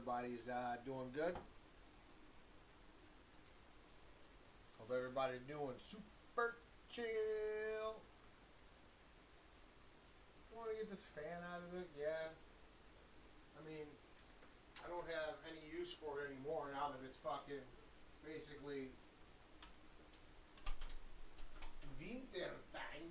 everybody's doing good. Hope everybody's doing super chill. Want to get this fan out of it? Yeah. I mean, I don't have any use for it anymore now that it's fucking basically winter time.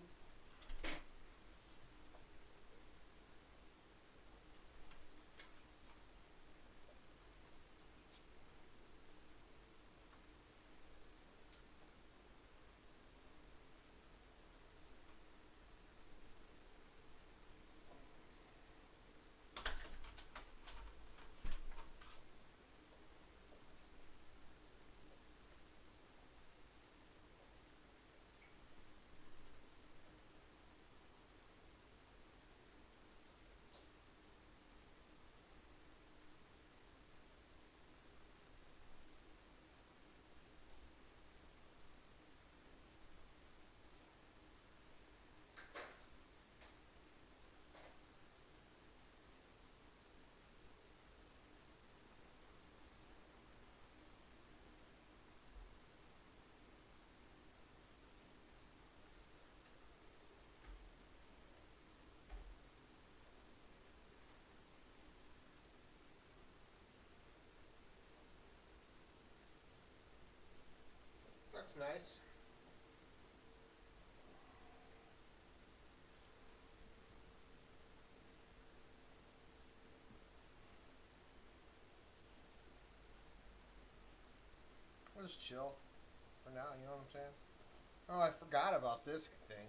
That's nice. We'll just chill for now, you know what I'm saying? Oh, I forgot about this thing.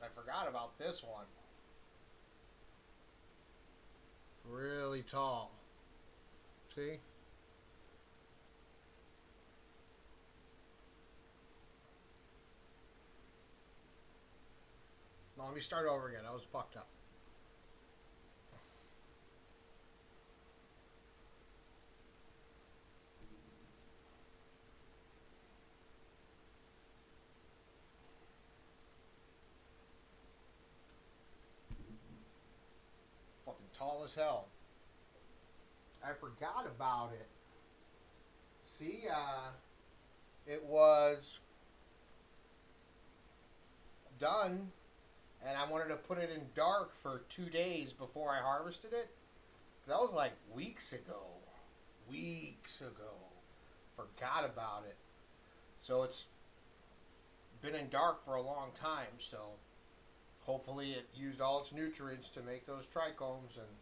I forgot about this one. Really tall. See? No, let me start over again. That was fucked up. Fucking tall as hell. I forgot about it. See, it was done, and I wanted to put it in dark for 2 days before I harvested it. That was like weeks ago. Weeks ago. Forgot about it. So it's been in dark for a long time, so hopefully it used all its nutrients to make those trichomes, and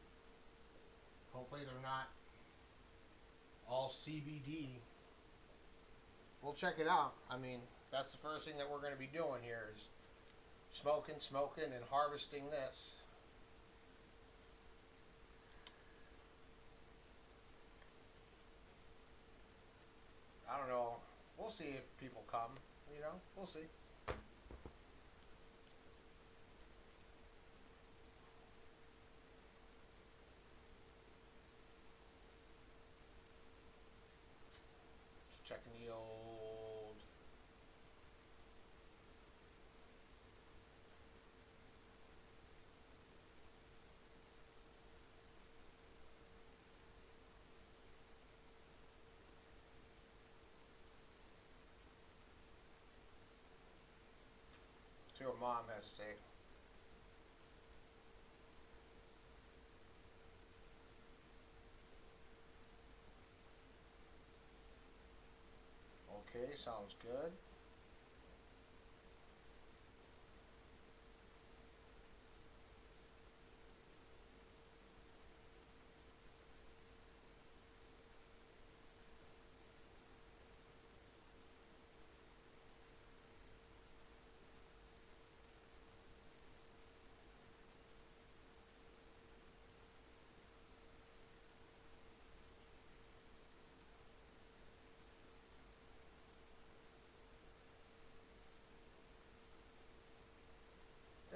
hopefully they're not all CBD. We'll check it out. I mean, that's the first thing that we're going to be doing here is smoking, and harvesting this. I don't know. We'll see if people come. You know, we'll see. Just checking the old. See what Mom has to say. Okay, sounds good.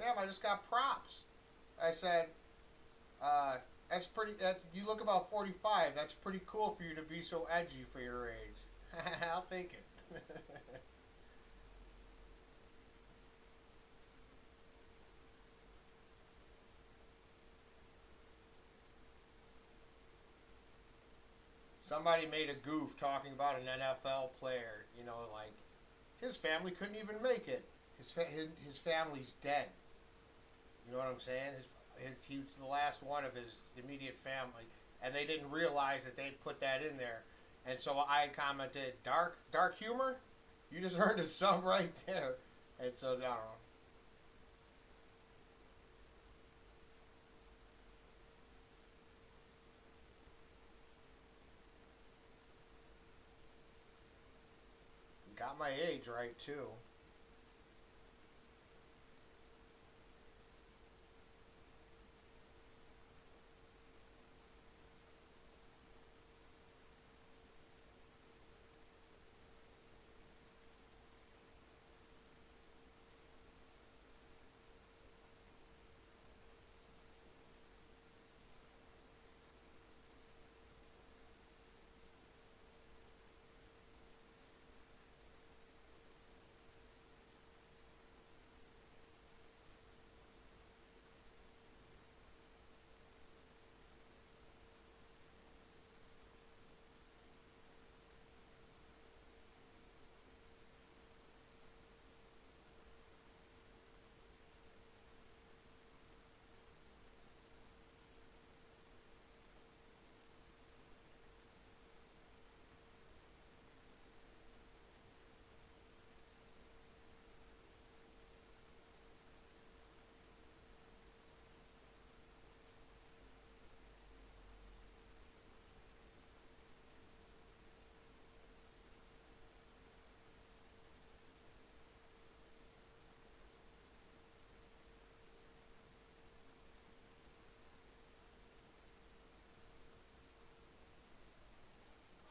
Damn, I just got props. I said, that's pretty. You look about 45. That's pretty cool for you to be so edgy for your age. I'll take it. Somebody made a goof talking about an NFL player. You know, like his family couldn't even make it. His family's dead. You know what I'm saying? He was the last one of his immediate family, and they didn't realize that they'd put that in there. And so I commented, dark humor? You just earned a sub right there. And so, I don't know. Got my age right, too.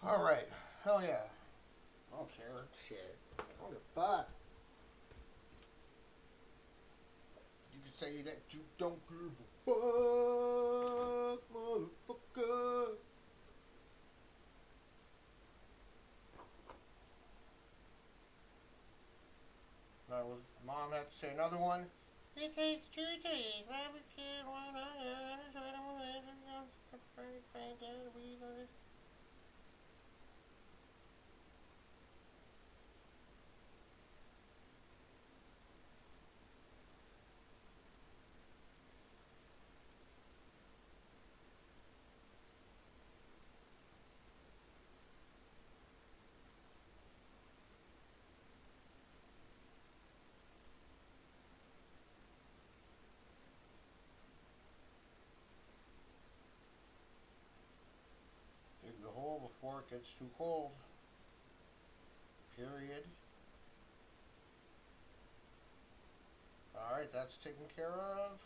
All right. Hell yeah. I don't care. Shit. I don't give a fuck. You can say that you don't give a fuck, motherfucker. Now, was Mom have to say another one? It takes two to eat rabbit kid, one dig the hole before it gets too cold. Period. Alright, that's taken care of.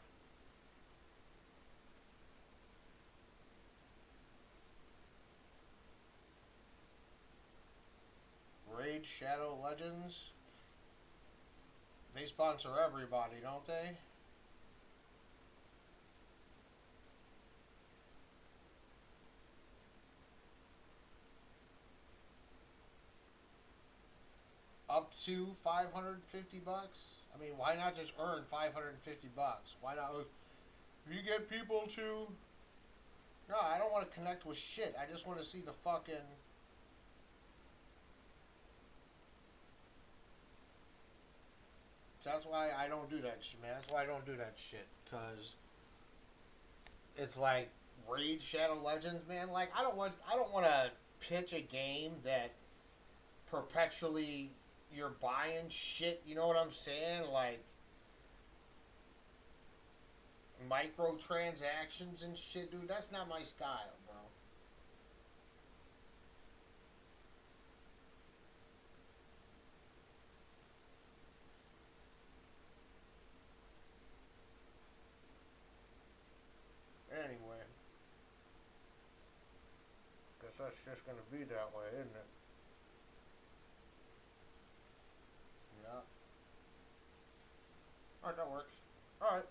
Raid Shadow Legends. They sponsor everybody, don't they? Up to $550. I mean, why not just earn $550? Why not? If you get people to, no, I don't want to connect with shit. I just want to see the fucking. That's why I don't do that shit, man. That's why I don't do that shit. Cause it's like Raid Shadow Legends, man. Like I don't want to pitch a game that perpetually you're buying shit. You know what I'm saying? Like microtransactions and shit, dude. That's not my style, bro. Anyway, guess that's just gonna be that way, isn't it? Yeah. Alright, that works. Alright.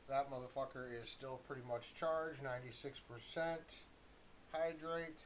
That motherfucker is still pretty much charged, 96%. Hydrate.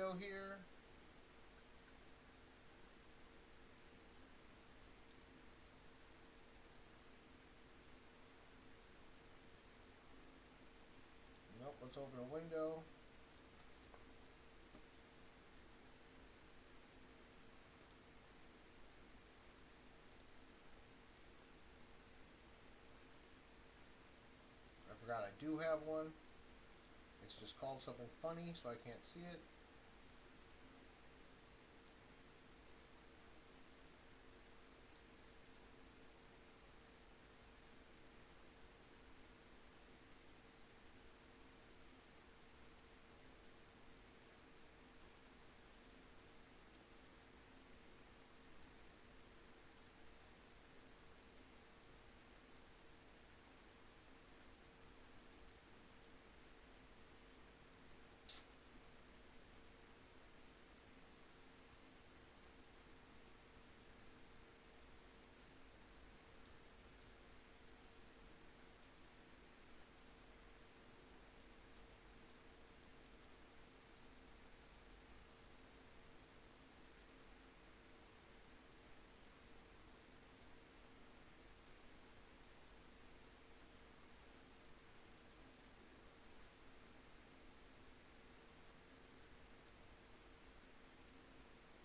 window here. Nope, let's open a window. I forgot I do have one. It's just called something funny, so I can't see it.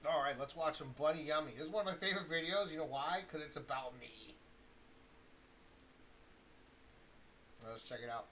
Alright, let's watch some Bloody Yummy. This is one of my favorite videos. You know why? Because it's about me. Let's check it out.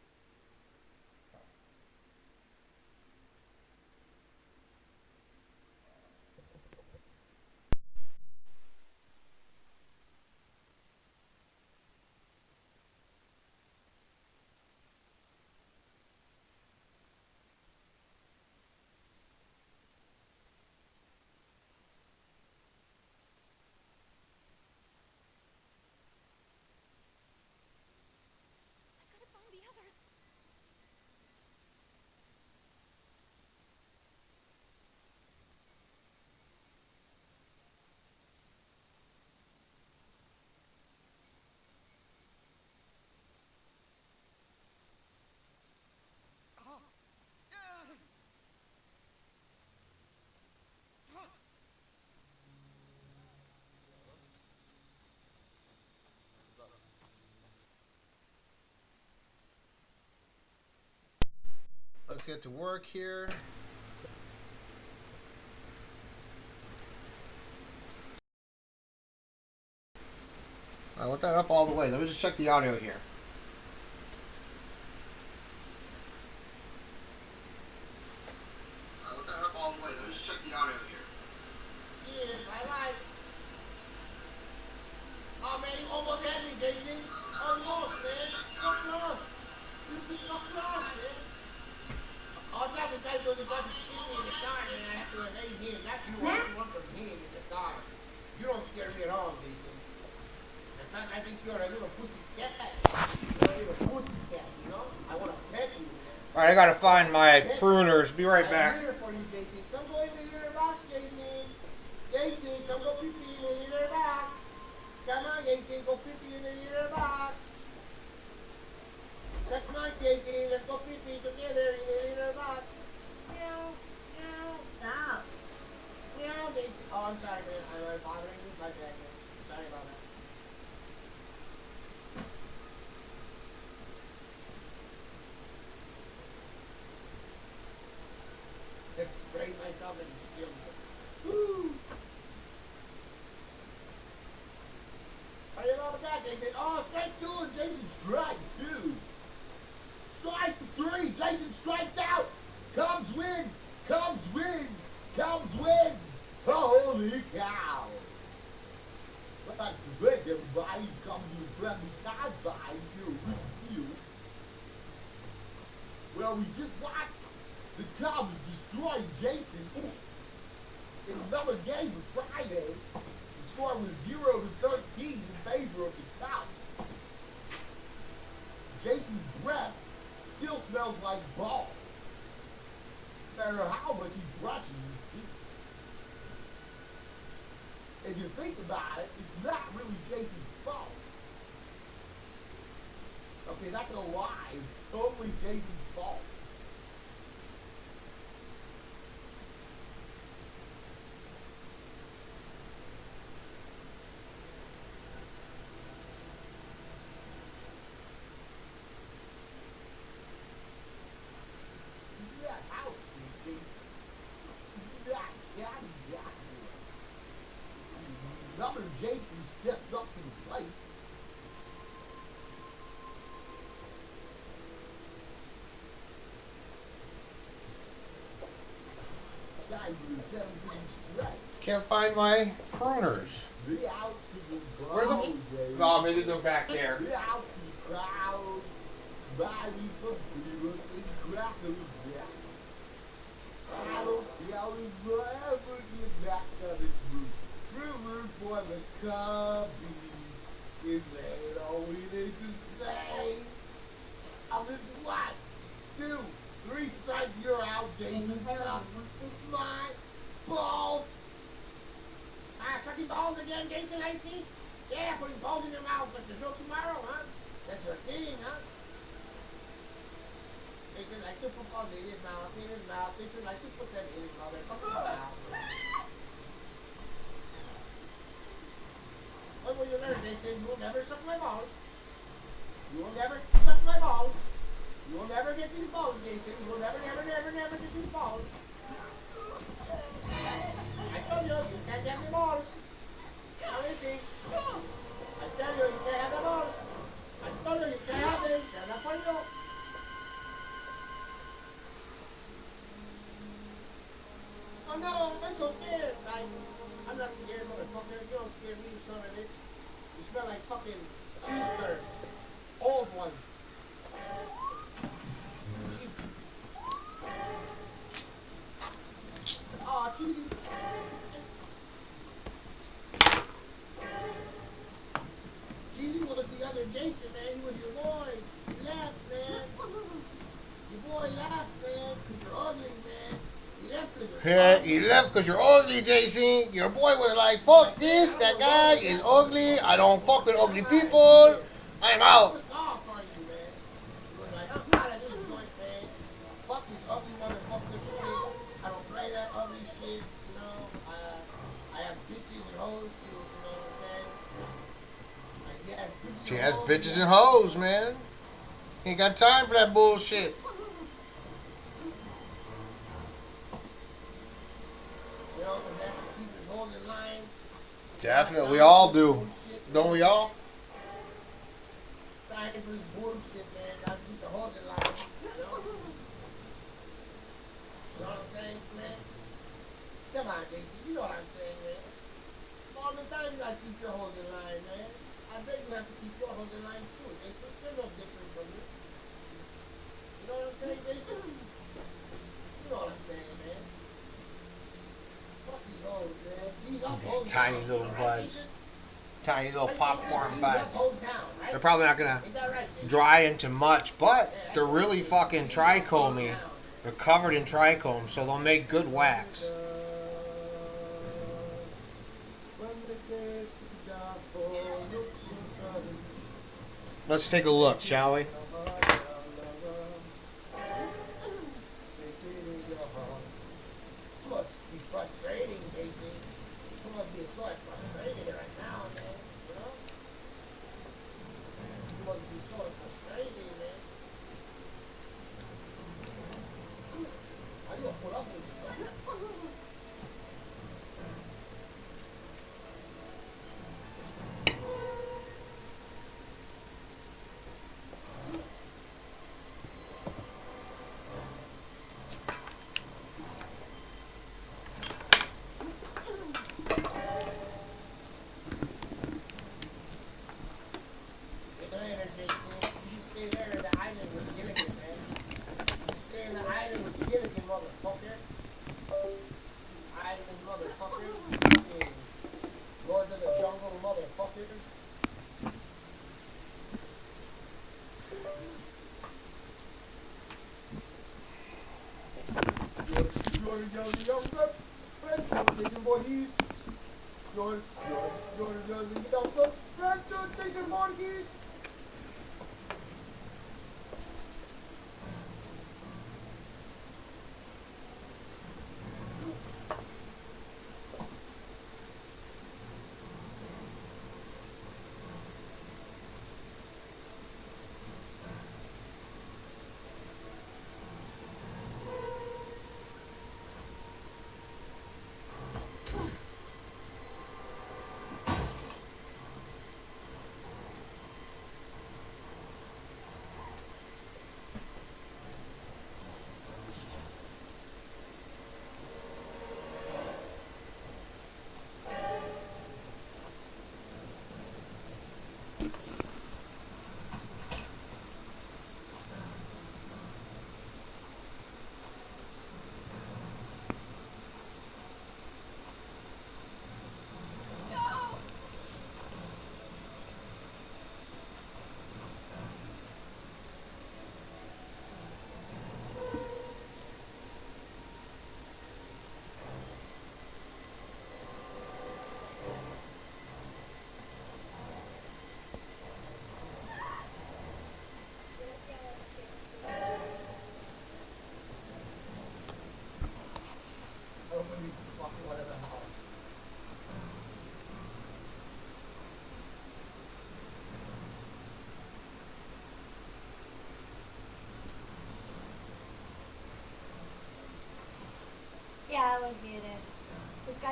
Let's get to work here. I want that up all the way. Let me just check the audio here. I want that up all the way. Let me just check the audio here. Yes, I like. Oh man, you almost had me, Jason. Almost, man. So close. You be so close, man. All I tried to say was about to shoot me in the car, and I have to lay me. That's you want from me in the car. You don't scare me at all, Jason. In fact, I think you're a little pussy cat. You're a little pussy cat, you know? I want to pet you, man. Alright, I gotta find my pruners. Be right back. I'm here for you, Jason. Come go in the litter box, Jason. Jason, come go pee-pee in the litter box. Come on, Jason, go pee-pee in the litter box. Come on, Jason, let's go pee-pee together in the litter box. Meow, meow, stop. Meow, Jason. Oh, I'm sorry, man. I'm bothering you. My bad, man. Sorry about that. Let's spray myself and feel good. Woo! How do you know about that, Jason? Oh, strike two and Jason strike two. Strike three. Jason strikes out. Cubs win. Cubs win. Cubs win. Holy cow. That's great, everybody. Come to the friendly sideline here with you. Well, we just watched the Cubs destroy Jason in another game of Friday. The score was 0-13 in favor of the Cubs. Jason's breath still smells like balls. No matter how much he brushes his teeth. If you think about it, it's not really Jason's fault. Okay, that's a lie. It's totally Jason's fault. Can't find my crooners. Where the oh, maybe they're back there. For the cubbies is made all we need to say. I'll just what? 2, 3 strikes, you're out, Jason. My balls. Sucking balls again, Jason, I see. Yeah, putting balls in your mouth, but there's no tomorrow, huh? That's your thing, huh? Jason likes to put balls in his mouth, Jason likes to put them in his motherfucking mouth. What will you learn, Jason? You will never suck my balls. You will never suck my balls. You will never get these balls, Jason. You will never get these balls. I told you, you can't get the balls. Now listen. I tell you, you can't have the balls. I told you, you can't have them. They're not for you. Oh no, I'm so scared. I'm not scared, motherfucker. You don't scare me, son of it. You smell like fucking cheeseburger. Old one. Aw, cheesy. Cheesy was the other Jason, man. He was your boy. He laughed, man. Your boy laughed, man. Because you're ugly, man. He left because you're Yeah, he left because you're ugly, Jason. Your boy was like, fuck this, that guy is ugly. I don't fuck with ugly people. I'm out. It's off on you, man. You were like, I'm tired of this joint, man. Fuck this ugly motherfucker shit. I don't play that ugly shit, you know. I have bitches and hoes too, you know what I'm saying? Like, yeah, She has bitches and hoes, man. Ain't got time for that bullshit. You know, and then keep his hoes in line. Definitely, we all do. Don't we all? Trying to do this bullshit, man. Gotta keep the hoes in line, you know? You know what I'm saying, man? Come on, Jason. You know what I'm saying, man. All the time you gotta keep your hoes in line, man. I bet you have to keep your hoes in line too, Jason. They're no different from you. You know what I'm saying, Jason? You know what I'm saying, man. Fuck these hoes, man. These up hoes These tiny down, little right, buds. Jason? Tiny little popcorn These buds. up hoes down, right? They're probably not gonna Ain't that right, Jason? dry into much, but they're really fucking trichomy. They're covered in trichome, so they'll make good wax. Let's take a look, shall we? Must be frustrating, Casey. You must be so frustrated right now, man. You know? You must be so frustrated, man. How you gonna put up with this stuff? Stay there, Jason. You stay there in the island with Gilligan, man. You stay in the island with Gilligan, motherfucker. Island, motherfucker. Fucking Lord of the Jungle, motherfucker. You're the younger friend, taking bodies. You're the younger friend, taking bodies.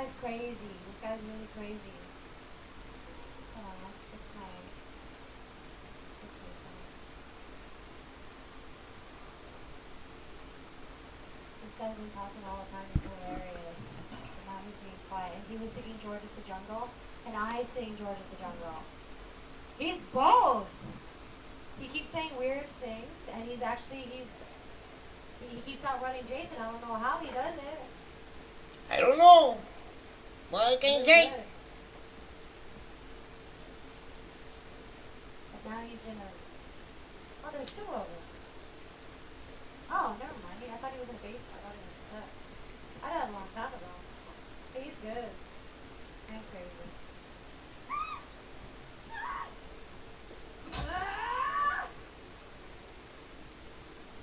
guy's crazy. This guy's really crazy. Hold on, let's fix my situation. This guy's been talking all the time. It's hilarious. And now he's being quiet. And he was singing George of the Jungle, and I sing George of the Jungle. He's both. He keeps saying weird things, and he keeps outrunning Jason. I don't know how he does it. I don't know. What can you say? But now he's in a... Oh, there's two of them. Oh, never mind. I thought he was in a base. I thought he was stuck. I got a long time ago. He's good. I'm crazy.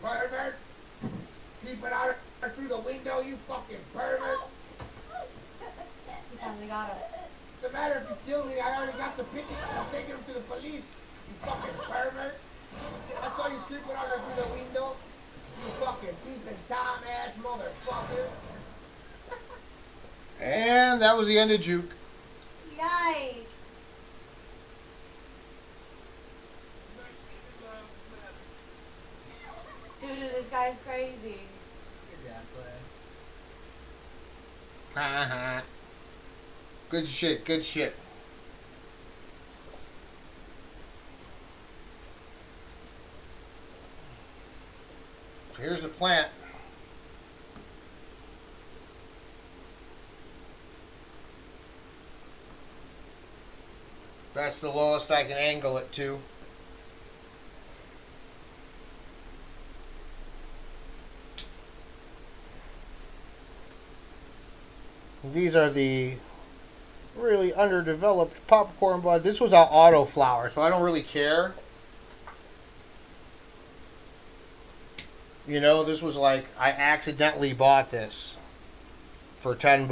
Pervert! Keep it out through the window, you fucking pervert! He finally got him. What's the matter if you kill me? I already got the picture. I'm taking him to the police. You fucking pervert! I saw you creeping out through the window. You fucking peeping Tom ass motherfucker! And that was the end of Juke. Yikes. Dude, this guy's crazy. Haha. Good shit, good shit. So here's the plant. That's the lowest I can angle it to. These are the really underdeveloped popcorn buds. This was our auto flower, so I don't really care. You know, this was like, I accidentally bought this for $10.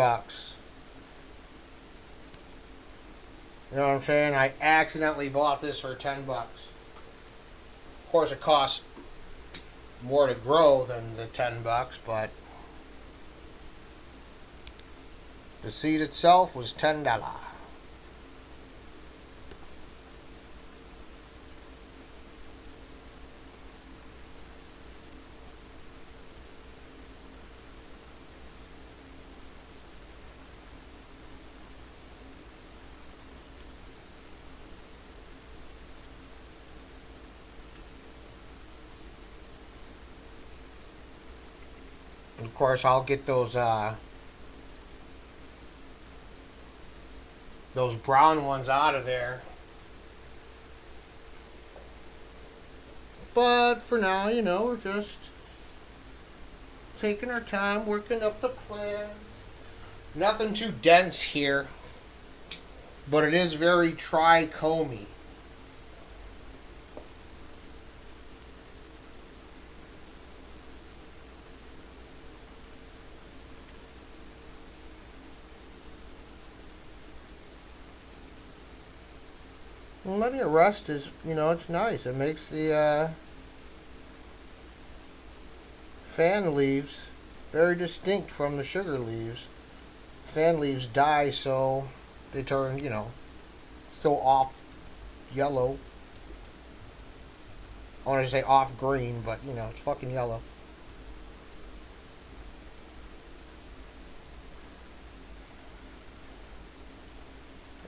You know what I'm saying? I accidentally bought this for $10. Of course, it costs more to grow than the $10, but the seed itself was $10. Of course, I'll get those brown ones out of there. But for now, you know, we're just taking our time, working up the plan. Nothing too dense here, but it is very trichomy. And letting it rest is, you know, it's nice. It makes the fan leaves very distinct from the sugar leaves. Fan leaves die, so they turn, you know, so off yellow. I want to say off green, but, you know, it's fucking yellow.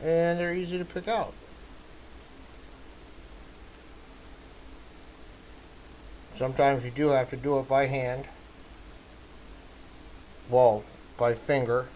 And they're easy to pick out. Sometimes you do have to do it by hand. Well, by finger.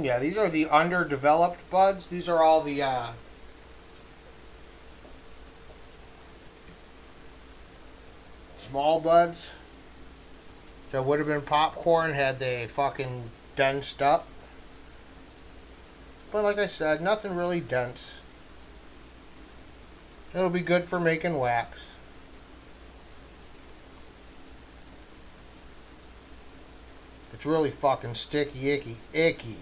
Yeah, these are the underdeveloped buds. These are all the small buds that would have been popcorn had they fucking densed up. But like I said, nothing really dense. It'll be good for making wax. It's really fucking sticky, icky.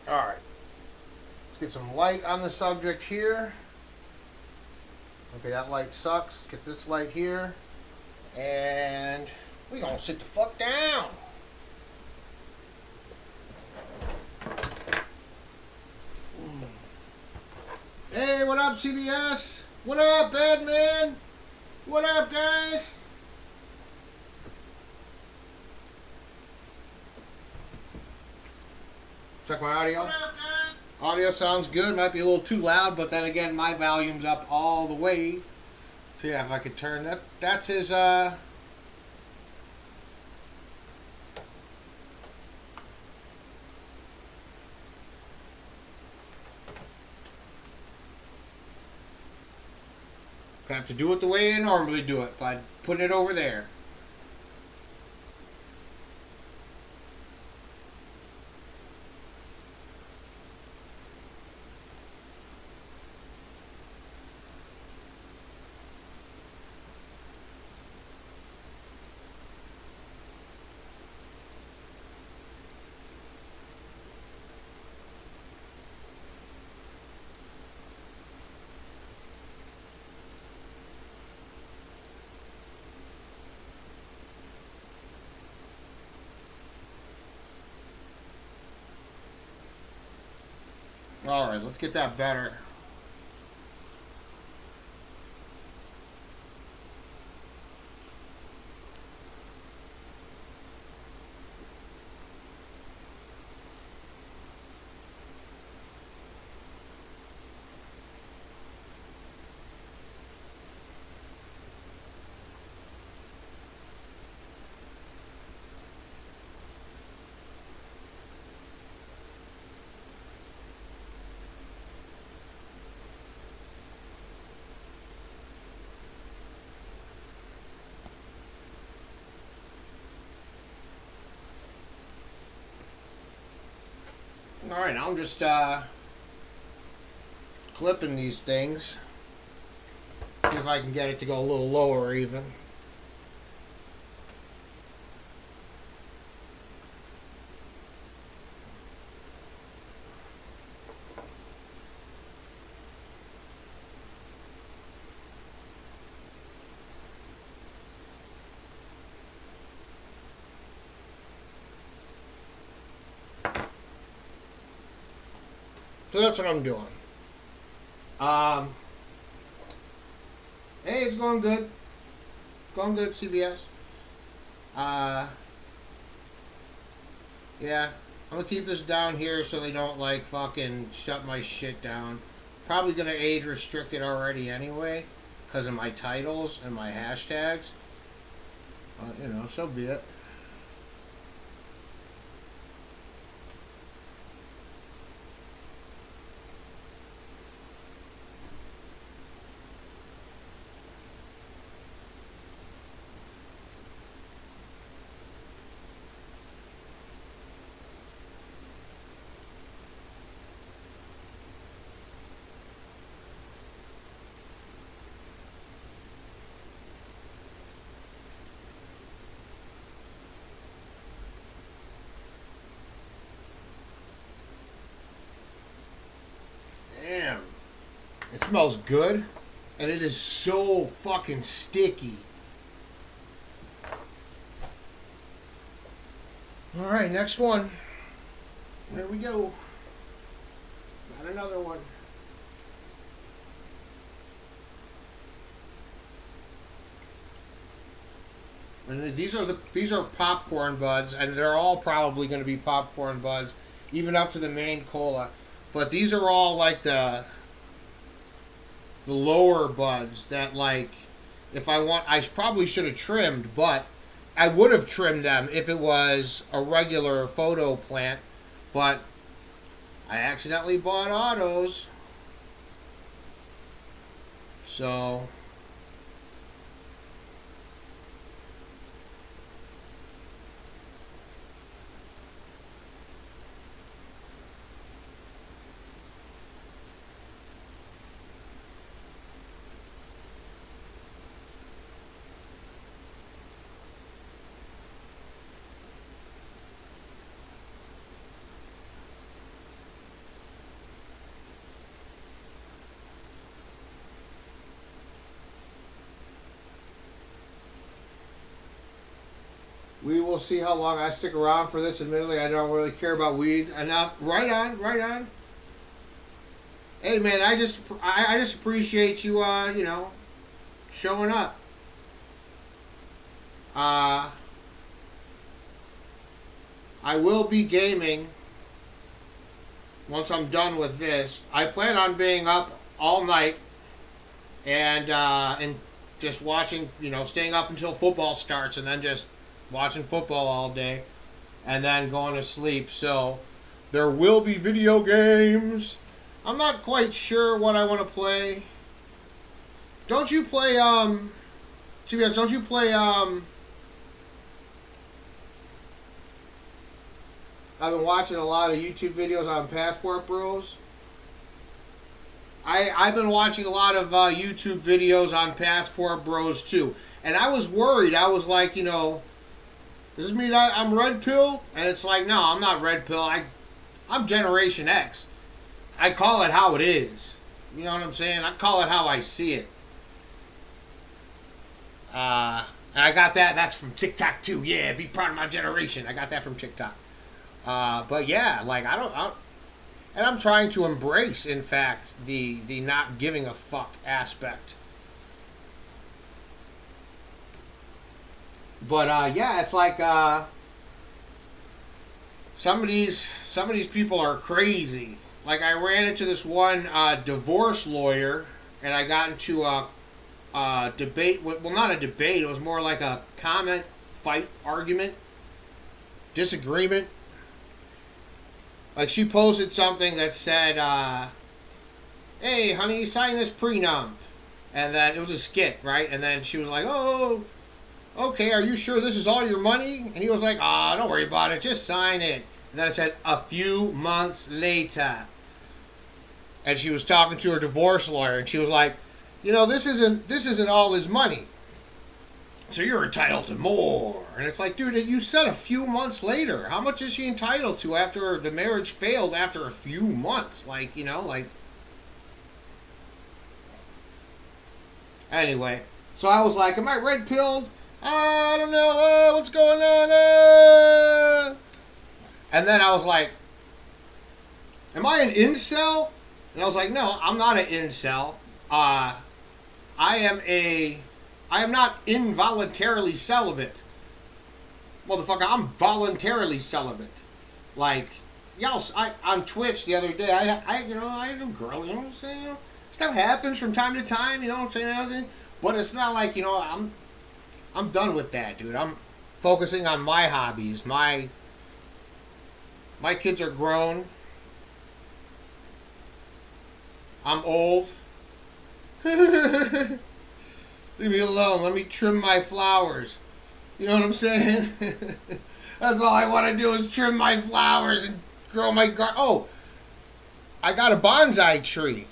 Alright. Let's get some light on the subject here. Okay, that light sucks. Get this light here. And we gonna sit the fuck down. Hey, what up, CBS? What up, Badman? What up, guys? Check my audio. Audio sounds good. Might be a little too loud, but then again, my volume's up all the way. So yeah, if I could turn that. That's his, I have to do it the way I normally do it by putting it over there. Alright, let's get that better. Alright, I'm just clipping these things. See if I can get it to go a little lower even. So that's what I'm doing. Hey, it's going good. Going good, CBS. Yeah. I'm gonna keep this down here so they don't, like, fucking shut my shit down. Probably gonna age restrict it already anyway, because of my titles and my hashtags. But, you know, so be it. It smells good, and it is so fucking sticky. All right, next one. There we go. Got another one. And these are popcorn buds, and they're all probably going to be popcorn buds, even up to the main cola. But these are all like the lower buds that, like, if I want, I probably should have trimmed, but I would have trimmed them if it was a regular photo plant. But I accidentally bought autos, so. We will see how long I stick around for this. Admittedly, I don't really care about weed enough. Right on, right on. Hey man, I just appreciate you, you know, showing up. I will be gaming once I'm done with this. I plan on being up all night and just watching, you know, staying up until football starts, and then just watching football all day, and then going to sleep. So there will be video games. I'm not quite sure what I want to play. Don't you play CBS, don't you play I've been watching a lot of YouTube videos on Passport Bros. I've been watching a lot of YouTube videos on Passport Bros too. And I was worried. I was like, you know, does this mean I'm red pill? And it's like, no, I'm not red pill. I'm Generation X. I call it how it is. You know what I'm saying? I call it how I see it. And I got that. That's from TikTok too. Yeah, be proud of my generation. I got that from TikTok. But yeah, like and I'm trying to embrace, in fact, the not giving a fuck aspect. But yeah, it's like some of these people are crazy. Like I ran into this one divorce lawyer, and I got into a debate. Well, not a debate. It was more like a comment, fight, argument, disagreement. Like she posted something that said, "Hey, honey, sign this prenup," and then it was a skit, right? And then she was like, "Oh, okay, are you sure this is all your money?" And he was like, "Ah, don't worry about it, just sign it." And then it said, "A few months later." And she was talking to her divorce lawyer, and she was like, "You know, this isn't all his money, so you're entitled to more." And it's like, dude, you said a few months later. How much is she entitled to after the marriage failed after a few months? Like, you know, like. Anyway, so I was like, am I red pilled? I don't know. What's going on? And then I was like, am I an incel? And I was like, no, I'm not an incel. I am not involuntarily celibate. Motherfucker, I'm voluntarily celibate. Like, y'all, on Twitch the other day, I had a girl, you know what I'm saying? You know, stuff happens from time to time, you know what I'm saying? But it's not like, you know, I'm done with that, dude. I'm focusing on my hobbies. My kids are grown. I'm old. Leave me alone. Let me trim my flowers. You know what I'm saying? That's all I want to do is trim my flowers and grow my garden. Oh, I got a bonsai tree.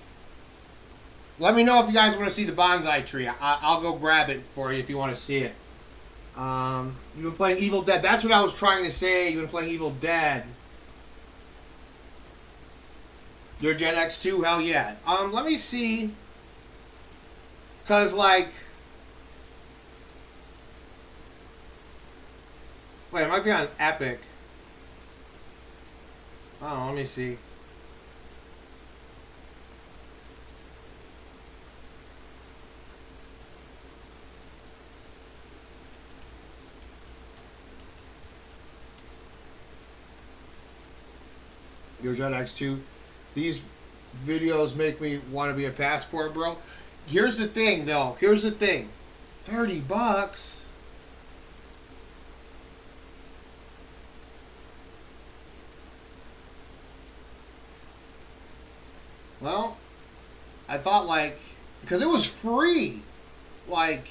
Let me know if you guys want to see the bonsai tree. I'll go grab it for you if you want to see it. You've been playing Evil Dead. That's what I was trying to say. You've been playing Evil Dead. Your Gen X2, hell yeah. Let me see. Cause like, wait, it might be on Epic. Oh, let me see. Your Gen X2. These videos make me want to be a passport, bro. Here's the thing, though. Here's the thing. $30. Well, I thought like, because it was free. Like,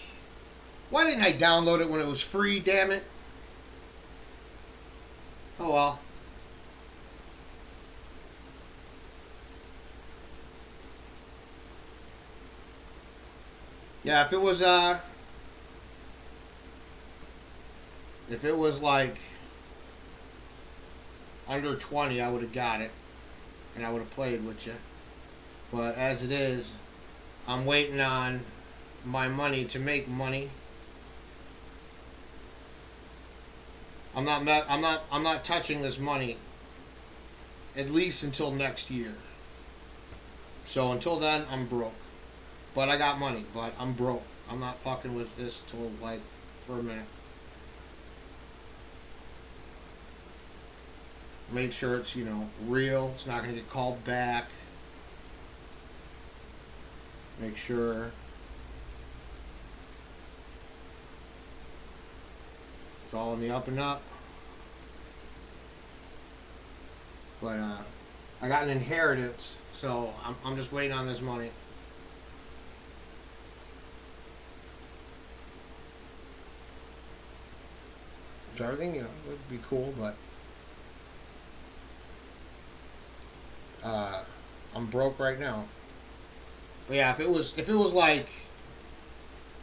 why didn't I download it when it was free, damn it? Oh well. Yeah, if it was like under 20, I would have got it and I would have played with you. But as it is, I'm waiting on my money to make money. I'm not touching this money at least until next year. So until then, I'm broke. But I got money, but I'm broke. I'm not fucking with this till like for a minute. Make sure it's, real. It's not gonna get called back. Make sure it's all in the up and up. But I got an inheritance, so I'm just waiting on this money. So everything, would be cool, but I'm broke right now. But yeah, if it was like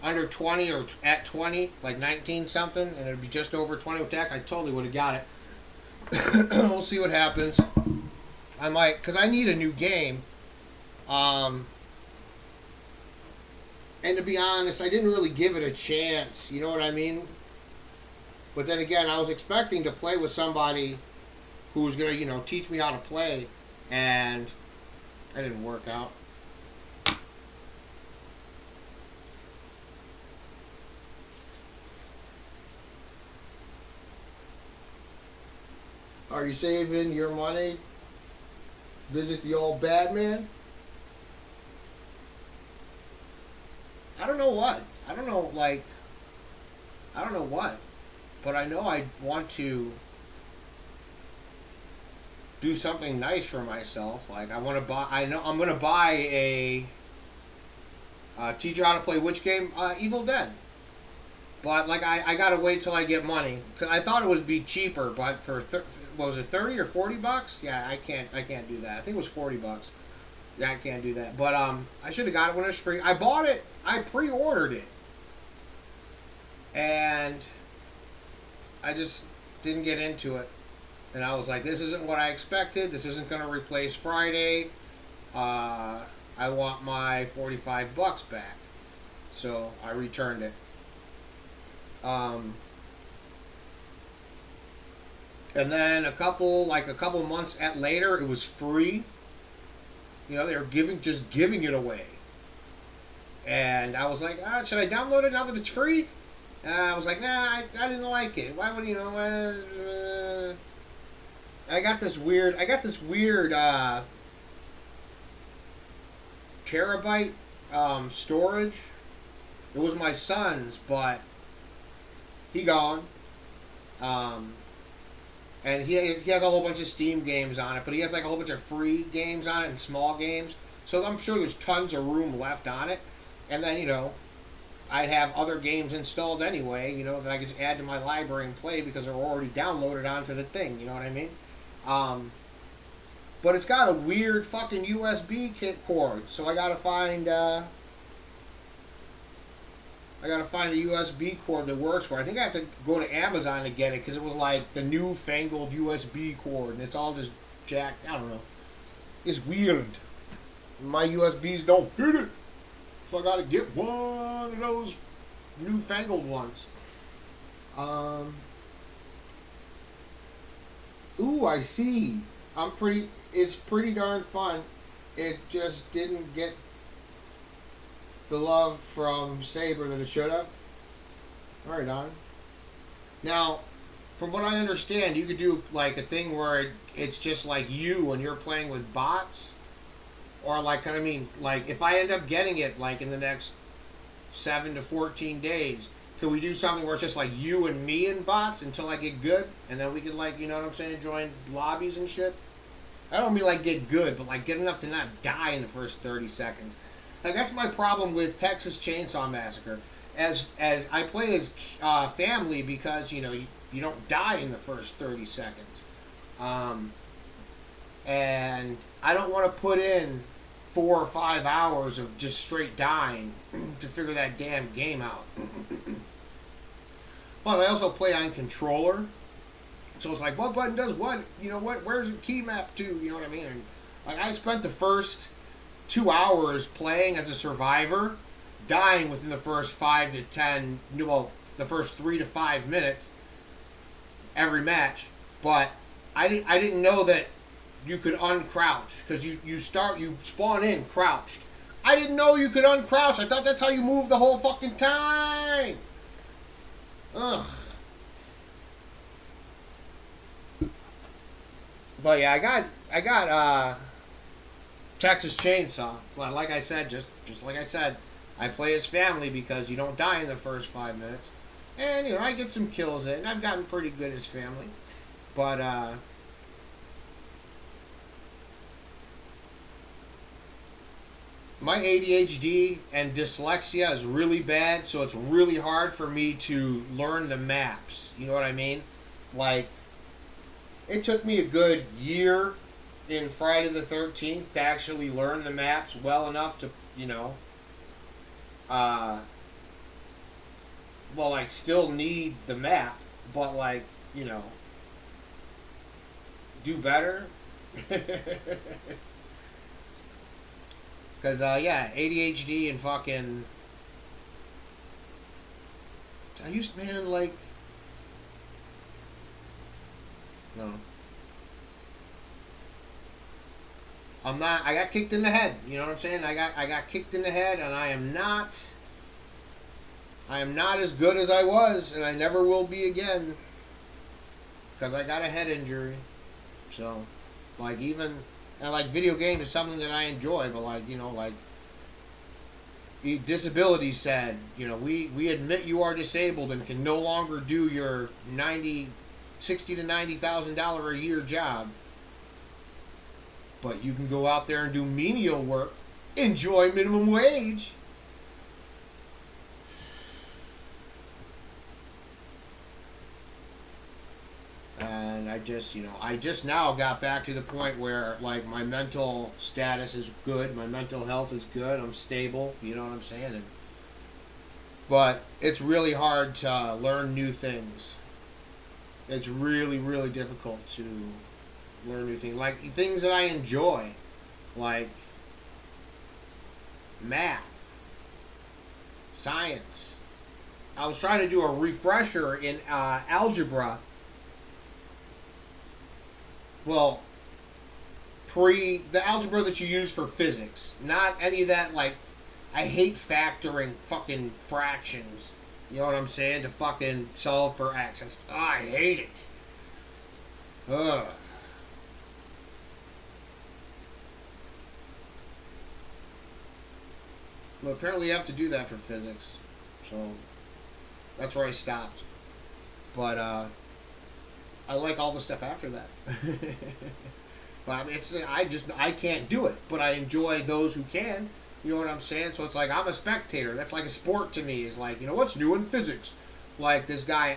under 20 or at 20, like 19 something, and it'd be just over 20 with tax, I totally would have got it. We'll see what happens. I might, because I need a new game. And to be honest, I didn't really give it a chance. You know what I mean? But then again, I was expecting to play with somebody who was going to, teach me how to play. And that didn't work out. Are you saving your money? Visit the old bad man? I don't know what. I don't know what. But I know I want to do something nice for myself. Like I'm gonna buy a teach you how to play which game? Evil Dead. But like I gotta wait till I get money. Cause I thought it would be cheaper, but for what was it, $30 or $40? Yeah, I can't do that. I think it was $40. Yeah, I can't do that. But I should have got it when it was free. I bought it. I pre-ordered it, and I just didn't get into it. And I was like, this isn't what I expected. This isn't going to replace Friday. I want my $45 back. So I returned it. And then a couple months later, it was free. They were just giving it away. And I was like, should I download it now that it's free? And I was like, nah, I didn't like it. Why would I got this weird terabyte storage. It was my son's, but he gone. And he has a whole bunch of Steam games on it, but he has like a whole bunch of free games on it and small games. So I'm sure there's tons of room left on it. And then, I'd have other games installed anyway, that I could just add to my library and play because they're already downloaded onto the thing, you know what I mean? But it's got a weird fucking USB cord, so I gotta find a USB cord that works for it. I think I have to go to Amazon to get it because it was like the newfangled USB cord, and it's all just jacked. I don't know. It's weird. My USBs don't fit it. So I gotta get one of those newfangled ones. Ooh, I see. It's pretty darn fun. It just didn't get the love from Saber that it should have. Alright, on. Now, from what I understand, you could do like a thing where it's just like you and you're playing with bots. Or like, I mean, like if I end up getting it like in the next 7 to 14 days, could we do something where it's just like you and me and bots until I get good? And then we could like, you know what I'm saying, join lobbies and shit? I don't mean like get good, but like get enough to not die in the first 30 seconds. Like that's my problem with Texas Chainsaw Massacre. As I play as family because, you know, you don't die in the first 30 seconds. And I don't want to put in 4 or 5 hours of just straight dying to figure that damn game out. But I also play on controller, so it's like what button does what? You know what? Where's the key map to? You know what I mean? And like I spent the first 2 hours playing as a survivor, dying within the first 5 to 10, well, the first 3 to 5 minutes every match. But I didn't know that you could uncrouch because you spawn in crouched. I didn't know you could uncrouch. I thought that's how you move the whole fucking time. Ugh. But yeah, I got Texas Chainsaw. Well, like I said, just like I said, I play as family because you don't die in the first 5 minutes, and you know I get some kills in. I've gotten pretty good as family, but my ADHD and dyslexia is really bad, so it's really hard for me to learn the maps. You know what I mean? Like, it took me a good year in Friday the 13th to actually learn the maps well enough to, you know, well, like, still need the map, but, like, you know, do better. Because, yeah, ADHD and fucking... I used, man, like... No. I'm not... I got kicked in the head. You know what I'm saying? I got kicked in the head, and I am not as good as I was, and I never will be again. Because I got a head injury. So, like, even... And, like, video games is something that I enjoy, but, like, you know, like, disability said, you know, we admit you are disabled and can no longer do your $60,000 to $90,000 a year job. But you can go out there and do menial work, enjoy minimum wage. And I just now got back to the point where, like, my mental status is good, my mental health is good, I'm stable, you know what I'm saying? But it's really hard to learn new things. It's really, really difficult to learn new things. Like, things that I enjoy, like math, science. I was trying to do a refresher in algebra. Well, the algebra that you use for physics. Not any of that, like, I hate factoring fucking fractions. You know what I'm saying? To fucking solve for x. I hate it. Ugh. Well, apparently you have to do that for physics. So, that's where I stopped. But, I like all the stuff after that. But I mean, I can't do it. But I enjoy those who can. You know what I'm saying? So it's like I'm a spectator. That's like a sport to me. Is like, you know, what's new in physics? Like this guy,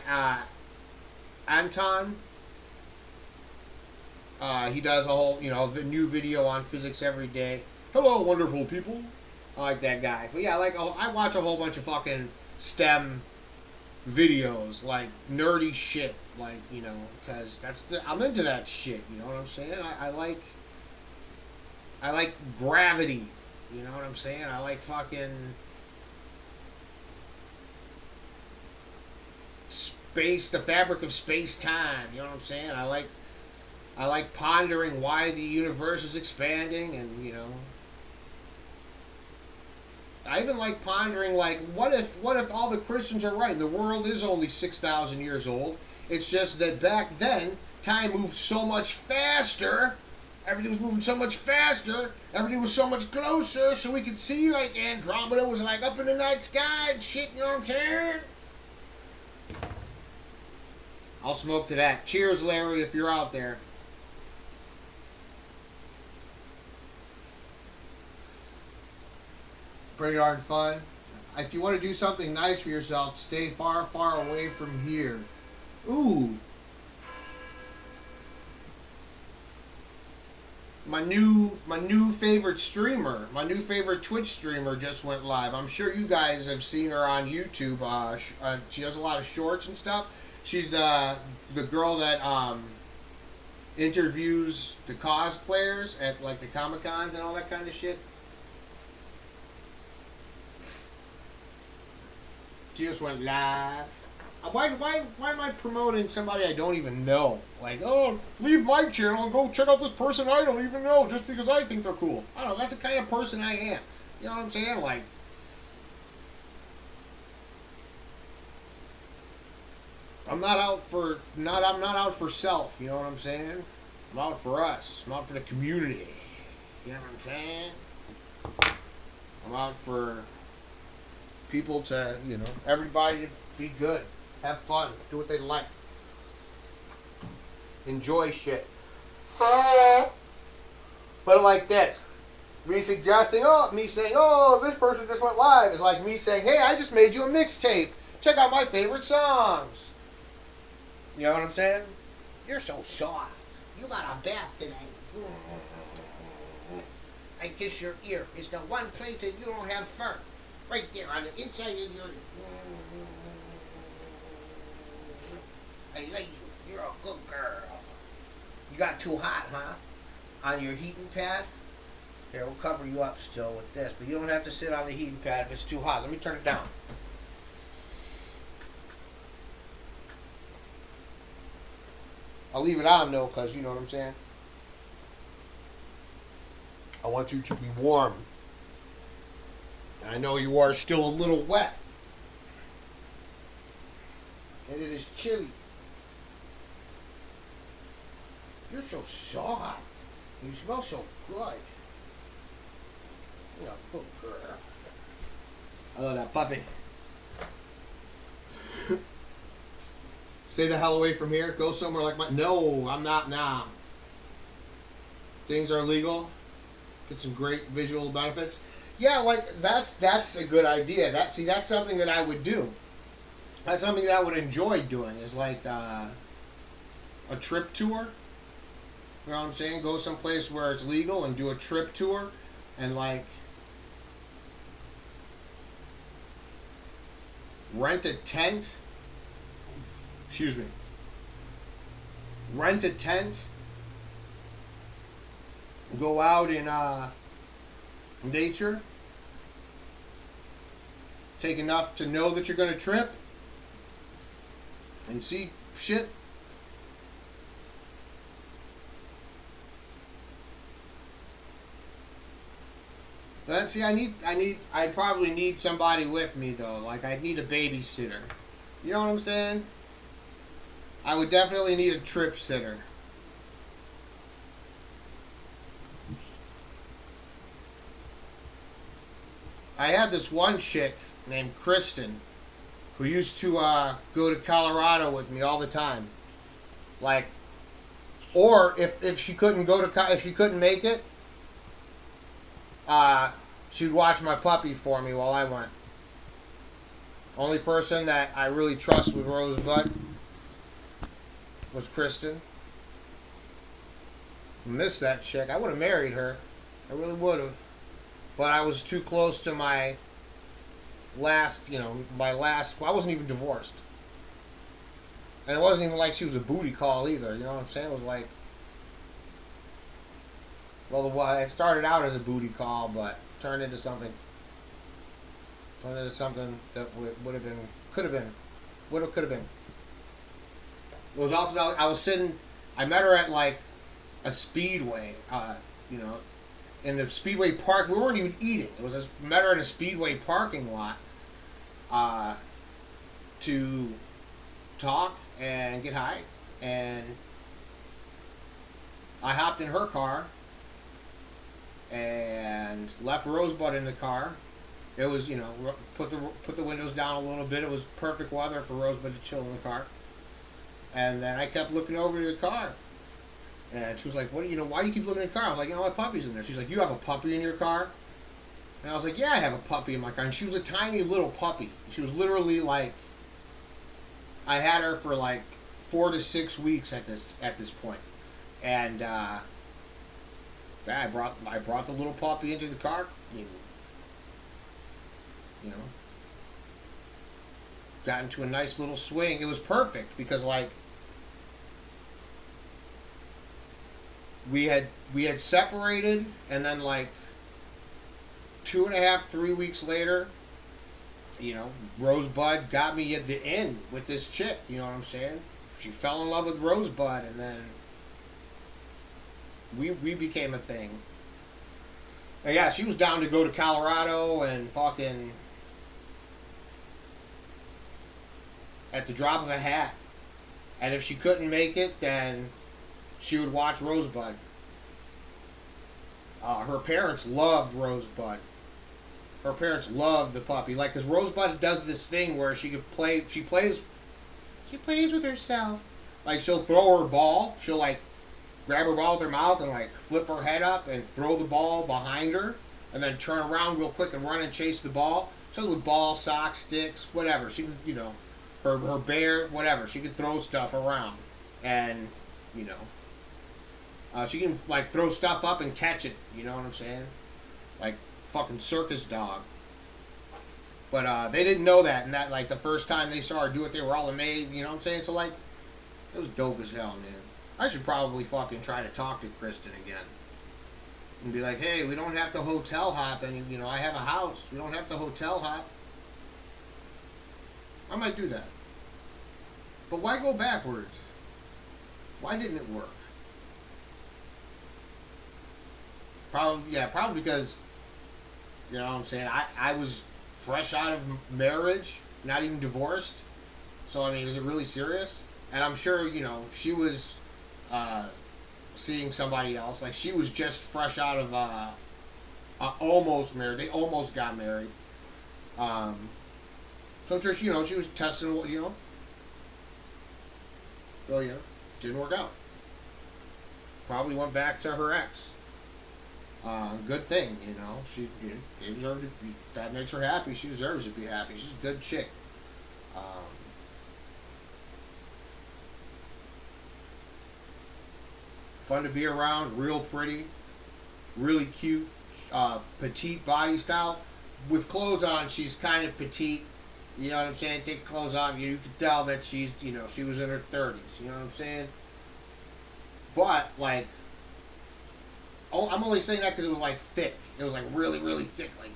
Anton. He does a whole, you know, new video on physics every day. Hello, wonderful people. I like that guy. But yeah, I watch a whole bunch of fucking STEM videos, like nerdy shit, like, you know, because I'm into that shit, you know what I'm saying? I I like gravity. You know what I'm saying? I like fucking space, the fabric of space-time. You know what I'm saying? I like pondering why the universe is expanding, and you know, I even like pondering like what if all the Christians are right? The world is only 6,000 years old. It's just that back then time moved so much faster. Everything was moving so much faster. Everything was so much closer, so we could see like Andromeda was like up in the night sky and shit. You know what I'm saying? I'll smoke to that. Cheers, Larry, if you're out there. Pretty darn fun. If you want to do something nice for yourself, stay far, far away from here. Ooh. My new favorite streamer, my new favorite Twitch streamer just went live. I'm sure you guys have seen her on YouTube. She does a lot of shorts and stuff. She's the girl that interviews the cosplayers at like the Comic-Cons and all that kind of shit. She just went live. Why am I promoting somebody I don't even know? Like, oh, leave my channel and go check out this person I don't even know just because I think they're cool. I don't know, that's the kind of person I am. You know what I'm saying? Like, I'm not out for self, you know what I'm saying? I'm out for us. I'm out for the community. You know what I'm saying? I'm out for people to, you know, everybody to be good. Have fun. Do what they like. Enjoy shit. Put it like this. Me saying, oh, this person just went live. It's like me saying, hey, I just made you a mixtape. Check out my favorite songs. You know what I'm saying? You're so soft. You got a bath today. I kiss your ear. It's the one place that you don't have fur. Right there on the inside of your... I like you. You're a good girl. You got too hot, huh? On your heating pad? Here, we'll cover you up still with this. But you don't have to sit on the heating pad if it's too hot. Let me turn it down. I'll leave it on, though, because you know what I'm saying? I want you to be warm. And I know you are still a little wet. And it is chilly. You're so soft. You smell so good. You're a good girl. I love that puppy. Stay the hell away from here. Go somewhere like my... No, I'm not now. Things are legal. Get some great visual benefits. Yeah, like, that's a good idea. That's something that I would do. That's something that I would enjoy doing, is like a trip tour. You know what I'm saying? Go someplace where it's legal and do a trip tour and like rent a tent. Excuse me. Rent a tent. Go out in nature. Take enough to know that you're going to trip. And see shit. Then see, I probably need somebody with me though. Like I'd need a babysitter. You know what I'm saying? I would definitely need a trip sitter. I had this one chick named Kristen who used to go to Colorado with me all the time. Like, or if she couldn't go to if she couldn't make it, she'd watch my puppy for me while I went. Only person that I really trust with Rosebud was Kristen. Miss that chick. I would have married her. I really would have. But I was too close to my last, I wasn't even divorced. And it wasn't even like she was a booty call either, you know what I'm saying? It was like, Well, it started out as a booty call, but turned into something. Turned into something that would have been, could have been, could have been. It was all because I was sitting. I met her at like a speedway. You know, in the speedway park. We weren't even eating. It was just met her in a speedway parking lot. To talk and get high, and I hopped in her car and left Rosebud in the car. It was, you know, put the windows down a little bit. It was perfect weather for Rosebud to chill in the car. And then I kept looking over to the car, and she was like, "What? You know, why do you keep looking at the car?" I was like, "You know, my puppy's in there." She's like, "You have a puppy in your car?" And I was like, "Yeah, I have a puppy in my car." And she was a tiny little puppy. She was literally like, I had her for like 4 to 6 weeks at this point, and I brought the little puppy into the car. You know, got into a nice little swing. It was perfect because like we had separated, and then like 2.5, 3 weeks later, you know, Rosebud got me at the end with this chick. You know what I'm saying? She fell in love with Rosebud, and then we became a thing. And yeah, she was down to go to Colorado and fucking at the drop of a hat. And if she couldn't make it, then she would watch Rosebud. Her parents loved Rosebud. Her parents loved the puppy, like, cause Rosebud does this thing where she could play. She plays with herself. Like, she'll throw her ball. She'll like grab her ball with her mouth and like flip her head up and throw the ball behind her, and then turn around real quick and run and chase the ball. So with ball, socks, sticks, whatever. She could, you know, her bear, whatever. She could throw stuff around, and you know, she can like throw stuff up and catch it. You know what I'm saying? Like fucking circus dog. But they didn't know that, and that like the first time they saw her do it, they were all amazed. You know what I'm saying? So like, it was dope as hell, man. I should probably fucking try to talk to Kristen again and be like, hey, we don't have to hotel hop, and you know, I have a house. We don't have to hotel hop. I might do that. But why go backwards? Why didn't it work? Probably because, you know what I'm saying, I was fresh out of marriage, not even divorced. So, I mean, is it really serious? And I'm sure, you know, she was seeing somebody else. Like, she was just fresh out of almost married. They almost got married. So I'm sure, you know, she was testing, you know. So, you know, didn't work out. Probably went back to her ex. Good thing, you know. They deserve to be, that makes her happy. She deserves to be happy. She's a good chick. Fun to be around. Real pretty. Really cute. Petite body style. With clothes on, she's kind of petite. You know what I'm saying? Take clothes off, you can tell that she's, you know, she was in her 30s. You know what I'm saying? But, like, I'm only saying that because it was, like, thick. It was, like, really, really thick. Like,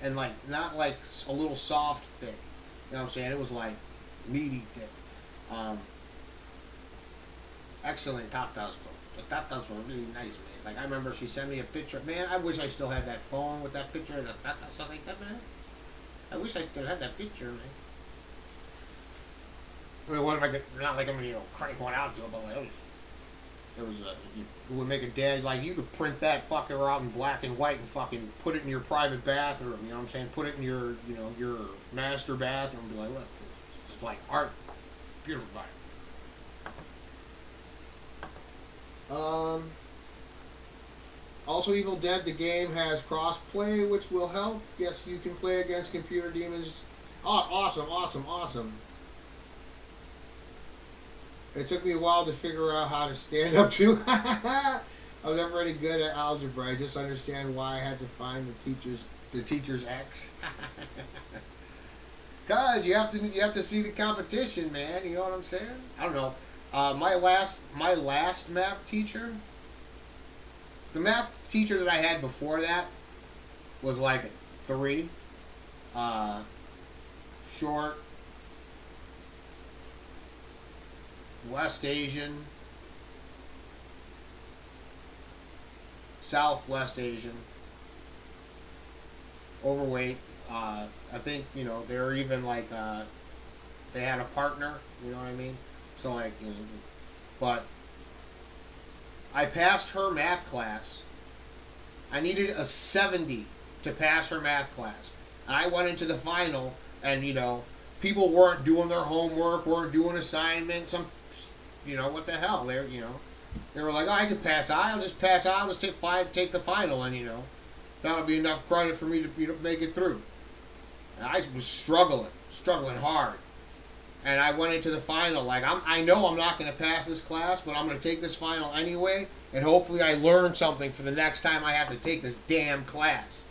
and, like, not, like, a little soft thick. You know what I'm saying? It was, like, meaty thick. Excellent tatas. The tatas were really nice, man. Like, I remember she sent me a picture. Man, I wish I still had that phone with that picture of the tatas, something like that, man. I wish I still had that picture, man. I mean, what if I could, not like I'm gonna, you know, crank one out to it, but like, it would make a dad, like, you could print that fucker out in black and white and fucking put it in your private bathroom, you know what I'm saying? Put it in your, you know, your master bathroom and be like, look, it's like art, beautiful body. Also, Evil Dead, the game has cross-play, which will help. Yes, you can play against computer demons. Oh, awesome. It took me a while to figure out how to stand up to. I was never really good at algebra. I just understand why I had to find the teacher's X. Guys, you have to see the competition, man. You know what I'm saying? I don't know. My last math teacher, the math teacher that I had before that was like 3. Short, West Asian, Southwest Asian, overweight. I think, you know, they were even like, they had a partner, you know what I mean? So like, you know, but I passed her math class. I needed a 70 to pass her math class. And I went into the final, and, you know, people weren't doing their homework, weren't doing assignments. Some, you know, what the hell? They, you know, they were like, oh, I can pass out. I'll just pass out. I'll just take the final, and, you know, that would be enough credit for me to, you know, make it through. And I was struggling hard. And I went into the final like, I know I'm not going to pass this class, but I'm going to take this final anyway, and hopefully I learn something for the next time I have to take this damn class.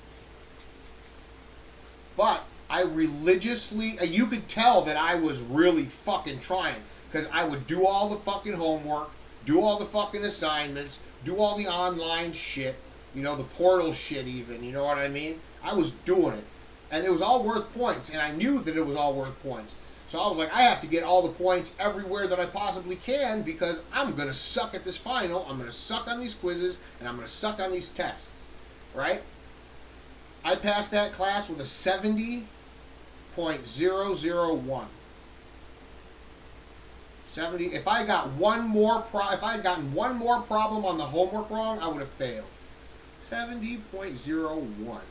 But I religiously, and you could tell that I was really fucking trying, because I would do all the fucking homework, do all the fucking assignments, do all the online shit, you know, the portal shit even, you know what I mean? I was doing it. And it was all worth points, and I knew that it was all worth points. So I was like, I have to get all the points everywhere that I possibly can, because I'm going to suck at this final, I'm going to suck on these quizzes, and I'm going to suck on these tests. Right? I passed that class with a 70.001. 70. If I got if I had gotten one more problem on the homework wrong, I would have failed. 70.01 was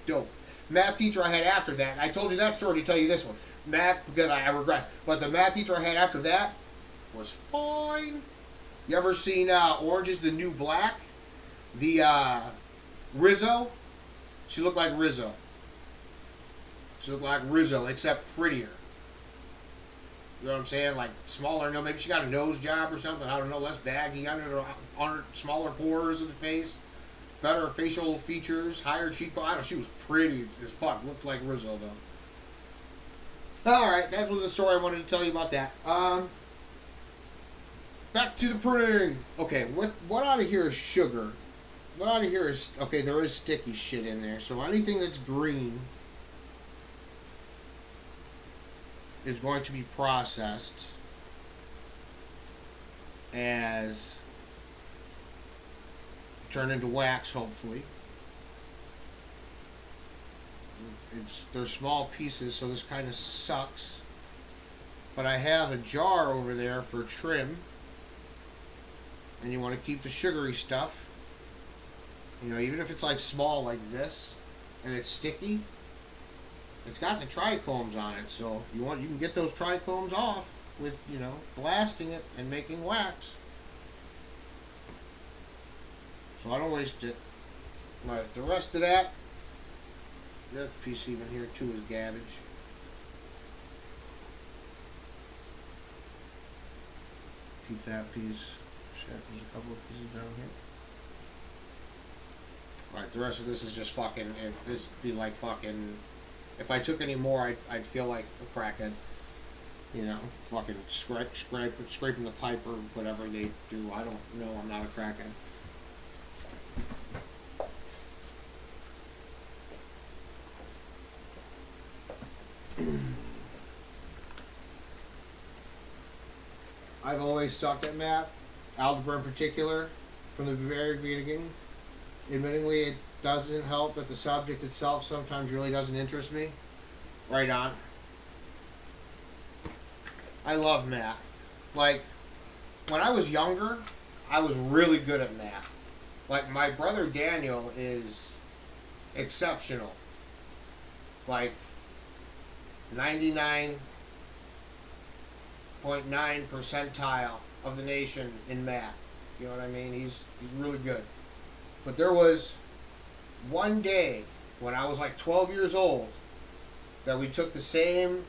dope. Math teacher I had after that, I told you that story to tell you this one. Math, because I regress. But the math teacher I had after that was fine. You ever seen Orange is the New Black? The Rizzo? She looked like Rizzo. She looked like Rizzo, except prettier. You know what I'm saying? Like smaller. No, maybe she got a nose job or something. I don't know. Less baggy. Under smaller pores in the face. Better facial features. Higher cheekbone. I don't know. She was pretty as fuck. Looked like Rizzo though. Alright, that was the story I wanted to tell you about that. Back to the pruning. Okay, what out of here is sugar? What out of here is... Okay, there is sticky shit in there. So anything that's green is going to be processed as... turned into wax, hopefully. They're small pieces, so this kind of sucks. But I have a jar over there for trim. And you want to keep the sugary stuff. You know, even if it's like small like this, and it's sticky, it's got the trichomes on it. So you can get those trichomes off with, you know, blasting it and making wax. So I don't waste it. But the rest of that piece even here too is garbage. Keep that piece. Shit, there's a couple of pieces down here. Alright, the rest of this is just fucking, this would be like fucking, if I took any more, I'd feel like a crackhead. You know, fucking scraping the pipe or whatever they do. I don't know, I'm not a crackhead. I've always sucked at math, algebra in particular, from the very beginning. Admittingly, it doesn't help that the subject itself sometimes really doesn't interest me. Right on. I love math. Like, when I was younger, I was really good at math. Like, my brother Daniel is exceptional. Like, 99.9 percentile of the nation in math. You know what I mean? He's really good. But there was one day when I was like 12 years old that we took the same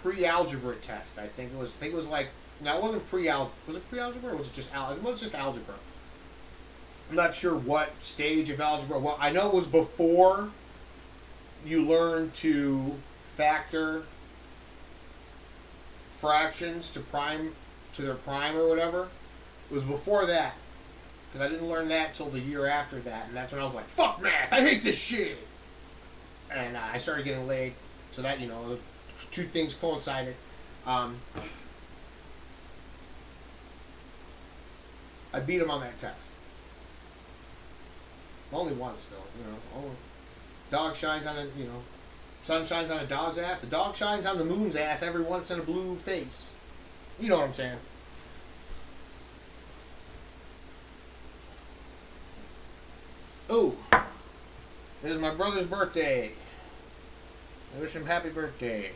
pre-algebra test. I think it was like, no, it wasn't pre-algebra. Was it pre-algebra or was it just algebra? It was just algebra. I'm not sure what stage of algebra. Well, I know it was before you learned to factor fractions to prime to their prime or whatever. It was before that. Because I didn't learn that till the year after that. And that's when I was like, fuck math, I hate this shit. And I started getting laid. So that, you know, two things coincided. I beat him on that test. Only once, though, you know. Dog shines on a, you know, sun shines on a dog's ass. The dog shines on the moon's ass every once in a blue face. You know what I'm saying. Oh, it is my brother's birthday. I wish him happy birthday.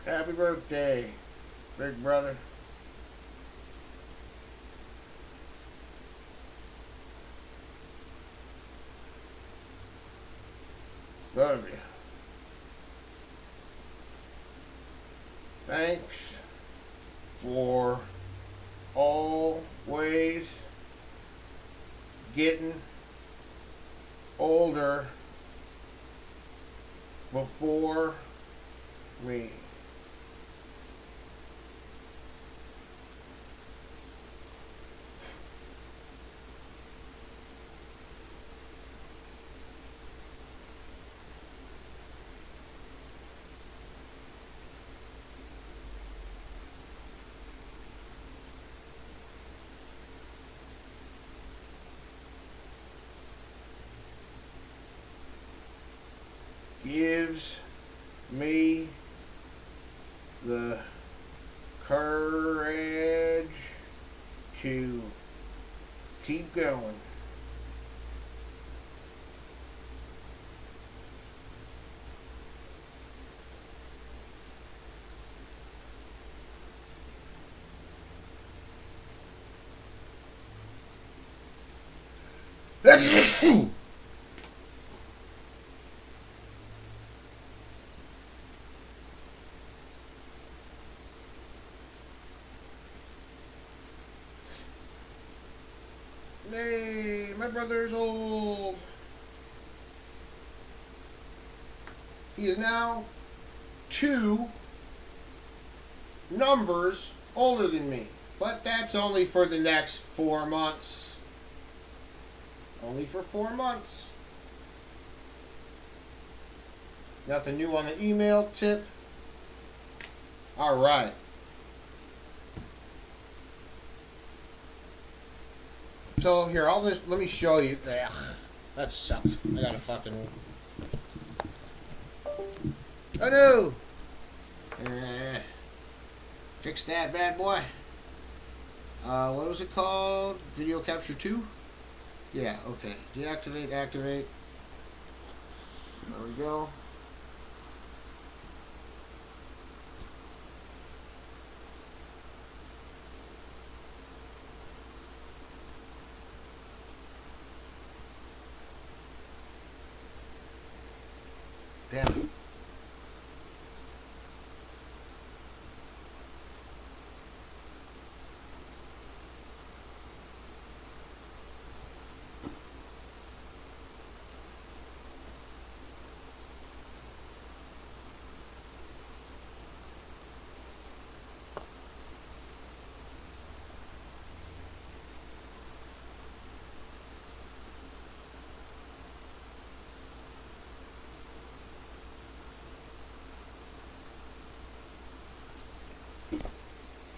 Happy birthday, big brother. Love you. Thanks for always getting older before me. Gives me the courage to keep going. Hey, my brother's old. He is now 2 numbers older than me. But that's only for the next 4 months. Only for 4 months. Nothing new on the email tip. Alright. So here, let me show you. Ugh, that sucked. I gotta fucking. Oh no! Fix that bad boy. What was it called? Video capture 2? Yeah, okay. Deactivate, activate. There we go. Damn it.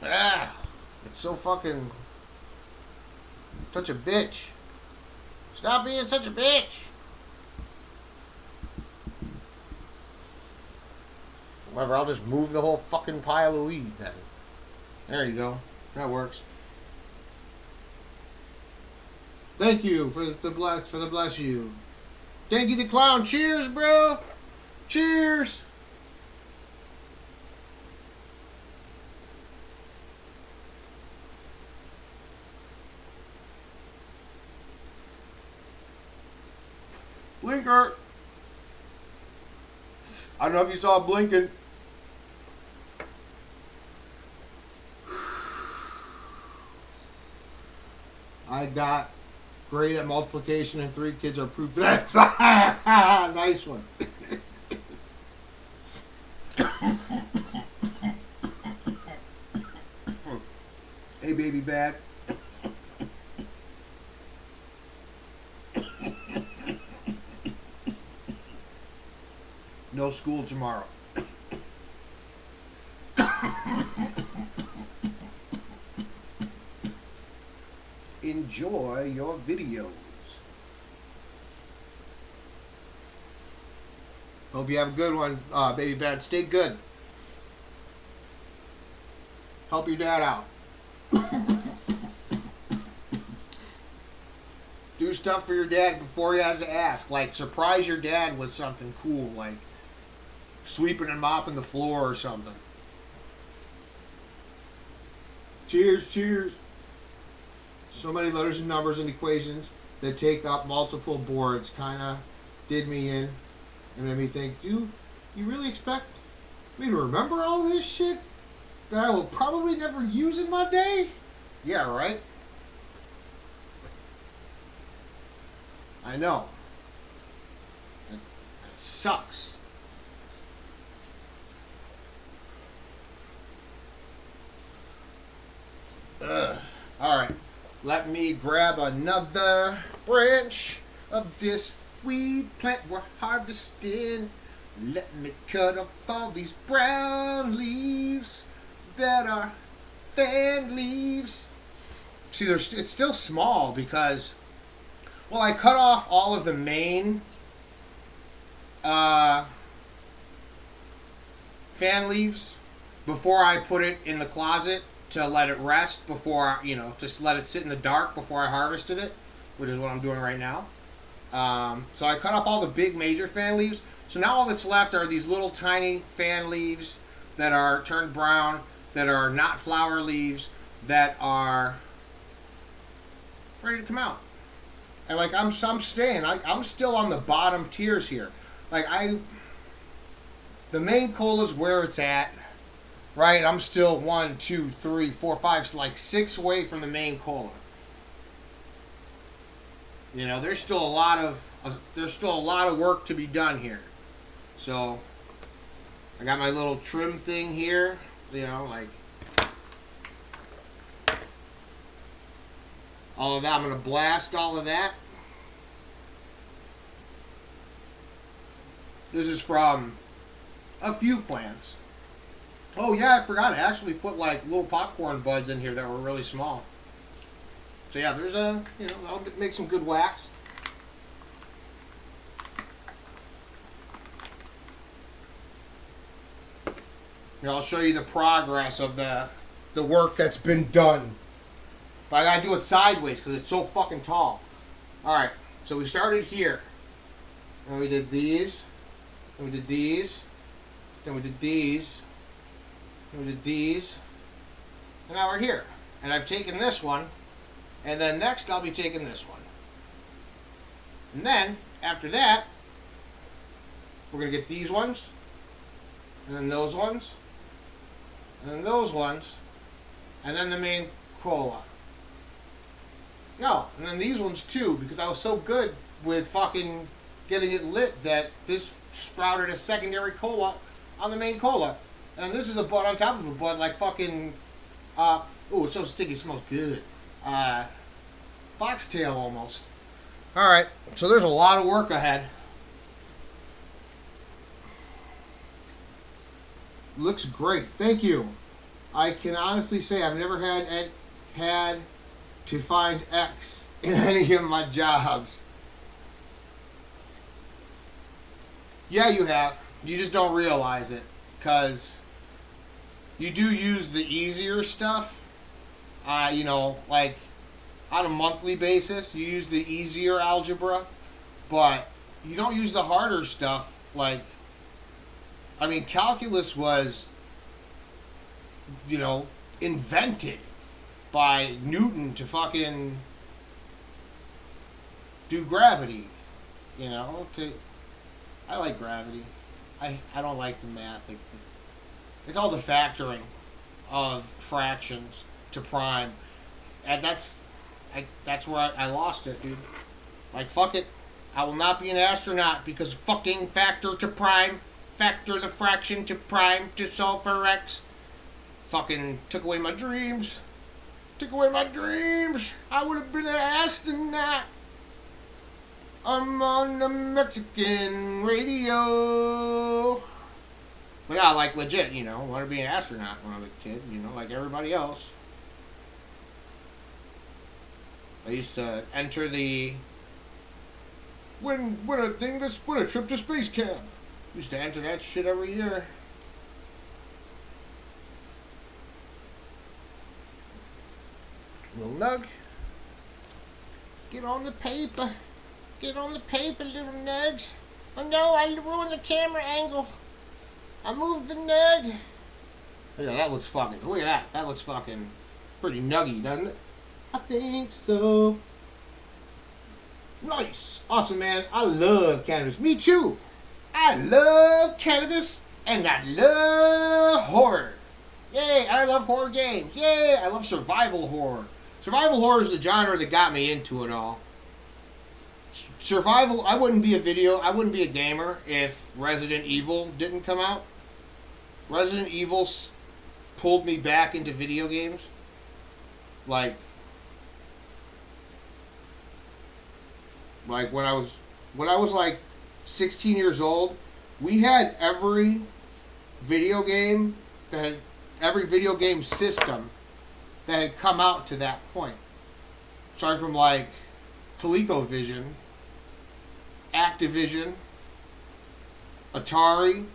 Ah, it's so fucking such a bitch. Stop being such a bitch. Whatever, I'll just move the whole fucking pile of weed then. There you go. That works. Thank you for the bless you. Thank you, the clown. Cheers, bro. Cheers. Blinker. I don't know if you saw blinking. I I got great at multiplication and 3 kids are proof of that. Nice one. Hey, baby bad. No school tomorrow. Enjoy your videos. Hope you have a good one, baby bad. Stay good. Help your dad out. Do stuff for your dad before he has to ask. Like, surprise your dad with something cool, like sweeping and mopping the floor or something. Cheers, cheers. So many letters and numbers and equations that take up multiple boards kind of did me in and made me think, do you really expect me to remember all this shit that I will probably never use in my day? Yeah, right? I know. It sucks. Ugh. Alright. Let me grab another branch of this weed plant we're harvesting. Let me cut off all these brown leaves that are fan leaves. See, it's still small because, well, I cut off all of the main fan leaves before I put it in the closet to let it rest before, just let it sit in the dark before I harvested it, which is what I'm doing right now. So I cut off all the big major fan leaves. So now all that's left are these little tiny fan leaves that are turned brown, that are not flower leaves, that are ready to come out. And like I'm staying. I'm still on the bottom tiers here. Like the main cola's where it's at, right? I'm still 1, 2, 3, 4, 5, like 6 away from the main cola. There's still a lot of work to be done here. So I got my little trim thing here, like all of that. I'm gonna blast all of that. This is from a few plants. Oh yeah, I forgot. I actually put like little popcorn buds in here that were really small. So yeah, there's I'll make some good wax. I'll show you the progress of the work that's been done. But I gotta do it sideways because it's so fucking tall. Alright, so we started here. And we did these. And we did these. Then we did these. And we did these. And now we're here. And I've taken this one. And then next I'll be taking this one. And then, after that, we're going to get these ones. And then those ones. And then those ones. And then the main cola. No, and then these ones too, because I was so good with fucking getting it lit that this sprouted a secondary cola on the main cola. And this is a bud on top of a bud, like fucking, oh, it's so sticky, it smells good. Foxtail almost. Alright, so there's a lot of work ahead. Looks great, thank you. I can honestly say I've never had to find X in any of my jobs. Yeah, you have. You just don't realize it. Because you do use the easier stuff. Like on a monthly basis, you use the easier algebra. But you don't use the harder stuff. Like, calculus was, invented by Newton to fucking do gravity, I like gravity. I don't like the math. It's all the factoring of fractions to prime, and that's that's where I lost it, dude. Like, fuck it. I will not be an astronaut because fucking factor to prime, factor the fraction to prime to solve for x. Fucking took away my dreams. Took away my dreams. I would have been an astronaut. I'm on the Mexican radio. But yeah, like legit, you know, want to be an astronaut when I was a kid, you know, like everybody else. I used to enter the win a trip to space camp. Used to enter that shit every year. Little Nug. Get on the paper. Get on the paper, little Nugs. Oh no, I ruined the camera angle. I moved the Nug. Yeah, that looks fucking, look at that. That looks fucking pretty nuggy, doesn't it? I think so. Nice. Awesome, man. I love cannabis. Me too. I love cannabis and I love horror. Yay, I love horror games. Yay, I love survival horror. Survival horror is the genre that got me into it all. Survival, I wouldn't be a gamer if Resident Evil didn't come out. Resident Evil pulled me back into video games. Like when I was like 16 years old, we had every video game system that had come out to that point. Starting from like ColecoVision, Activision, Atari,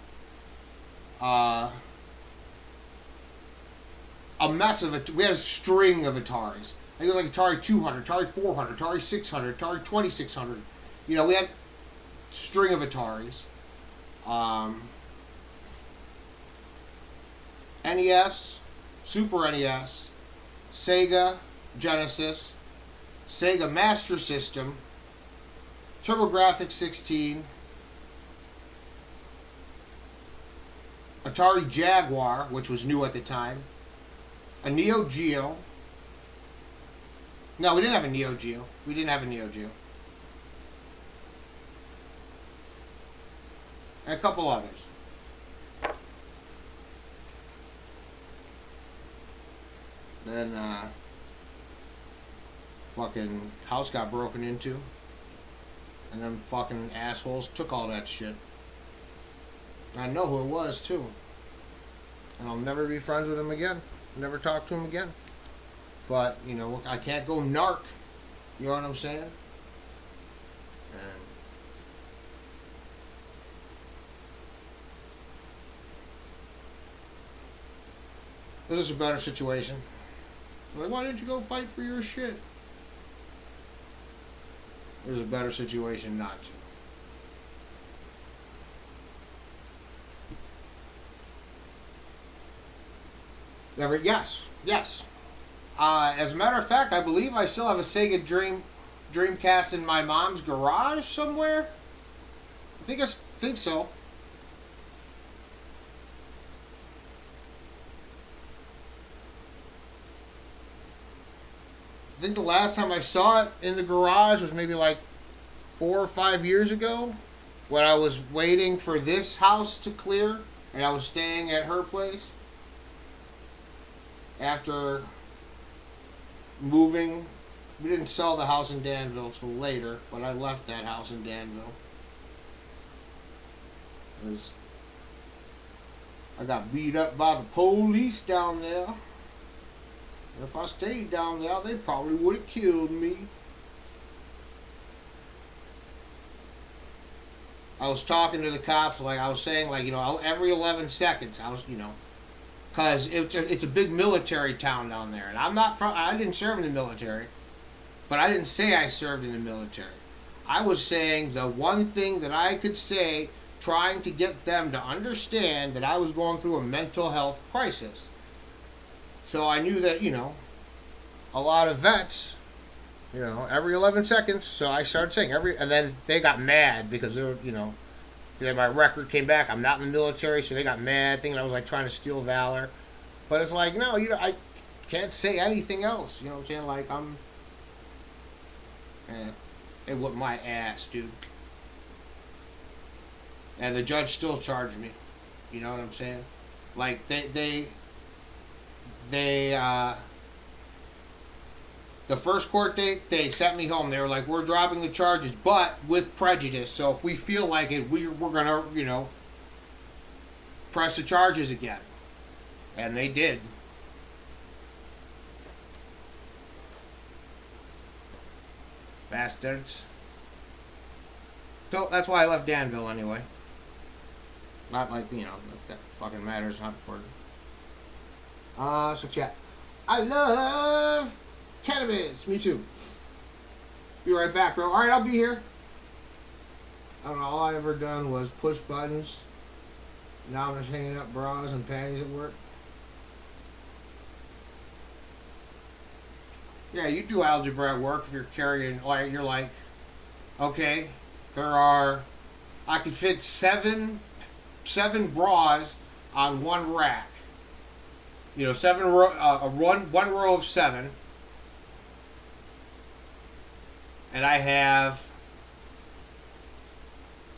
a mess of it. We had a string of Ataris. I think it was like Atari 200, Atari 400, Atari 600, Atari 2600. You know, we had a string of Ataris. NES, Super NES, Sega, Genesis, Sega Master System, TurboGrafx 16, Atari Jaguar, which was new at the time, a Neo Geo. No, we didn't have a Neo Geo. We didn't have a Neo Geo. And a couple others. Then, fucking house got broken into. And them fucking assholes took all that shit. I know who it was, too. And I'll never be friends with him again. Never talk to him again. But, you know, I can't go narc. You know what I'm saying? And this is a better situation. Like, why didn't you go fight for your shit? There's a better situation not to. Yes. As a matter of fact, I believe I still have a Sega Dreamcast in my mom's garage somewhere. I think so. I think the last time I saw it in the garage was maybe like 4 or 5 years ago, when I was waiting for this house to clear and I was staying at her place after moving. We didn't sell the house in Danville till later, but I left that house in Danville. I got beat up by the police down there. If I stayed down there, they probably would have killed me. I was talking to the cops, like I was saying, like, you know, every 11 seconds, I was, you know, because it's a big military town down there, and I didn't serve in the military, but I didn't say I served in the military. I was saying the one thing that I could say, trying to get them to understand that I was going through a mental health crisis. So I knew that, you know, a lot of vets, you know, every 11 seconds. So I started saying and then they got mad because they were, you know, then my record came back. I'm not in the military, so they got mad, thinking I was like trying to steal valor. But it's like, no, you know, I can't say anything else. You know what I'm saying? Like It whooped my ass, dude. And the judge still charged me. You know what I'm saying? Like, they the first court date, they sent me home. They were like, we're dropping the charges, but with prejudice. So if we feel like it, we're going to, you know, press the charges again. And they did. Bastards. So that's why I left Danville anyway. Not like, you know, that fucking matters, not important. So chat. I love cannabis. Me too. Be right back, bro. Alright, I'll be here. I don't know, all I ever done was push buttons. Now I'm just hanging up bras and panties at work. Yeah, you do algebra at work if you're carrying, like, you're like, okay, I could fit seven bras on one rack. You know, one row of 7. And I have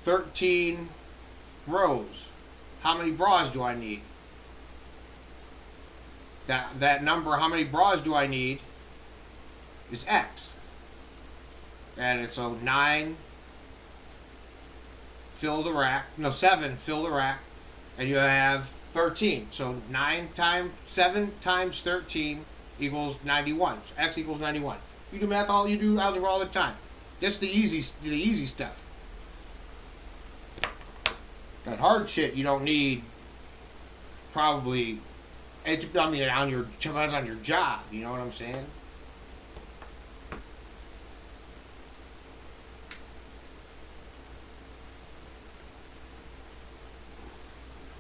13 rows. How many bras do I need? That number, how many bras do I need, is X. And it's so 9, fill the rack. No, 7, fill the rack. And you have 13. So 7 times 13 equals 91. So X equals 91. You do math you do algebra all the time. That's the easy stuff. That hard shit you don't need. Probably, depends on your job. You know what I'm saying?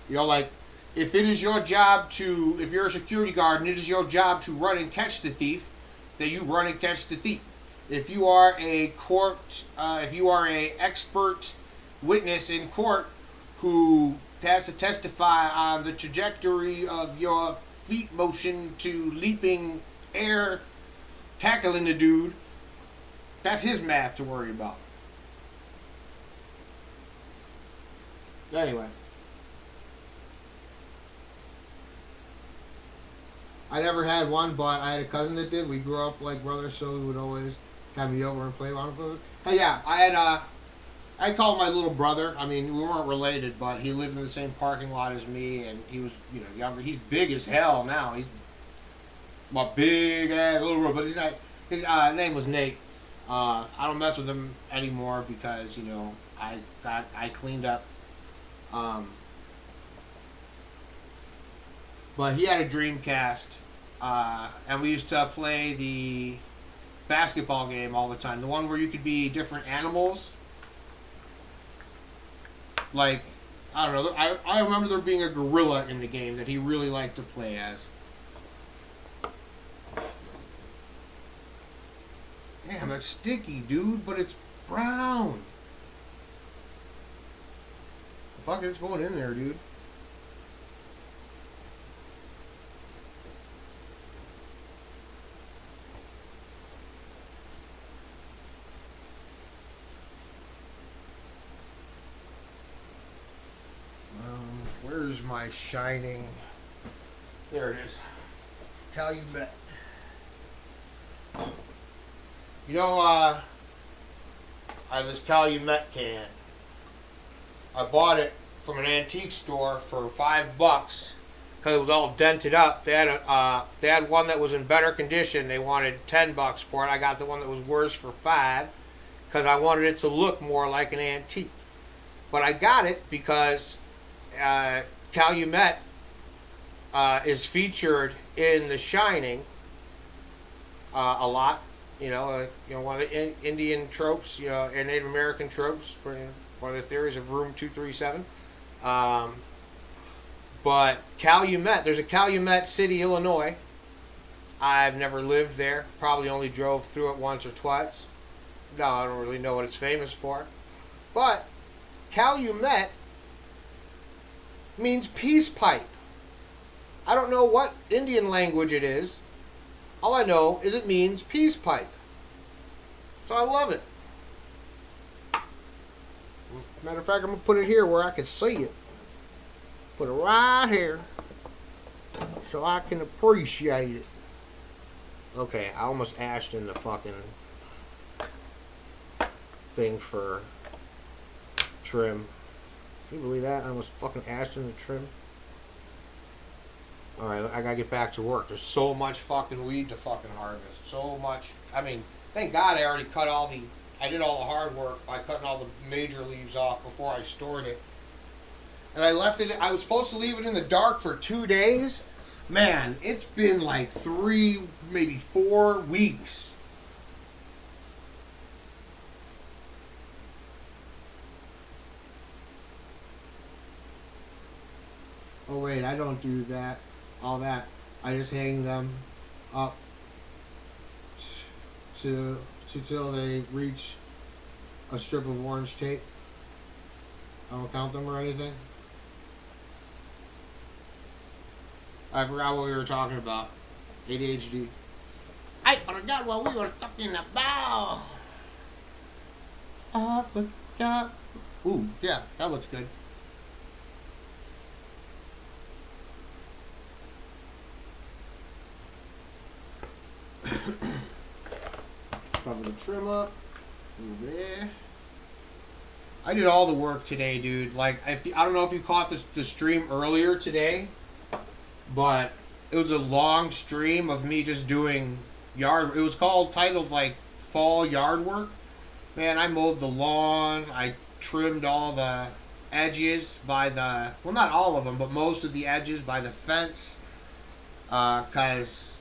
You know, like, if it is your job if you're a security guard and it is your job to run and catch the thief, then you run and catch the thief. If you are a expert witness in court who has to testify on the trajectory of your feet motion to leaping air, tackling the dude, that's his math to worry about. Anyway. I never had one, but I had a cousin that did. We grew up like brothers, so he would always have me over and play Water Food. Hey, yeah, I called my little brother. I mean, we weren't related, but he lived in the same parking lot as me, and he was, you know, younger. He's big as hell now. He's my big ass little brother, but he's not. His name was Nate. I don't mess with him anymore because, you know, I cleaned up. But he had a Dreamcast, and we used to play the basketball game all the time. The one where you could be different animals. Like, I don't know. I remember there being a gorilla in the game that he really liked to play as. Damn, that's sticky, dude, but it's brown. Fuck it, it's going in there, dude. Where's my shining? There it is. Calumet. You know, I have this Calumet can. I bought it from an antique store for $5 because it was all dented up. They had one that was in better condition. They wanted $10 for it. I got the one that was worse for $5 because I wanted it to look more like an antique. But I got it because Calumet is featured in The Shining a lot. You know, one of the Indian tropes, you know, and Native American tropes. One of the theories of Room 237. But Calumet, there's a Calumet City, Illinois. I've never lived there. Probably only drove through it once or twice. No, I don't really know what it's famous for. But Calumet means peace pipe. I don't know what Indian language it is. All I know is it means peace pipe. So I love it. Matter of fact, I'm going to put it here where I can see it. Put it right here so I can appreciate it. Okay, I almost ashed in the fucking thing for trim. Can you believe that? I almost fucking ashed in the trim. Alright, I gotta get back to work. There's so much fucking weed to fucking harvest. So much. I mean, thank God I already cut all the... I did all the hard work by cutting all the major leaves off before I stored it. And I left it... I was supposed to leave it in the dark for 2 days. Man, it's been like 3, maybe 4 weeks. Oh wait, I don't do that. All that. I just hang them up till they reach a strip of orange tape. I don't count them or anything. I forgot what we were talking about. ADHD. I forgot what we were talking about. I forgot. Ooh, yeah, that looks good. Cover the trim up. Over there. I did all the work today, dude. Like, I don't know if you caught the stream earlier today, but it was a long stream of me just doing yard. It was titled like fall yard work. Man, I mowed the lawn. I trimmed all the edges by the, well, not all of them, but most of the edges by the fence, because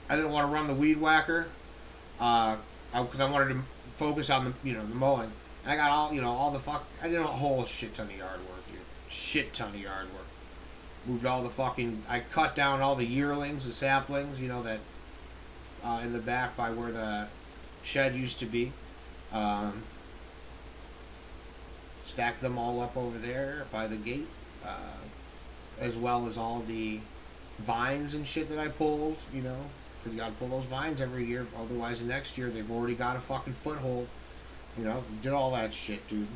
I didn't want to run the weed whacker, because I wanted to focus on the mowing. And I got all the I did a whole shit ton of yard work, dude. Shit ton of yard work. Moved all the I cut down all the yearlings, the saplings, that in the back by where the shed used to be. Stacked them all up over there by the gate, as well as all the vines and shit that I pulled, because you gotta pull those vines every year, otherwise the next year they've already got a fucking foothold. Did all that shit, dude.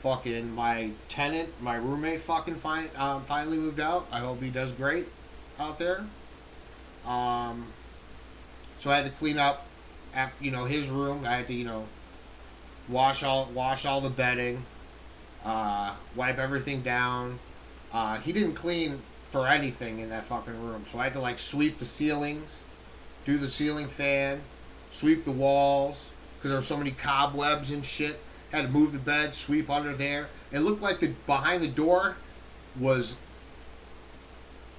Fucking my tenant, my roommate finally moved out. I hope he does great out there. So I had to clean up after, his room. I had to, wash all the bedding, wipe everything down. He didn't clean for anything in that fucking room, so I had to sweep the ceilings, do the ceiling fan, sweep the walls because there were so many cobwebs and shit. Had to move the bed, sweep under there. It looked like behind the door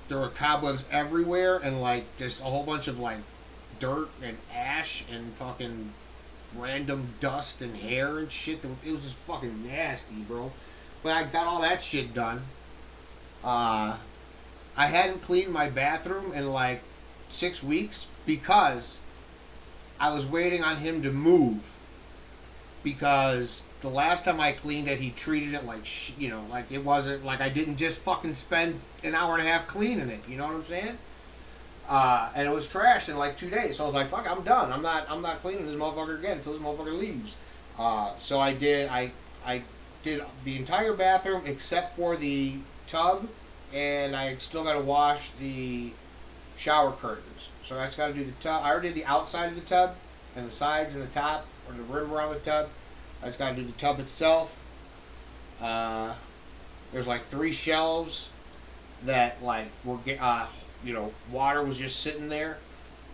there were cobwebs everywhere and just a whole bunch of dirt and ash and fucking random dust and hair and shit. It was just fucking nasty, bro. But I got all that shit done. I hadn't cleaned my bathroom in 6 weeks because I was waiting on him to move. Because the last time I cleaned it, he treated it it wasn't I didn't just fucking spend an hour and a half cleaning it. You know what I'm saying? And it was trashed in 2 days. So I was like, fuck, I'm done. I'm not cleaning this motherfucker again until this motherfucker leaves. So I did the entire bathroom except for the tub, and I still got to wash the shower curtains. So I just got to do the tub. I already did the outside of the tub and the sides and the top or the rim around the tub. I just got to do the tub itself. There's 3 shelves that were water was just sitting there.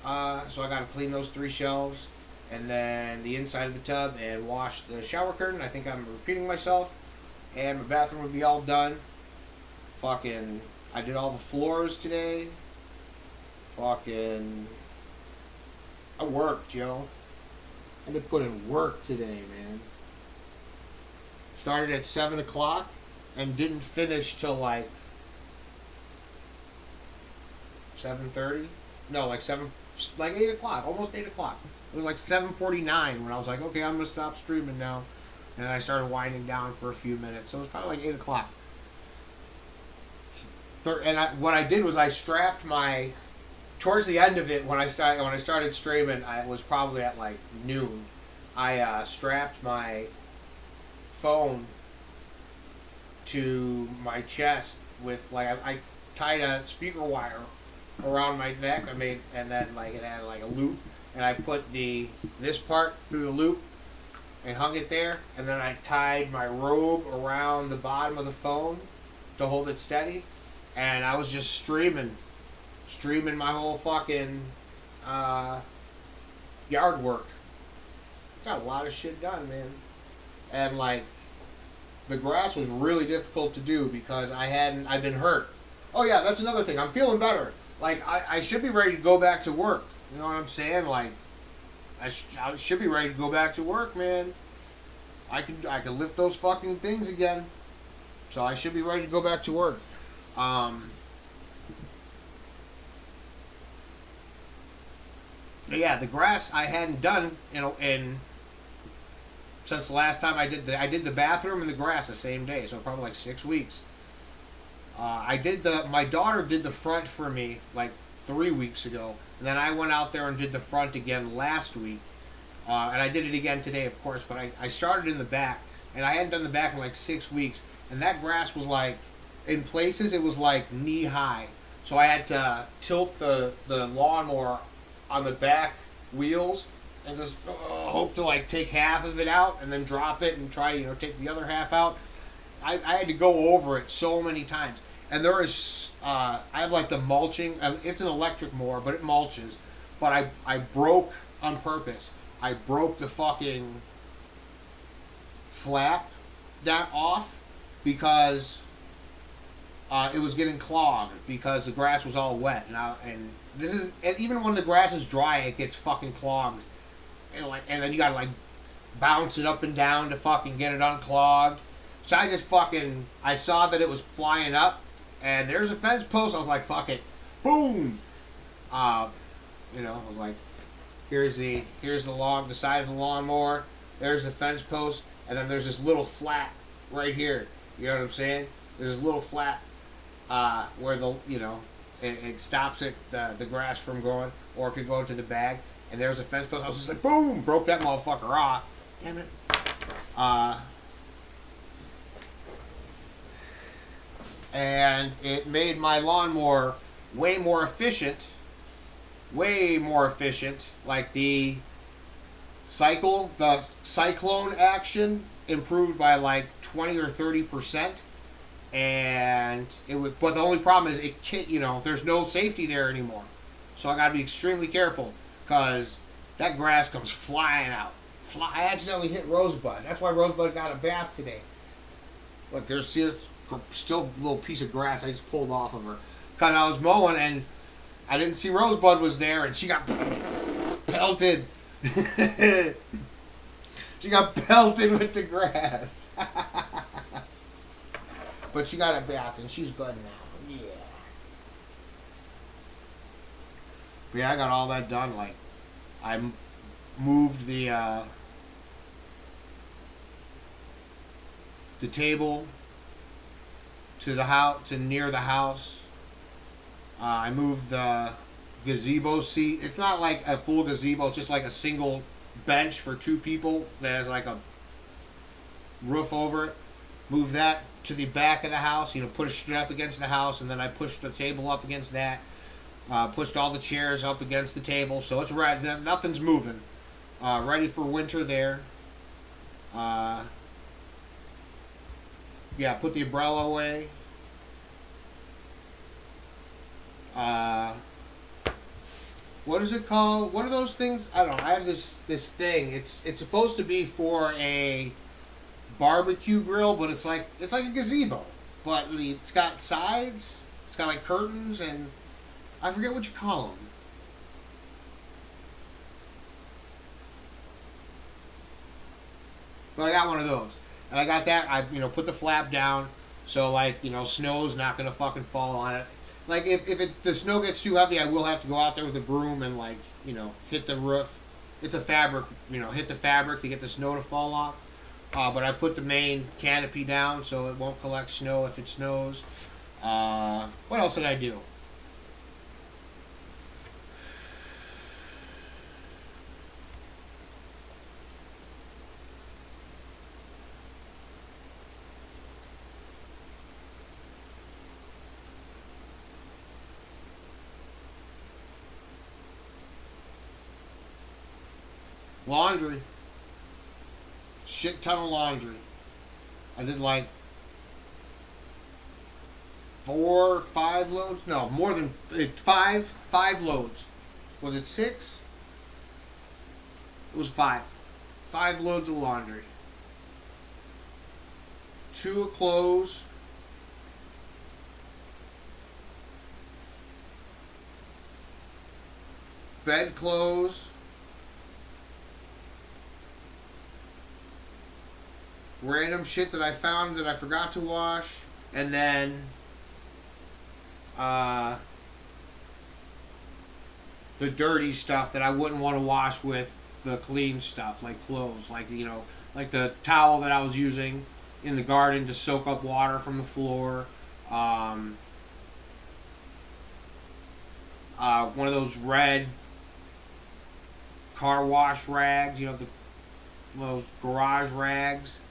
So I got to clean those 3 shelves, and then the inside of the tub and wash the shower curtain. I think I'm repeating myself. And my bathroom would be all done. Fucking, I did all the floors today. Fucking, I worked, yo. I had to put in work today, man. Started at 7 o'clock and didn't finish till 7:30. No, 8 o'clock, almost 8 o'clock. It was 7:49 when I was like, okay, I'm gonna stop streaming now. And I started winding down for a few minutes. So it was probably 8 o'clock. And what I did was I strapped my towards the end of it, when I started streaming, I was probably at like noon. I strapped my phone to my chest with like I tied a speaker wire around my neck. And then like it had like a loop, and I put this part through the loop and hung it there, and then I tied my robe around the bottom of the phone to hold it steady, and I was just streaming my whole fucking yard work. Got a lot of shit done, man. And like the grass was really difficult to do because I've been hurt. Oh yeah, that's another thing. I'm feeling better. Like I should be ready to go back to work. You know what I'm saying? Like I should be ready to go back to work, man. I can lift those fucking things again. So I should be ready to go back to work. But yeah, the grass I hadn't done in since the last time I did the bathroom and the grass the same day, so probably like 6 weeks. My daughter did the front for me like 3 weeks ago, and then I went out there and did the front again last week, and I did it again today, of course. But I started in the back, and I hadn't done the back in like 6 weeks, and that grass was like, in places it was like knee high, so I had to tilt the lawnmower on the back wheels and just hope to like take half of it out and then drop it and try to take the other half out. I had to go over it so many times, and there is I have like the mulching. It's an electric mower, but it mulches. But I broke on purpose. I broke the fucking flap that off because it was getting clogged because the grass was all wet. And even when the grass is dry, it gets fucking clogged. And then you gotta like bounce it up and down to fucking get it unclogged. So I saw that it was flying up, and there's a fence post. I was like, fuck it, boom. I was like, here's the side of the lawnmower. There's the fence post, and then there's this little flat right here. You know what I'm saying? There's this little flat where it stops the grass from going, or it could go into the bag. And there's a fence post. I was just like, boom, broke that motherfucker off. Damn it. And it made my lawnmower way more efficient. Like the cyclone action improved by like 20 or 30%. And but the only problem is there's no safety there anymore. So I gotta be extremely careful, because that grass comes flying out. I accidentally hit Rosebud. That's why Rosebud got a bath today. Look, there's still a little piece of grass I just pulled off of her. Because I was mowing and I didn't see Rosebud was there, and she got pelted. She got pelted with the grass. But she got a bath and she's good now. Yeah. But yeah, I got all that done. Like, I moved the table to the house, to near the house. I moved the gazebo seat. It's not like a full gazebo; it's just like a single bench for 2 people that has like a roof over it. Moved that to the back of the house. Put a strap against the house, and then I pushed the table up against that. Pushed all the chairs up against the table, so it's right. Nothing's moving. Ready for winter there. Yeah, put the umbrella away. What is it called? What are those things? I don't know. I have this thing. It's supposed to be for a barbecue grill, but it's like a gazebo, but it's got sides. It's got like curtains, and I forget what you call them. But I got one of those, and I got that. I put the flap down, so like snow's not gonna fucking fall on it. Like if the snow gets too heavy, I will have to go out there with a broom and like hit the roof. It's a fabric, hit the fabric to get the snow to fall off. But I put the main canopy down so it won't collect snow if it snows. What else did I do? Laundry. Shit ton of laundry. I did like 4, 5 loads. No, more than 5. 5 loads. Was it 6? It was 5. 5 loads of laundry. 2 of clothes. Bed clothes. Random shit that I found that I forgot to wash. And then the dirty stuff that I wouldn't want to wash with the clean stuff, like clothes, like, you know, like the towel that I was using in the garden to soak up water from the floor. One of those red car wash rags, you know, one of those garage rags.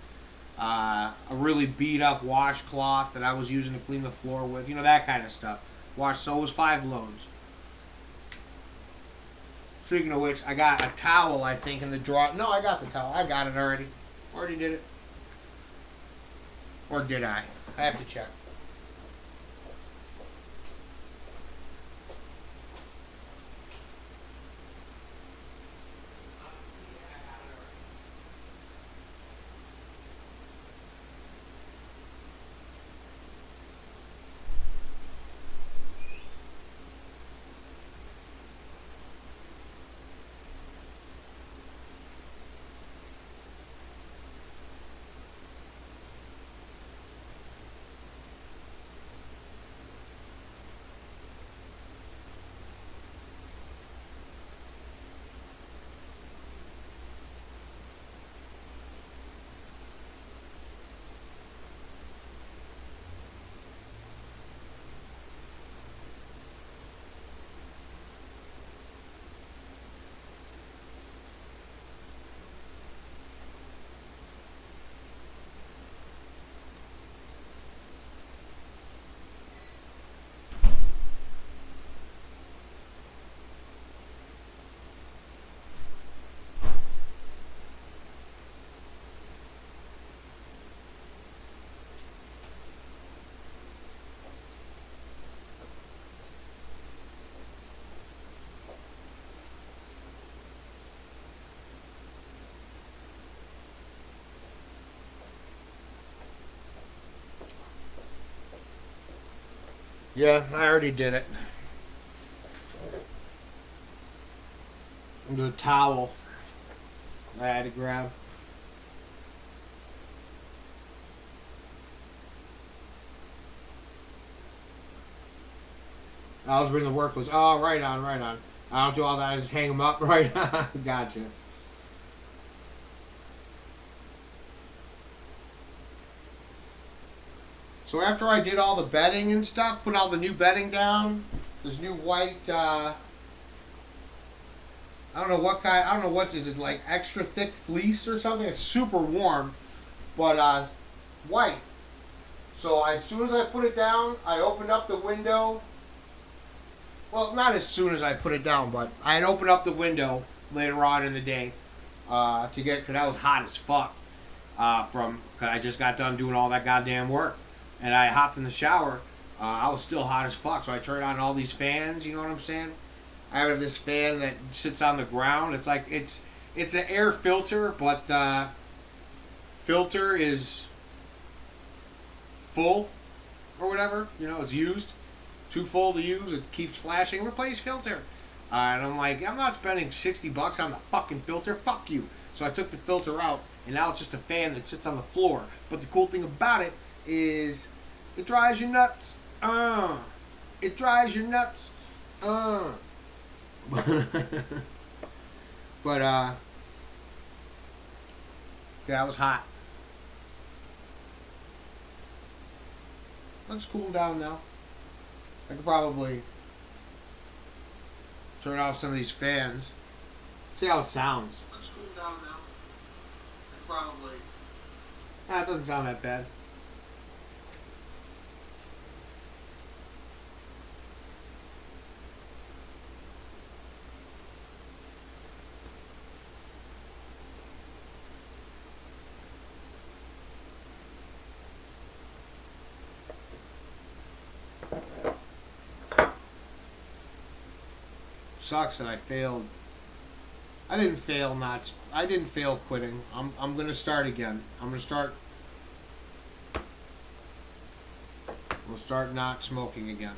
A really beat up washcloth that I was using to clean the floor with, you know, that kind of stuff. So it was 5 loads. Speaking of which, I got a towel, I think, in the drawer. No, I got the towel. I got it already. Already did it. Or did I? I have to check. Yeah, I already did it. The towel I had to grab. I was bringing the work clothes. Oh, right on, right on. I don't do all that. I just hang them up. Right on. Gotcha. So after I did all the bedding and stuff, put all the new bedding down, this new white, I don't know what kind, I don't know what, is it like extra thick fleece or something? It's super warm, but white. So as soon as I put it down, I opened up the window. Well, not as soon as I put it down, but I had opened up the window later on in the day because I was hot as fuck cause I just got done doing all that goddamn work. And I hopped in the shower. I was still hot as fuck, so I turned on all these fans. You know what I'm saying? I have this fan that sits on the ground. It's like it's an air filter, but filter is full or whatever. You know, it's used, too full to use. It keeps flashing. Replace filter. And I'm like, I'm not spending $60 on the fucking filter. Fuck you. So I took the filter out, and now it's just a fan that sits on the floor. But the cool thing about it is it dries your nuts. It dries your nuts. But yeah, it was hot. Let's cool down now. I could probably turn off some of these fans. See how it sounds. Let's cool down now. I could probably. It doesn't sound that bad. sucks that I failed. I didn't fail quitting. I'm gonna start again. I'm gonna start not smoking again.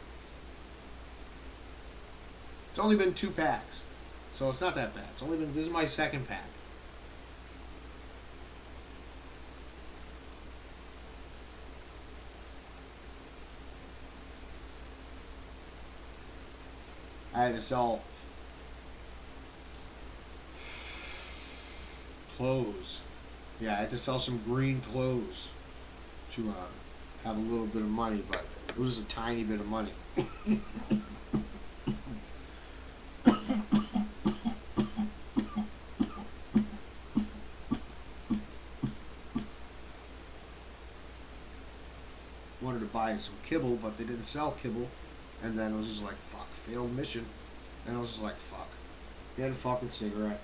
It's only been 2 packs, so it's not that bad. This is my 2nd pack. I had to sell clothes. Yeah, I had to sell some green clothes to have a little bit of money, but it was a tiny bit of money. Wanted to buy some kibble, but they didn't sell kibble. And then it was just like, fuck, failed mission. And I was just like, fuck. Get a fucking cigarette.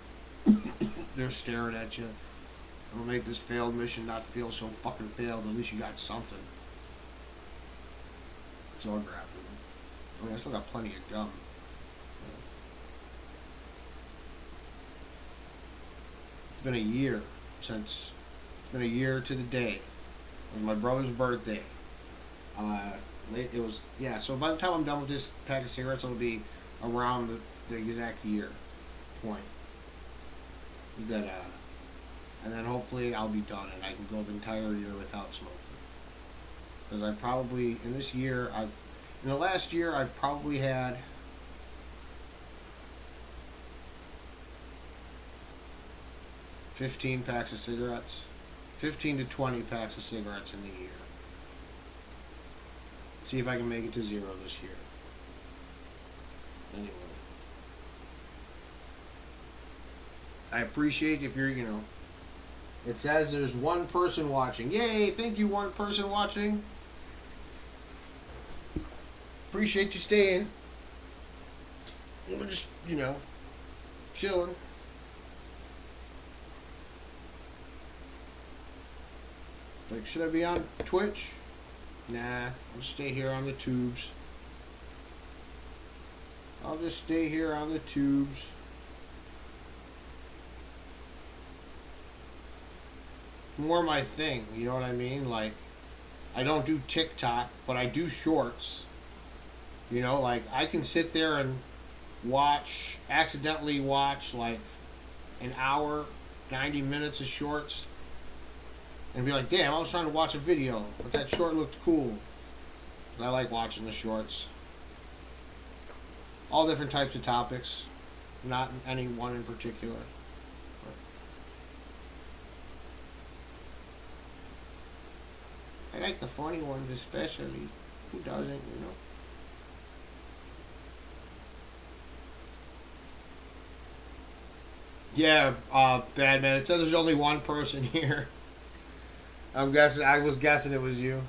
They're staring at you. It'll make this failed mission not feel so fucking failed. At least you got something. So I grabbed it. I mean, I still got plenty of gum. It's been a year since. It's been a year to the day. It was my brother's birthday. It was, yeah, so by the time I'm done with this pack of cigarettes, it'll be around the exact year point. And then hopefully I'll be done and I can go the entire year without smoking. Because I probably, in the last year, I've probably had 15 packs of cigarettes. 15 to 20 packs of cigarettes in the year. See if I can make it to 0 this year. Anyway. I appreciate if you're, it says there's 1 person watching. Yay, thank you, 1 person watching. Appreciate you staying. We're just, chilling. Like, should I be on Twitch? Nah, I'll stay here on the tubes. I'll just stay here on the tubes. More my thing, you know what I mean? Like, I don't do TikTok, but I do shorts. Like, I can sit there and accidentally watch, like, an hour, 90 minutes of shorts. And be like, damn, I was trying to watch a video, but that short looked cool. I like watching the shorts. All different types of topics. Not any one in particular. I like the funny ones especially. Who doesn't, Yeah, bad man. It says there's only 1 person here. I was guessing it was you.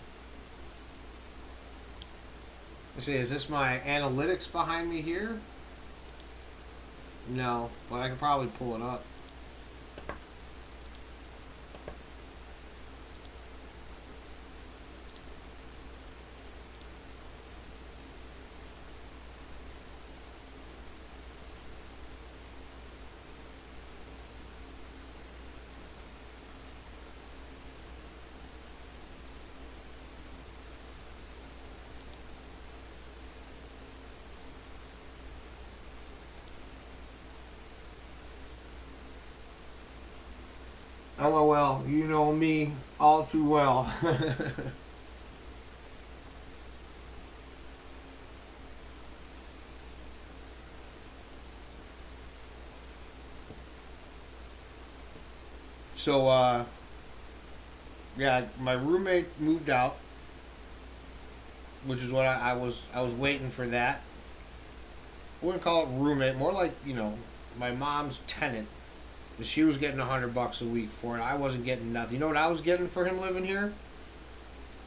Let's see, is this my analytics behind me here? No, but I can probably pull it up. LOL, you know me all too well. So, yeah, my roommate moved out, which is what I was waiting for that. I wouldn't call it roommate, more like, my mom's tenant. She was getting $100 a week for it. I wasn't getting nothing. You know what I was getting for him living here?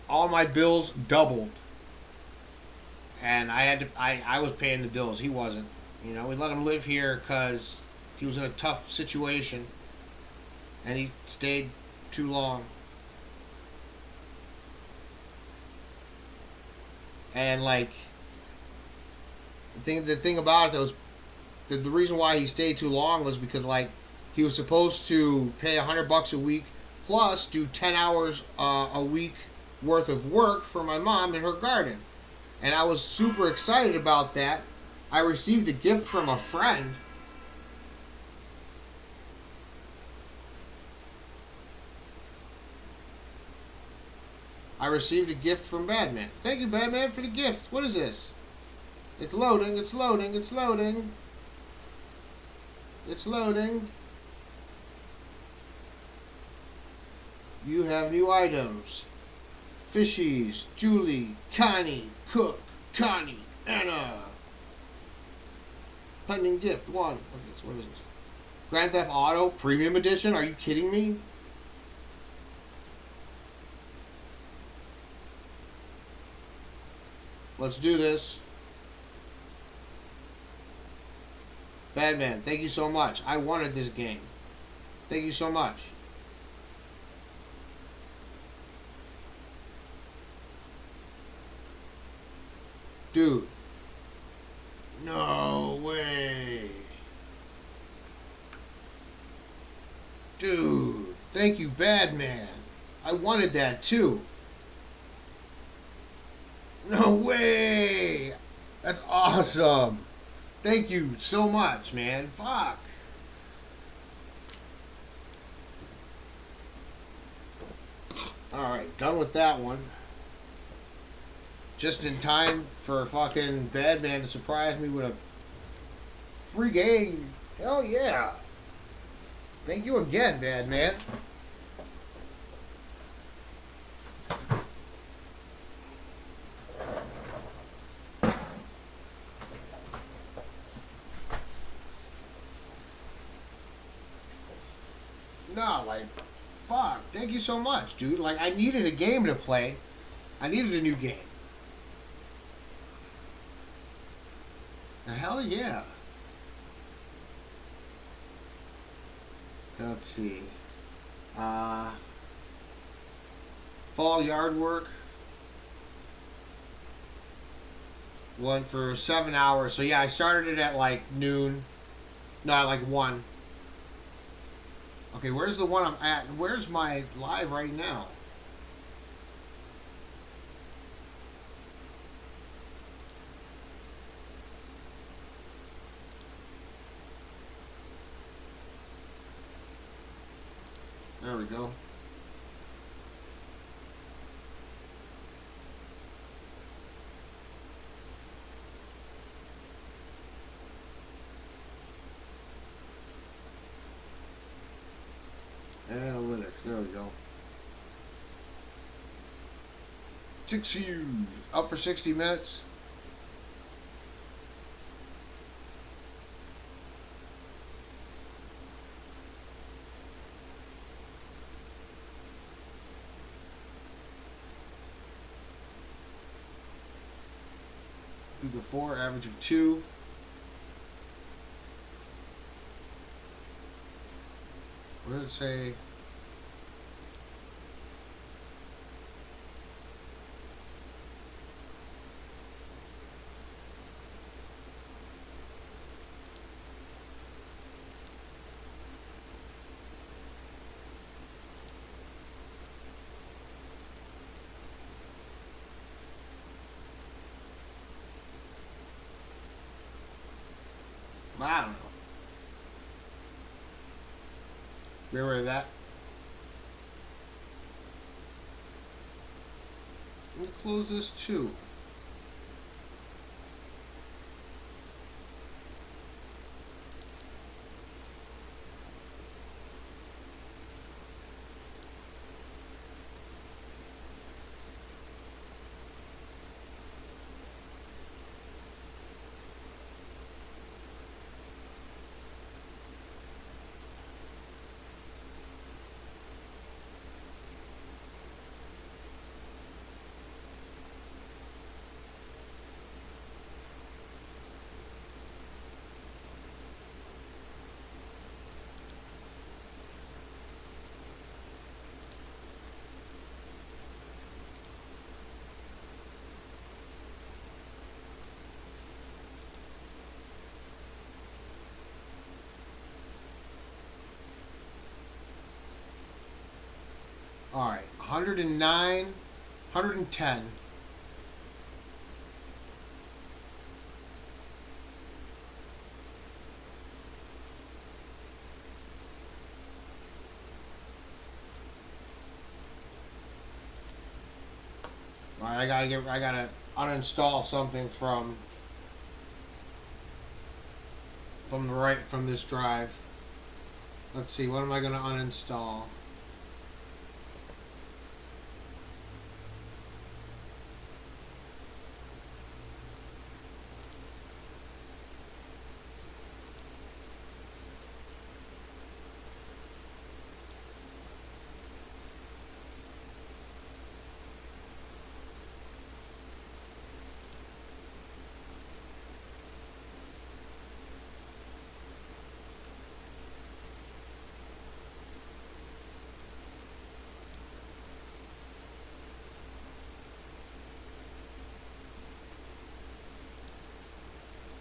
All my bills doubled. And I was paying the bills. He wasn't. We let him live here because he was in a tough situation. And he stayed too long. And like, the thing about it was, the reason why he stayed too long was because like he was supposed to pay $100 a week plus do 10 hours a week worth of work for my mom in her garden, and I was super excited about that. I received a gift from a friend. I received a gift from Badman. Thank you, Badman, for the gift. What is this? It's loading, it's loading, it's loading. It's loading. You have new items. Fishies, Julie, Connie, Cook, Connie, Anna. Pending gift, 1. Okay, so what is this? Grand Theft Auto Premium Edition? Are you kidding me? Let's do this. Badman, thank you so much. I wanted this game. Thank you so much. Dude. No way. Dude. Thank you, Badman. I wanted that too. No way. That's awesome. Thank you so much, man. Fuck. Alright, done with that one. Just in time for fucking Badman to surprise me with a free game. Hell yeah. Thank you again, Badman. No, like, fuck. Thank you so much, dude. Like, I needed a game to play. I needed a new game. Hell yeah. Let's see. Fall yard work. Went for 7 hours. So yeah, I started it at like noon. No, at like 1. Okay, where's the one I'm at? Where's my live right now? There we go. Analytics, there we go. 6 you up for 60 minutes. Before average of 2. What did it say? I don't know. Get rid of that. We'll close this too. 109, 110. Alright, I gotta uninstall something from this drive. Let's see, what am I gonna uninstall?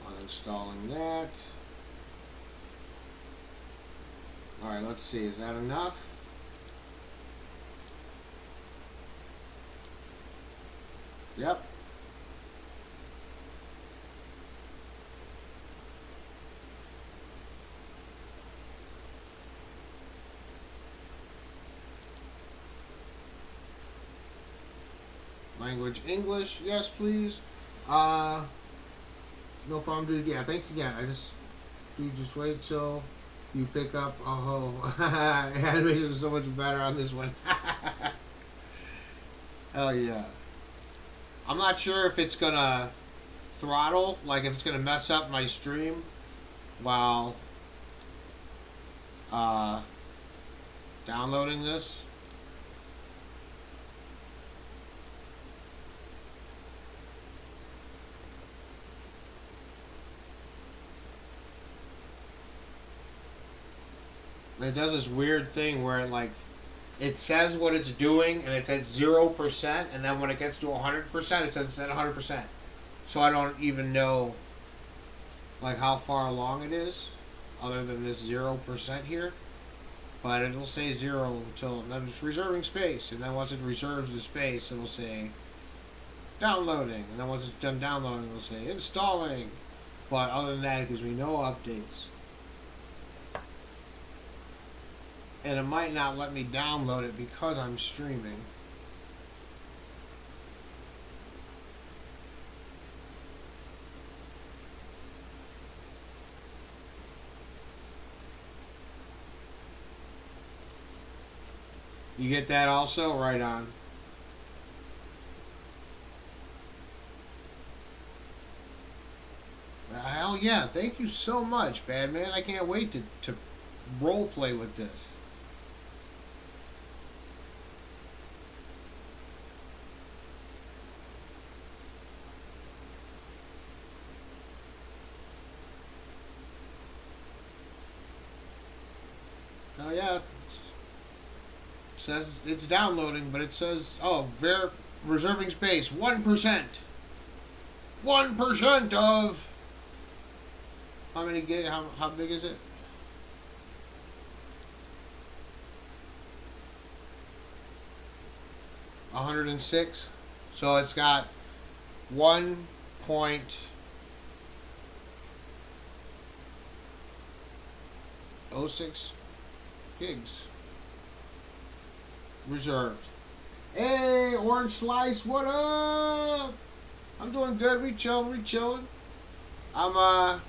Uninstalling that. Alright, let's see, is that enough? Yep. Language English, yes please. No problem, dude. Yeah, thanks again. Dude, just wait till you pick up. Oh, animation is so much better on this one. Hell yeah. I'm not sure if it's gonna throttle, like if it's gonna mess up my stream while downloading this. It does this weird thing where it says what it's doing and it's at 0%, and then when it gets to 100%, it says it's at 100%. So I don't even know like how far along it is, other than this 0% here. But it'll say 0 until then it's reserving space, and then once it reserves the space, it'll say downloading, and then once it's done downloading, it'll say installing. But other than that, it gives me no updates. And it might not let me download it because I'm streaming. You get that also? Right on. Hell yeah, thank you so much, Badman. I can't wait to role play with this. Oh yeah, it says it's downloading, but it says, oh, reserving space 1%. 1% of how many gig? How big is it? $106. So it's got 1.06 gigs reserved. Hey, Orange Slice, what up? I'm doing good. We chilling. I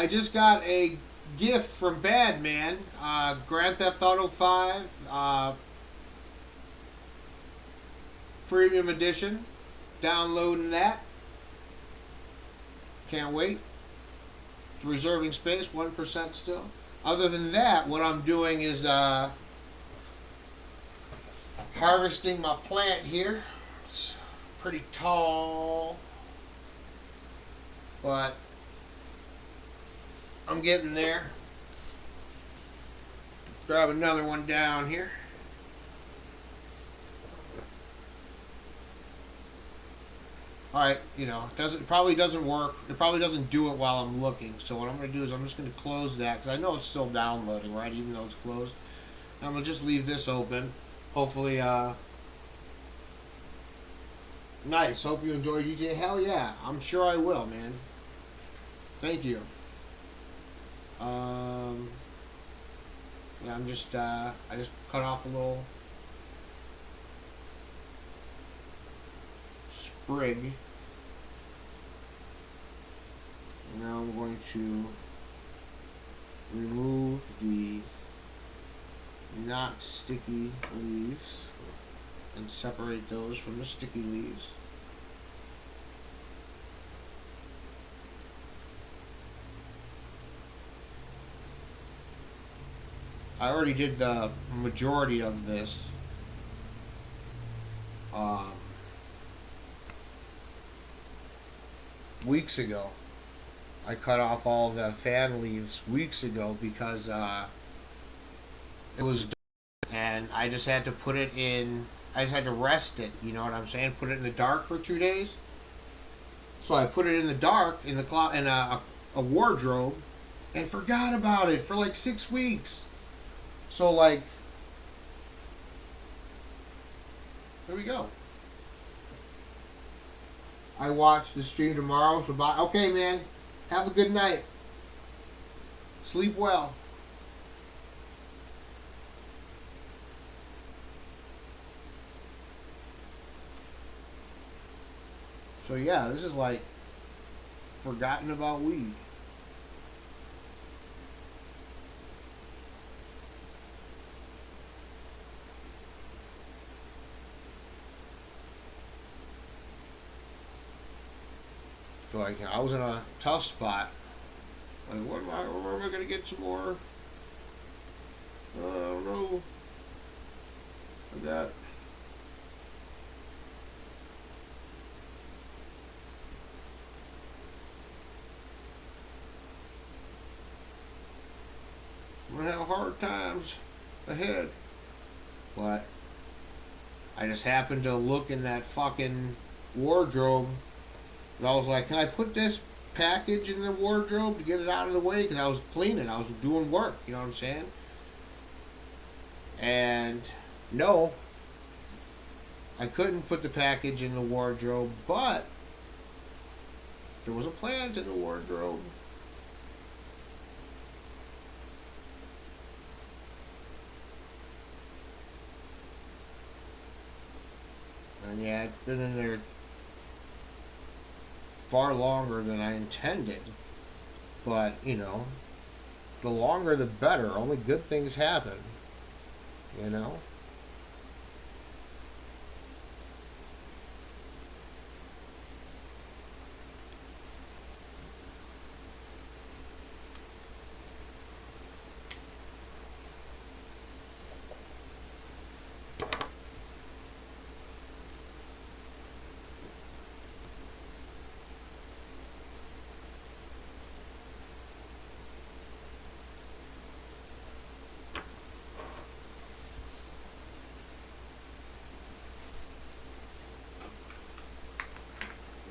just got a gift from Badman. Grand Theft Auto 5 Premium Edition. Downloading that. Can't wait. It's reserving space, 1% still. Other than that, what I'm doing is harvesting my plant here. It's pretty tall, but I'm getting there. Grab another one down here. Alright, you know, it probably doesn't work. It probably doesn't do it while I'm looking. So what I'm going to do is I'm just going to close that, because I know it's still downloading, right, even though it's closed. I'm going to just leave this open. hopefully, nice. Hope you enjoy GTA. Hell yeah, I'm sure I will, man. Thank you. Yeah, I just cut off a little sprig. Now I'm going to remove the not sticky leaves and separate those from the sticky leaves. I already did the majority of this weeks ago. I cut off all the fan leaves weeks ago because it was dark and I just had to put it in. I just had to rest it. You know what I'm saying? Put it in the dark for 2 days. So I put it in the dark in the in a wardrobe and forgot about it for like 6 weeks. So like, there we go. I watch the stream tomorrow. So bye. Okay, man. Have a good night. Sleep well. So yeah, this is like forgotten about weed. So like I was in a tough spot. Like where am I gonna get some more? I don't know. I got I'm gonna have hard times ahead. But I just happened to look in that fucking wardrobe. And I was like, can I put this package in the wardrobe to get it out of the way? Because I was cleaning. I was doing work. You know what I'm saying? And no, I couldn't put the package in the wardrobe, but there was a plant in the wardrobe. And yeah, it's been in there far longer than I intended. But, you know, the longer the better. Only good things happen. You know?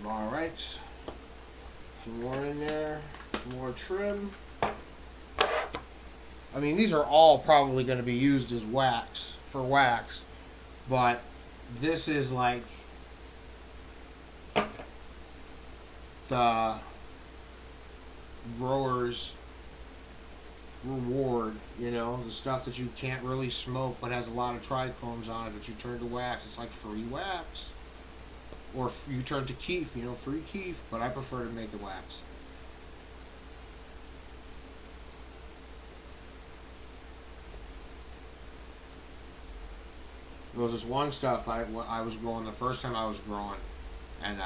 Alright. Some more in there. Some more trim. I mean, these are all probably going to be used as wax, for wax. But this is like the grower's reward, you know, the stuff that you can't really smoke but has a lot of trichomes on it that you turn to wax. It's like free wax. Or you turn to keef, you know, free keef, but I prefer to make the wax. There was this one stuff I was growing the first time I was growing, and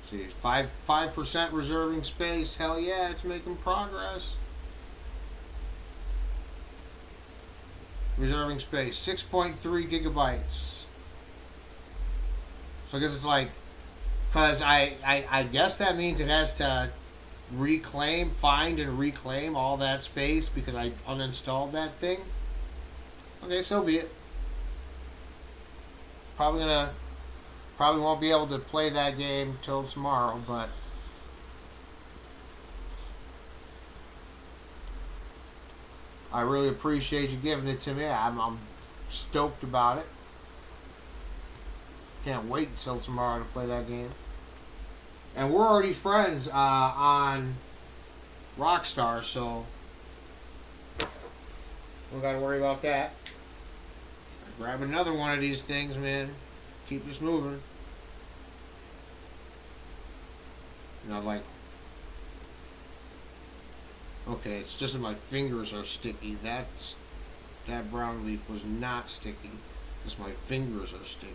see, 5% reserving space. Hell yeah, it's making progress. Reserving space 6.3 gigabytes. So I guess it's like, because I guess that means it has to find and reclaim all that space because I uninstalled that thing. Okay, so be it. Probably won't be able to play that game till tomorrow, but I really appreciate you giving it to me. I'm stoked about it. can't wait until tomorrow to play that game. And we're already friends on Rockstar, so we don't gotta worry about that. Grab another one of these things, man. Keep us moving. Not like, okay, it's just that my fingers are sticky. That brown leaf was not sticky. Just my fingers are sticky.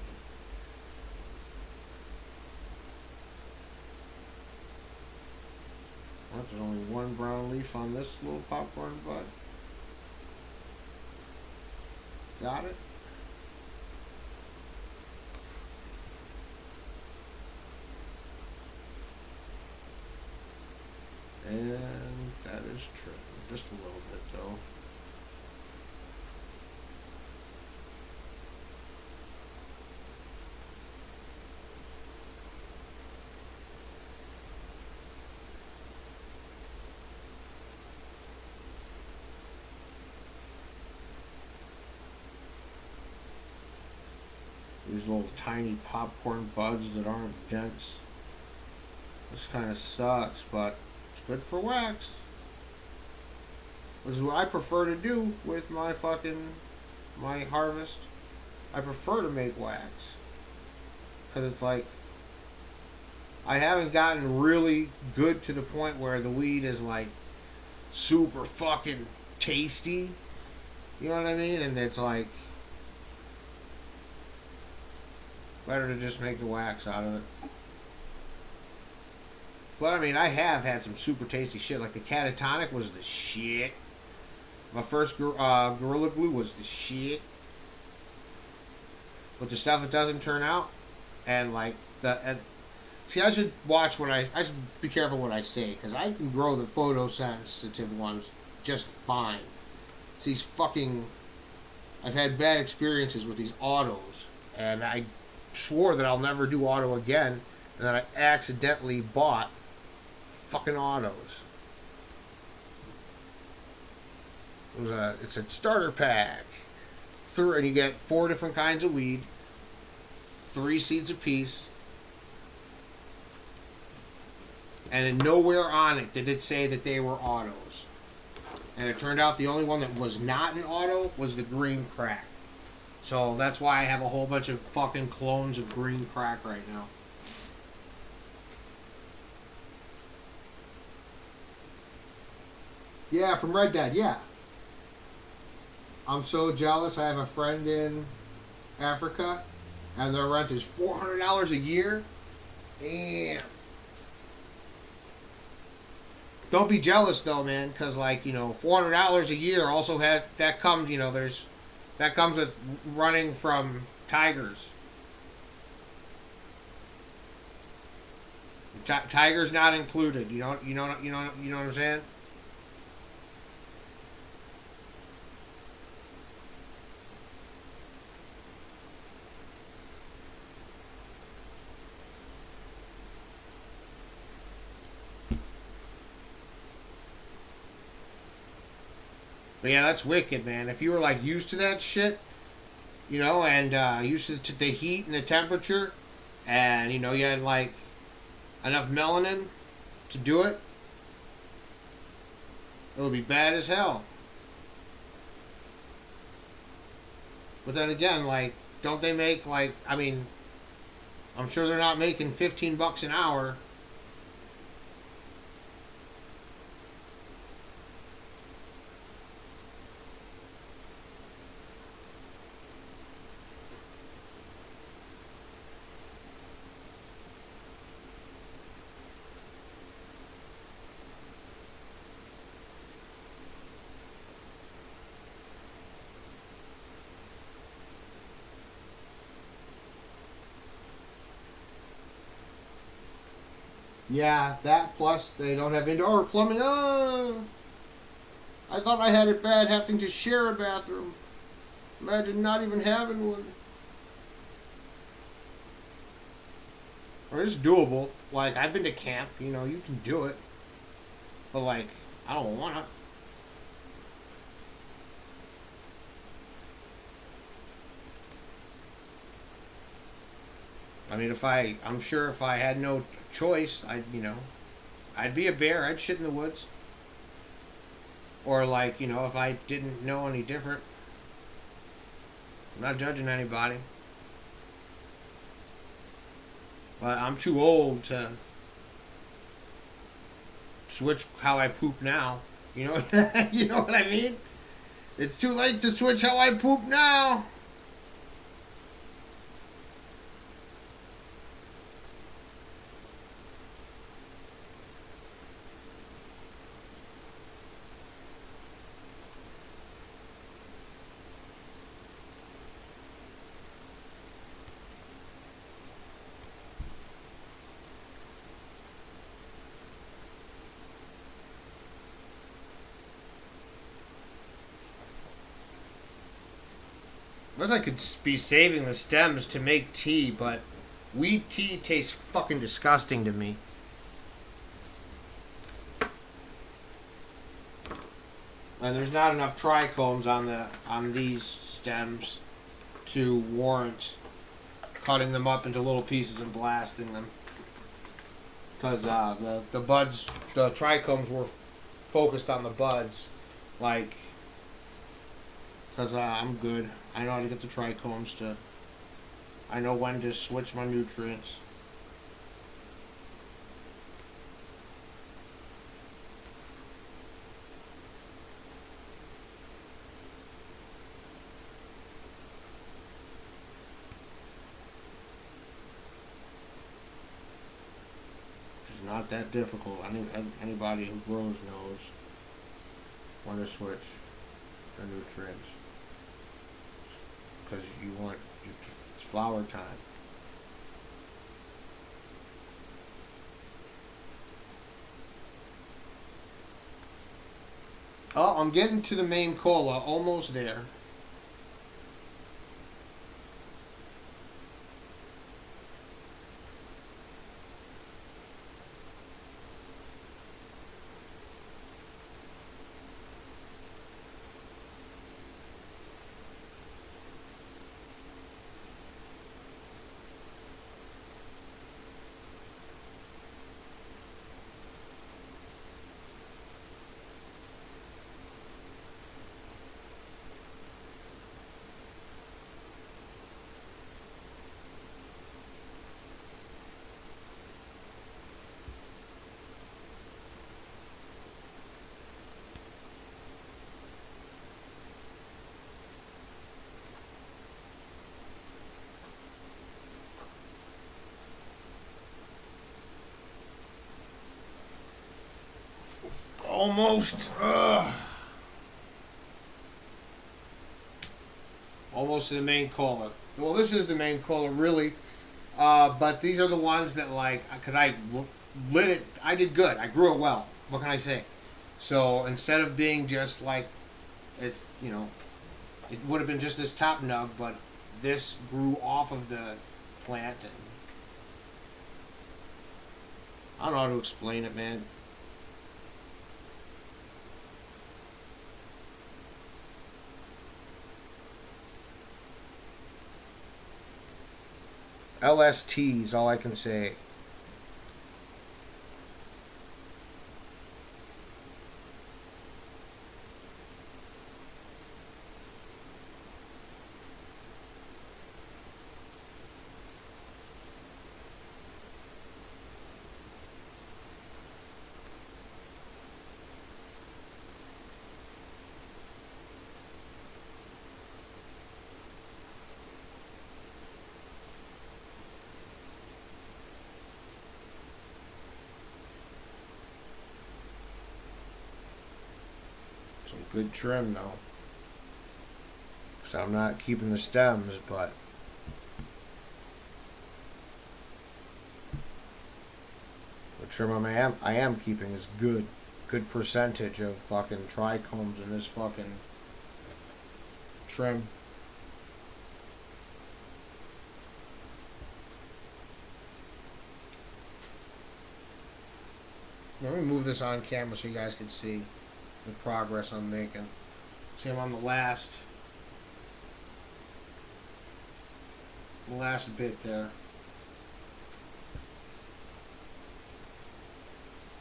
Well, there's only one brown leaf on this little popcorn bud. Got it? And that is true. Just a little bit though. These little tiny popcorn buds that aren't dense. This kind of sucks, but it's good for wax. Which is what I prefer to do with my harvest. I prefer to make wax. Because it's like, I haven't gotten really good to the point where the weed is like super fucking tasty. You know what I mean? And it's like, better to just make the wax out of it. But I mean, I have had some super tasty shit. Like the Catatonic was the shit. My first Gorilla Glue was the shit. But the stuff that doesn't turn out, and like see, I should watch what I should be careful what I say, because I can grow the photosensitive ones just fine. It's these fucking, I've had bad experiences with these autos, and I swore that I'll never do auto again, and then I accidentally bought fucking autos. It's a starter pack. And you get 4 different kinds of weed, 3 seeds apiece, and nowhere on it did it say that they were autos. And it turned out the only one that was not an auto was the green crack. So that's why I have a whole bunch of fucking clones of green crack right now. Yeah, from Red Dead, yeah. I'm so jealous. I have a friend in Africa, and their rent is $400 a year. Damn. Don't be jealous though, man, because like, you know, $400 a year also has, that comes, you know, that comes with running from tigers. Tigers not included. You know what I'm saying? But yeah, that's wicked, man. If you were like used to that shit, you know, and used to the heat and the temperature, and you know, you had like enough melanin to do it, it would be bad as hell. But then again, like, don't they make like, I mean, I'm sure they're not making $15 an hour. Yeah, that plus they don't have indoor plumbing. Oh, I thought I had it bad having to share a bathroom. Imagine not even having one. Or it's doable. Like, I've been to camp, you know, you can do it. But like, I don't want to. I mean, I'm sure if I had no choice, I'd be a bear. I'd shit in the woods. Or like, if I didn't know any different. I'm not judging anybody. But I'm too old to switch how I poop now. You know, you know what I mean? It's too late to switch how I poop now. I wish I could be saving the stems to make tea, but wheat tea tastes fucking disgusting to me. And there's not enough trichomes on these stems to warrant cutting them up into little pieces and blasting them. Because the buds, the trichomes were focused on the buds, like. Because I'm good. I know how to get the trichomes to. I know when to switch my nutrients. It's not that difficult. Anybody who grows knows when to switch the nutrients. Because you want, it's flower time. Oh, I'm getting to the main cola, almost there. Almost. Almost to the main cola. Well, this is the main cola, really. But these are the ones that, like, because I lit it, I did good. I grew it well. What can I say? So instead of being just like, it's, it would have been just this top nug, but this grew off of the plant. And I don't know how to explain it, man. LST is all I can say. Some good trim though. So I'm not keeping the stems, but the trim I am keeping is good. Good percentage of fucking trichomes in this fucking trim. Let me move this on camera so you guys can see the progress I'm making. See, I'm on the last bit there.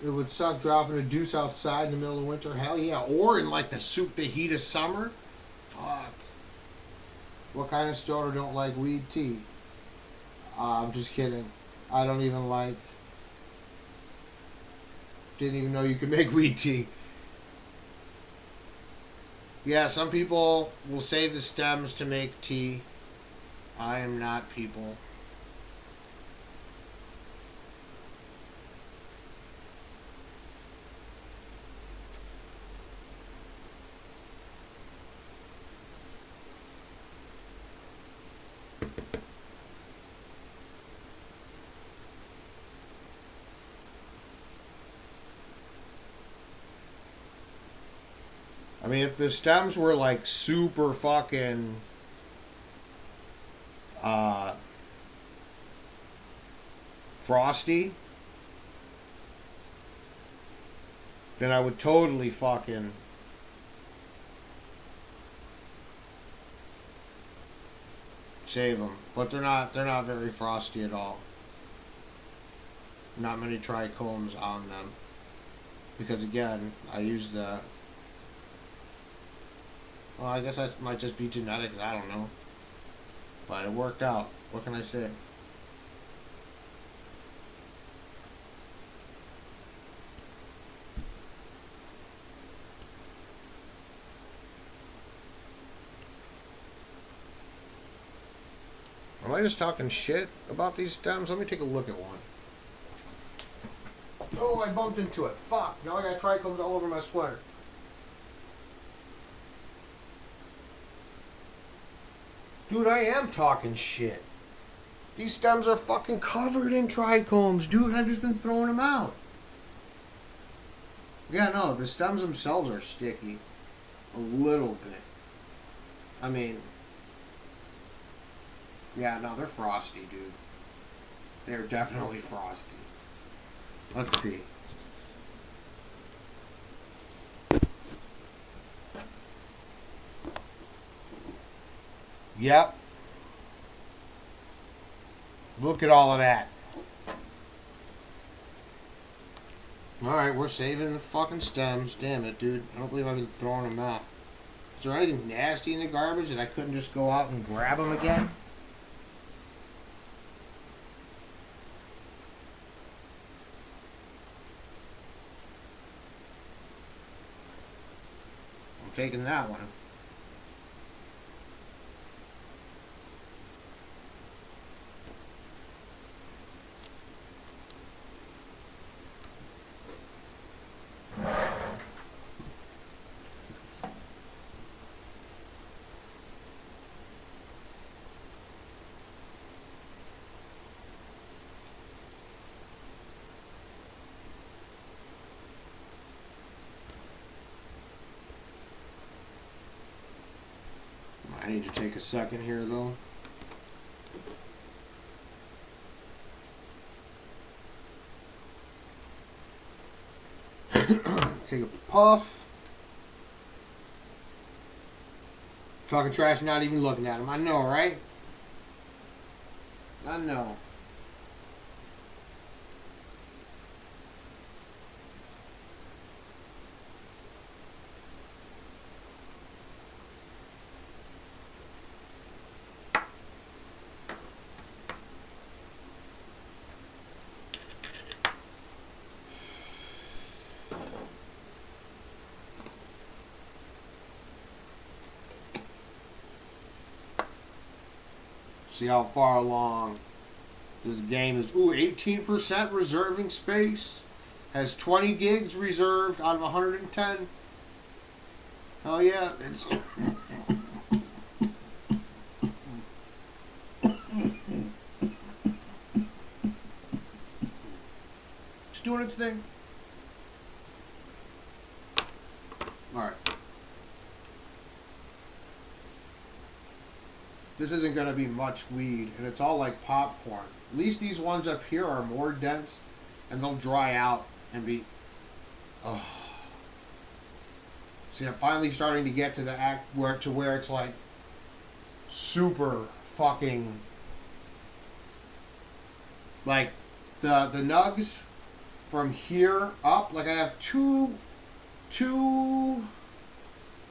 It would suck dropping a deuce outside in the middle of winter. Hell yeah. Or in like the heat of summer. Fuck. What kind of stoner don't like weed tea? I'm just kidding. I don't even like. Didn't even know you could make weed tea. Yeah, some people will save the stems to make tea. I am not people. I mean, if the stems were like super fucking frosty, then I would totally fucking save them. But they're not. They're not very frosty at all. Not many trichomes on them, because again, I use the. Well, I guess that might just be genetics. I don't know. But it worked out. What can I say? Am I just talking shit about these stems? Let me take a look at one. Oh, I bumped into it. Fuck. Now I got trichomes all over my sweater. Dude, I am talking shit. These stems are fucking covered in trichomes, dude. I've just been throwing them out. Yeah, no, the stems themselves are sticky. A little bit. I mean... Yeah, no, they're frosty, dude. They're definitely frosty. Let's see. Yep. Look at all of that. Alright, we're saving the fucking stems. Damn it, dude. I don't believe I've been throwing them out. Is there anything nasty in the garbage that I couldn't just go out and grab them again? I'm taking that one. I need to take a second here, though. Take a puff. Talking trash, not even looking at him. I know, right? I know. See how far along this game is. Ooh, 18% reserving space. Has 20 gigs reserved out of 110. Hell yeah. It's doing its thing. Alright. This isn't going to be much weed, and it's all like popcorn. At least these ones up here are more dense, and they'll dry out and be... Oh. See, I'm finally starting to get to the act where it's like super fucking... Like, the nugs from here up, like I have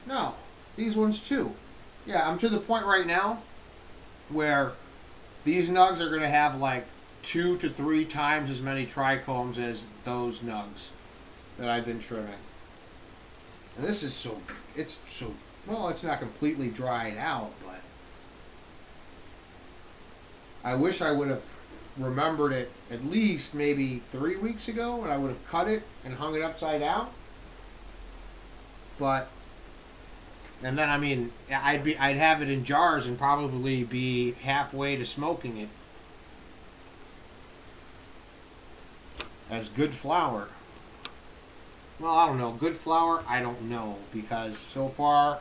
no, these ones too. Yeah, I'm to the point right now where these nugs are going to have like 2 to 3 times as many trichomes as those nugs that I've been trimming. And this is it's well, it's not completely dried out, but I wish I would have remembered it at least maybe 3 weeks ago, and I would have cut it and hung it upside down. But, and then I mean, I'd have it in jars and probably be halfway to smoking it as good flour. Well, I don't know. Good flour, I don't know, because so far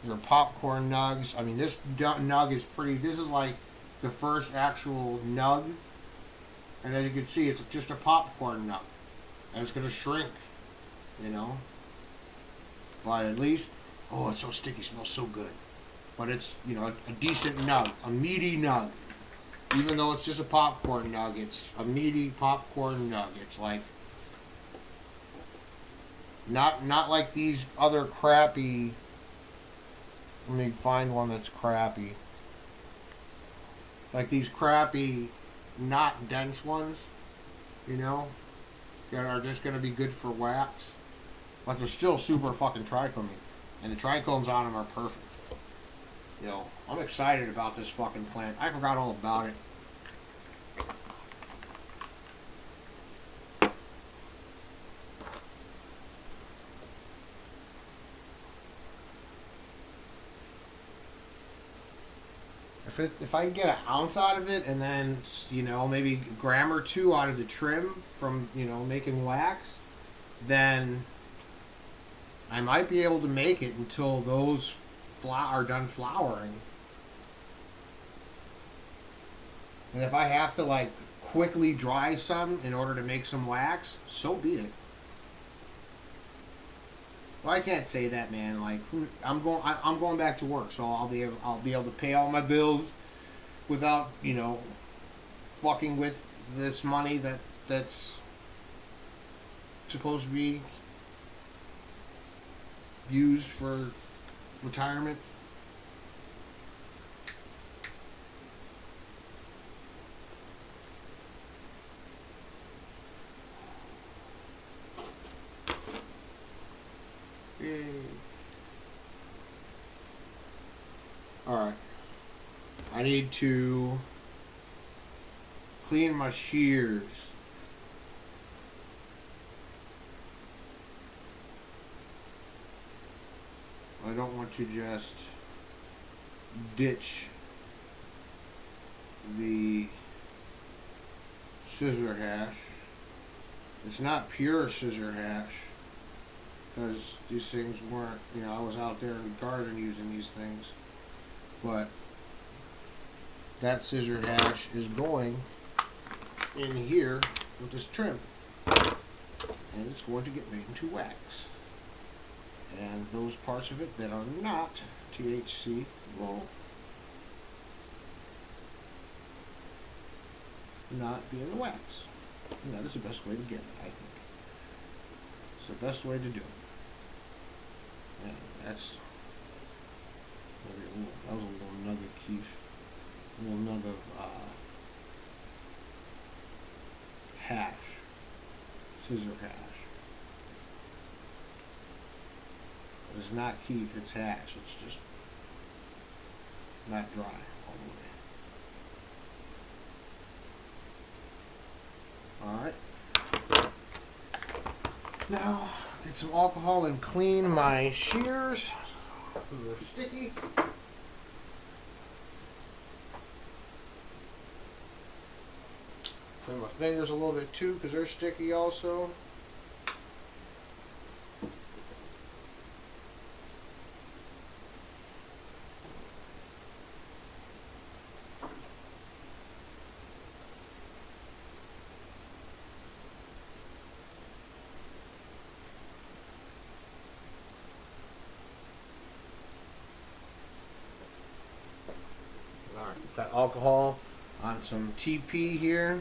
they're popcorn nugs. I mean, this nug is pretty. This is like the first actual nug, and as you can see, it's just a popcorn nug, and it's gonna shrink, you know. But at least, oh, it's so sticky, smells so good. But it's, you know, a decent nug, a meaty nug. Even though it's just a popcorn nug, it's a meaty popcorn nug. It's like not like these other crappy. Let me find one that's crappy. Like these crappy, not dense ones, you know, that are just going to be good for wax. But they're still super fucking trichoming. And the trichomes on them are perfect. You know, I'm excited about this fucking plant. I forgot all about it. If I can get an ounce out of it, and then, you know, maybe a gram or 2 out of the trim from, you know, making wax, then I might be able to make it until those are done flowering. And if I have to, like, quickly dry some in order to make some wax, so be it. Well, I can't say that, man. Like, I'm going back to work, so I'll be able to pay all my bills without, you know, fucking with this money that's supposed to be used for retirement. Yay. Alright. I need to clean my shears. I don't want to just ditch the scissor hash. It's not pure scissor hash, because these things weren't, you know, I was out there in the garden using these things. But that scissor hash is going in here with this trim. And it's going to get made into wax. And those parts of it that are not THC will not be in the wax. And that is the best way to get it, I think. It's the best way to do it. And that's that was a little nugget, Keith. A little nug of hash, scissor hash. It's not Keith, it's hash. It's just not dry all the way. Alright. Now, get some alcohol and clean my shears. They're sticky. Clean my fingers a little bit too, because they're sticky also. Got alcohol on some TP here.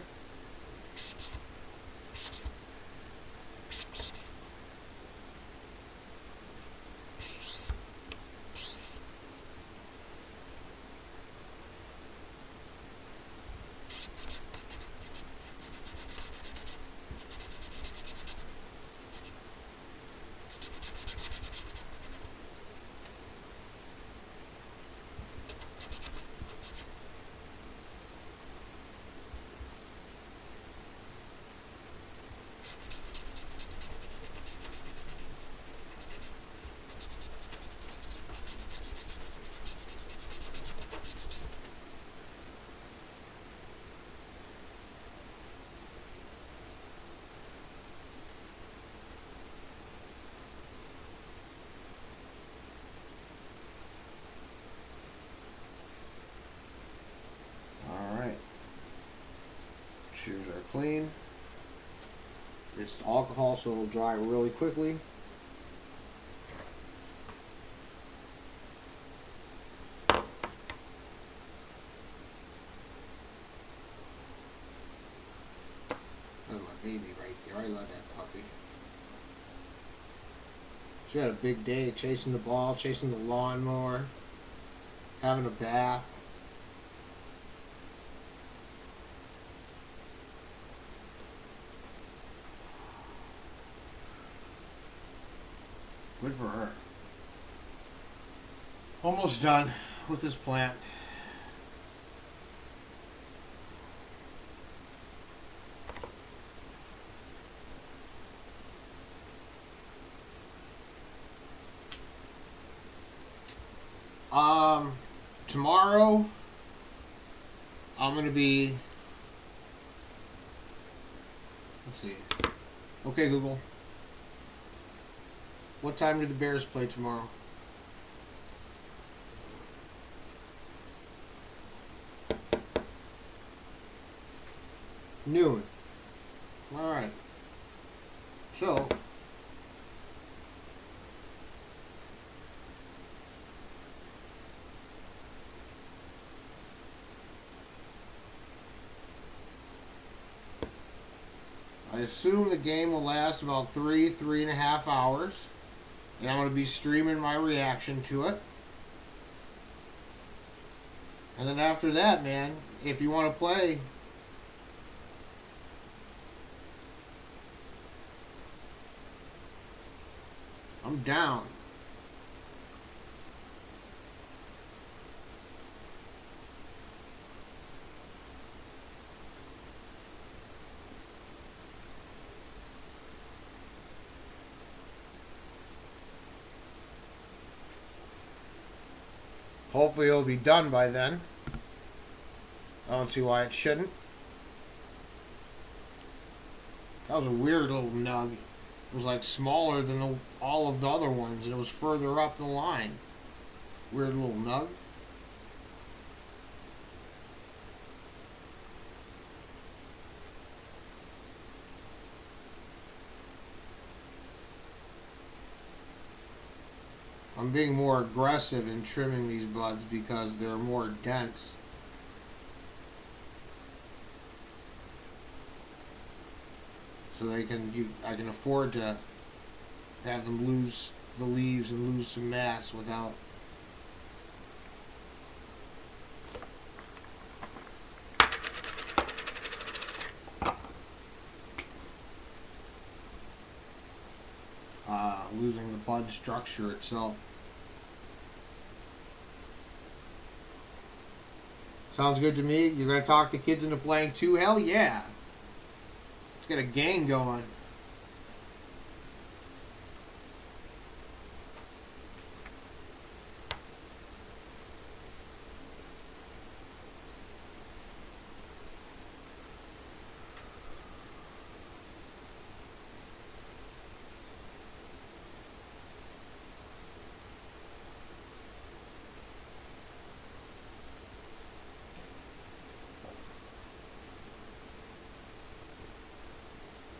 clean. It's alcohol, so it'll dry really quickly. That's my baby right there. I love that puppy. She had a big day chasing the ball, chasing the lawnmower, having a bath. Good for her. Almost done with this plant. Tomorrow I'm gonna be. Let's see. Okay, Google. What time do the Bears play tomorrow? Noon. Alright. So, I assume the game will last about 3.5 hours. And I'm going to be streaming my reaction to it. And then after that, man, if you want to play, I'm down. Hopefully it'll be done by then. I don't see why it shouldn't. That was a weird little nug. It was like smaller than all of the other ones, and it was further up the line. Weird little nug. I'm being more aggressive in trimming these buds because they're more dense. So I can afford to have them lose the leaves and lose some mass without losing the bud structure itself. Sounds good to me. You're going to talk the kids into playing too? Hell yeah. Let's get a gang going.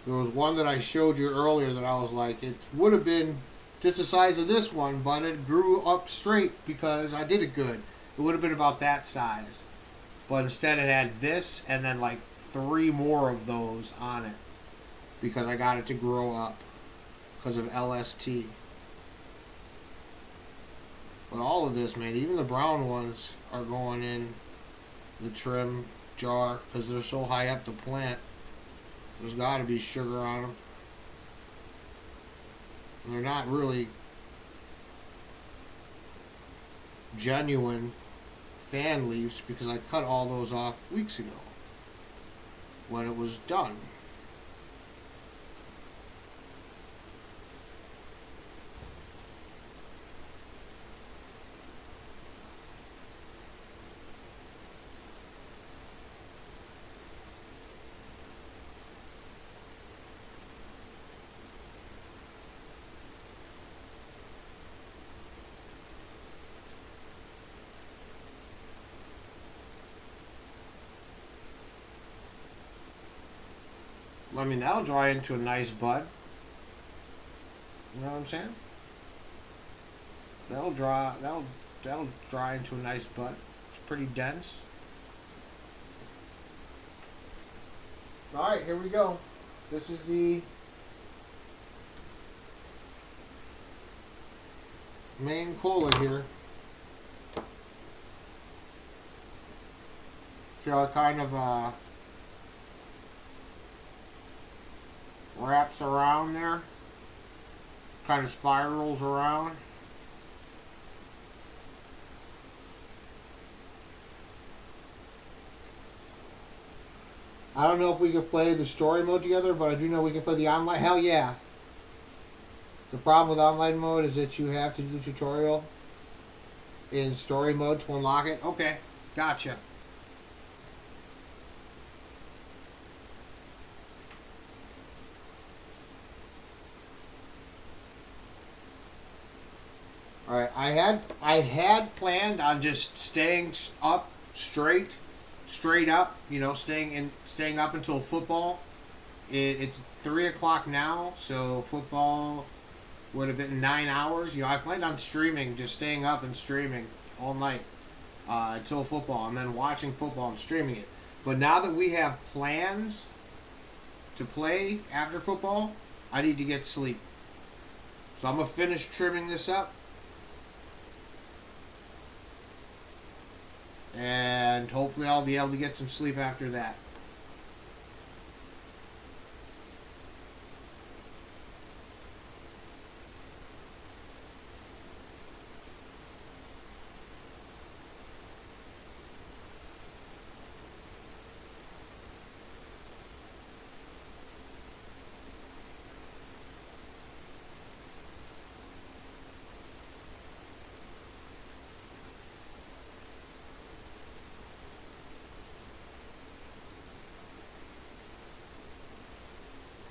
There was one that I showed you earlier that I was like, it would have been just the size of this one, but it grew up straight because I did it good. It would have been about that size. But instead it had this and then like 3 more of those on it because I got it to grow up because of LST. But all of this, man, even the brown ones are going in the trim jar because they're so high up the plant. There's got to be sugar on them. And they're not really genuine fan leaves because I cut all those off weeks ago when it was done. I mean, that'll dry into a nice bud. You know what I'm saying? That'll dry into a nice bud. It's pretty dense. All right, here we go. This is the main cola here. So it kind of wraps around there, kind of spirals around. I don't know if we can play the story mode together, but I do know we can play the online. Hell yeah. The problem with online mode is that you have to do the tutorial in story mode to unlock it. Okay, gotcha. Alright, I had planned on just staying up straight up, you know, staying up until football. It's 3 o'clock now, so football would have been 9 hours. You know, I planned on streaming, just staying up and streaming all night until football, and then watching football and streaming it. But now that we have plans to play after football, I need to get sleep. So I'm going to finish trimming this up. And hopefully I'll be able to get some sleep after that.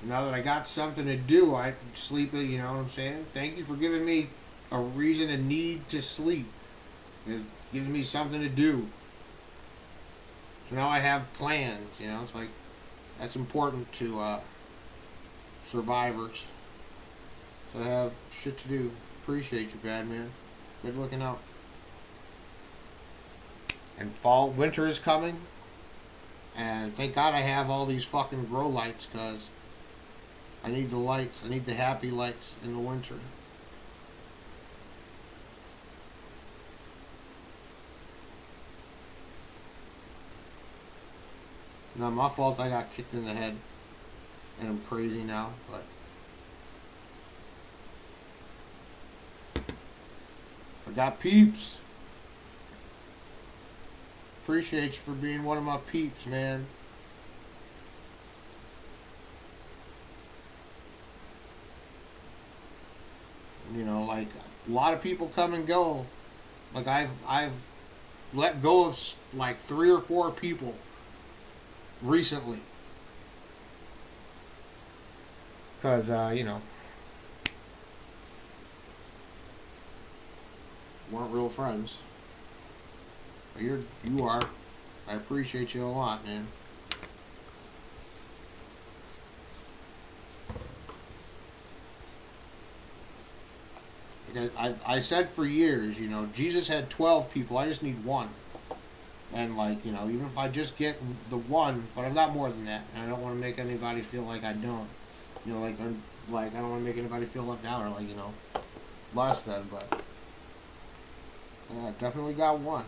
Now that I got something to do, I can sleep, you know what I'm saying? Thank you for giving me a reason, a need to sleep. It gives me something to do. So now I have plans, you know? It's like, that's important to survivors. So I have shit to do. Appreciate you, Badman. Good looking out. And winter is coming. And thank God I have all these fucking grow lights, because I need the lights. I need the happy lights in the winter. Not my fault I got kicked in the head. And I'm crazy now, but I got peeps. Appreciate you for being one of my peeps, man. You know, like, a lot of people come and go. Like, I've let go of like 3 or 4 people recently, because you know, weren't real friends. But you are. I appreciate you a lot, man. I said for years, you know, Jesus had 12 people. I just need 1. And, like, you know, even if I just get the 1, but I'm not more than that. And I don't want to make anybody feel like I don't. You know, like I don't want to make anybody feel left out or, like, you know, less than. But yeah, I definitely got 1.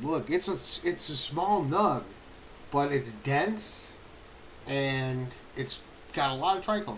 Look, it's a small nug, but it's dense, and it's got a lot of trichomes.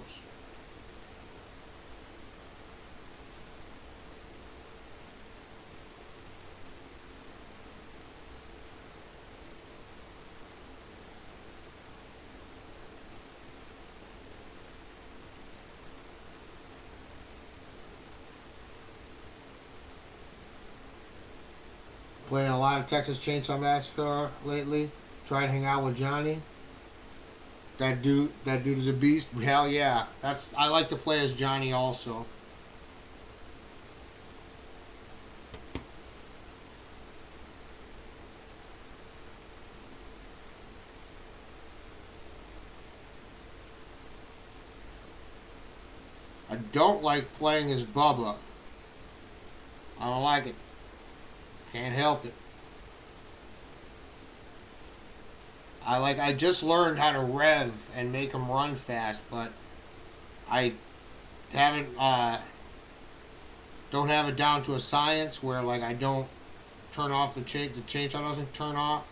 playing a lot of Texas Chainsaw Massacre lately. Try and hang out with Johnny. That dude is a beast. Hell yeah. I like to play as Johnny also. I don't like playing as Bubba. I don't like it. Can't help it. I just learned how to rev and make them run fast, but I haven't don't have it down to a science where like I don't turn off the chainsaw doesn't turn off.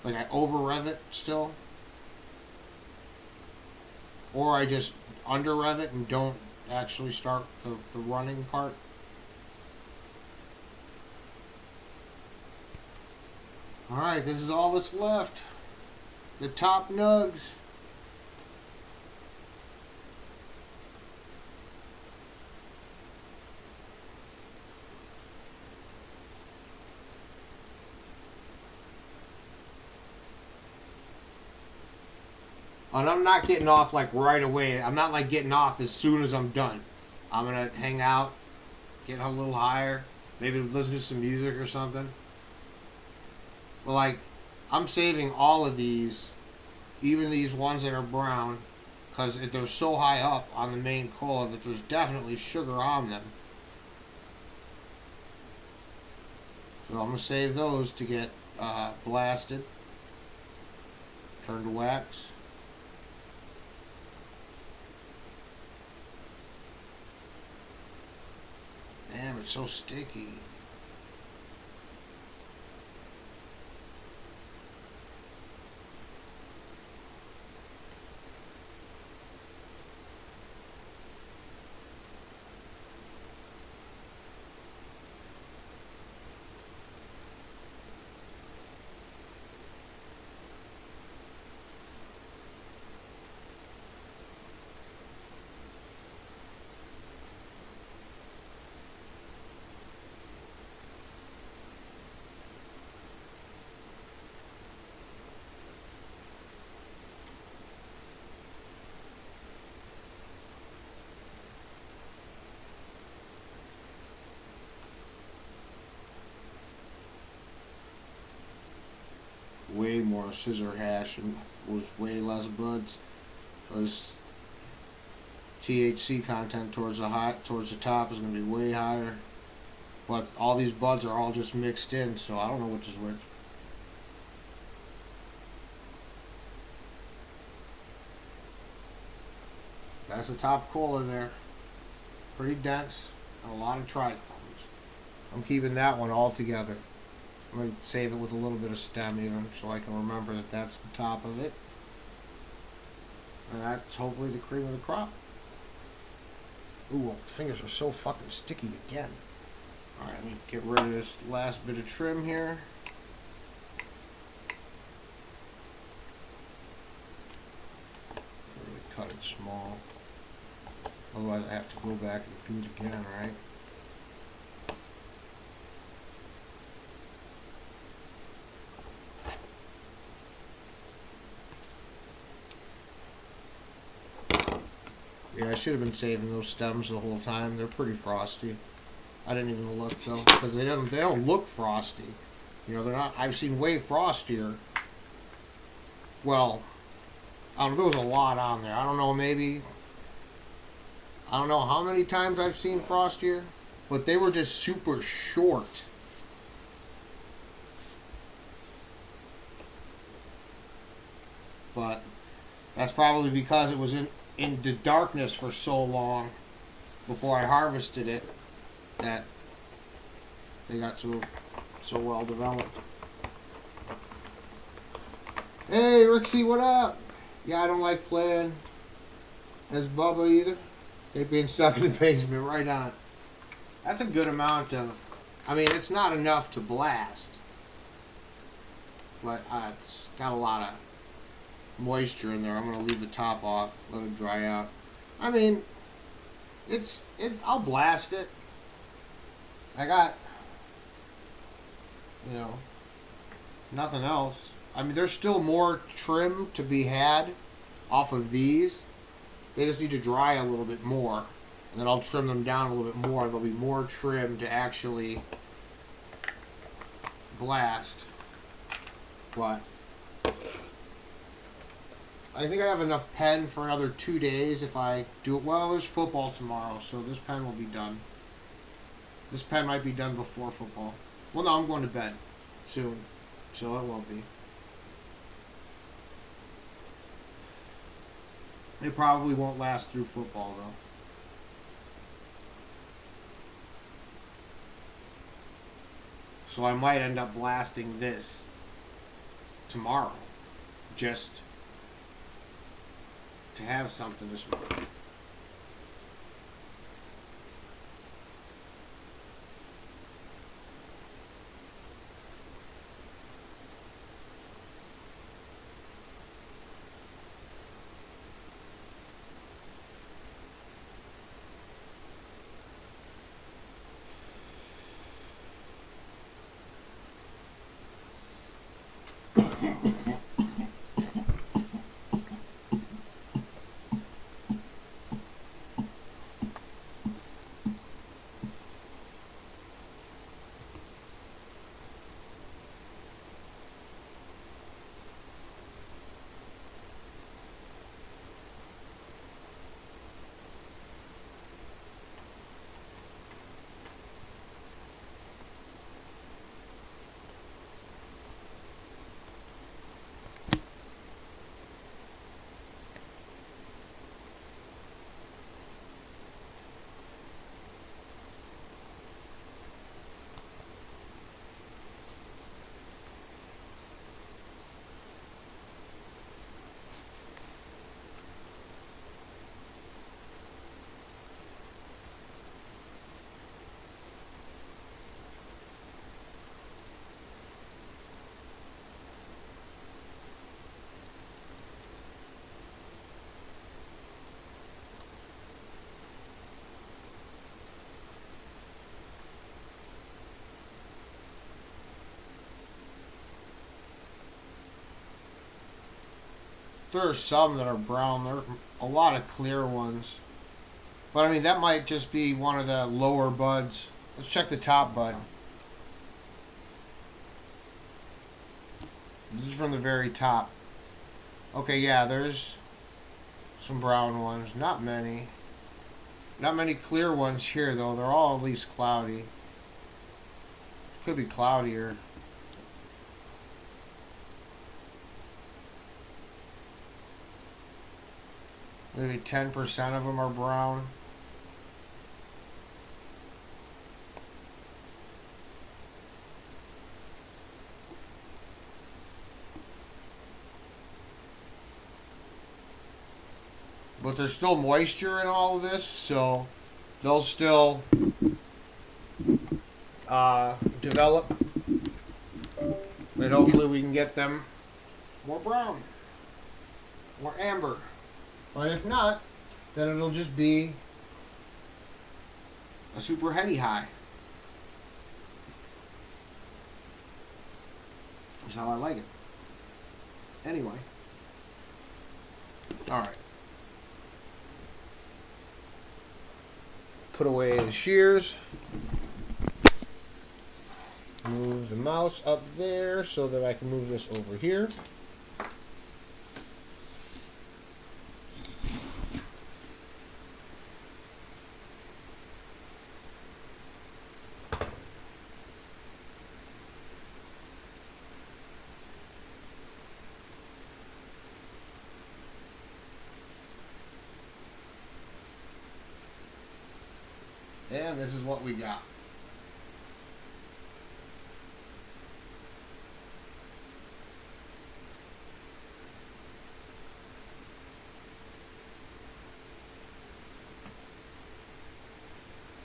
Like I over rev it still. Or I just under rev it and don't actually start the running part. Alright, this is all that's left. The top nugs. And I'm not getting off like right away. I'm not like getting off as soon as I'm done. I'm gonna hang out, get a little higher, maybe listen to some music or something. But like, I'm saving all of these, even these ones that are brown, because they're so high up on the main cola that there's definitely sugar on them. So I'm gonna save those to get blasted. Turn to wax. Damn, it's so sticky. Way more scissor hash and was way less buds. Because THC content towards the top is going to be way higher. But all these buds are all just mixed in, so I don't know which is which. That's the top cola there. Pretty dense and a lot of trichomes. I'm keeping that one all together. I'm going to save it with a little bit of stem even so I can remember that that's the top of it. And that's hopefully the cream of the crop. Ooh, fingers are so fucking sticky again. Alright, let me get rid of this last bit of trim here. Really cut it small. Otherwise I have to go back and do it again, right? Yeah, I should have been saving those stems the whole time. They're pretty frosty. I didn't even look though, because they don't look frosty. You know, they're not. I've seen way frostier. Well, there was a lot on there. I don't know, maybe. I don't know how many times I've seen frostier, but they were just super short. But that's probably because it was in the darkness for so long before I harvested it that they got so well developed. Hey Rixie, what up? Yeah, I don't like playing as Bubba either. Hate being stuck in the basement, right on. That's a good amount of, I mean, it's not enough to blast, but it's got a lot of moisture in there. I'm gonna leave the top off, let it dry out. I mean, it's I'll blast it. I got You know, nothing else. I mean, there's still more trim to be had off of these. They just need to dry a little bit more. And then I'll trim them down a little bit more. There'll be more trim to actually blast. But I think I have enough pen for another 2 days if I do it. Well, there's football tomorrow, so this pen will be done. This pen might be done before football. Well, no, I'm going to bed soon, so it will be. It probably won't last through football, though. So I might end up blasting this tomorrow, just to have something this morning. There are some that are brown. There are a lot of clear ones. But I mean, that might just be one of the lower buds. Let's check the top bud. This is from the very top. Okay, yeah, there's some brown ones. Not many. Not many clear ones here, though. They're all at least cloudy. Could be cloudier. Maybe 10% of them are brown. But there's still moisture in all of this, so they'll still develop. And hopefully we can get them more brown, more amber. But if not, then it'll just be a super heady high. That's how I like it. Anyway. Alright. Put away the shears. Move the mouse up there so that I can move this over here. And this is what we got.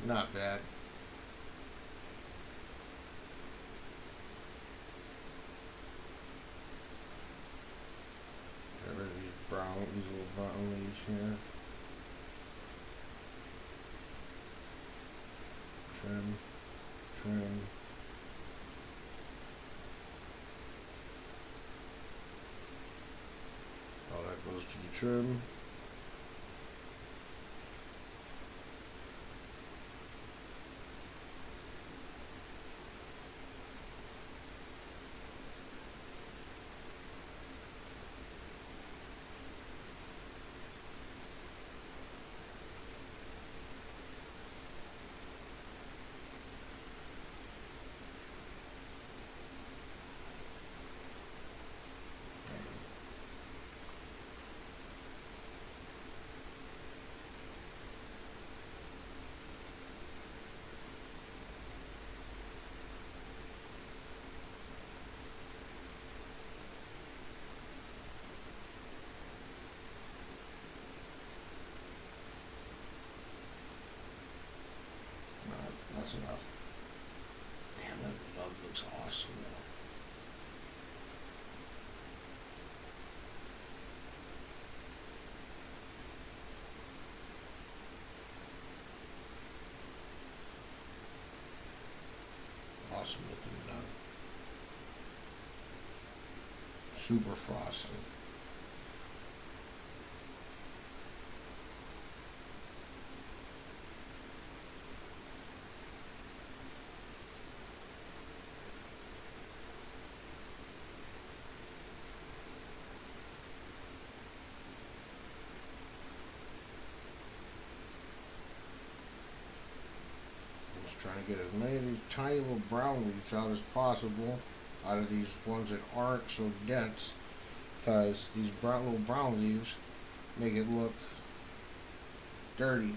Not bad. Get rid of these brown, these little button leaves here. Trim, trim. trim. That's enough. Damn, that dog looks awesome though. Awesome looking dog. Super frosted. Trying to get as many of these tiny little brown leaves out as possible out of these ones that aren't so dense, because these little brown leaves make it look dirty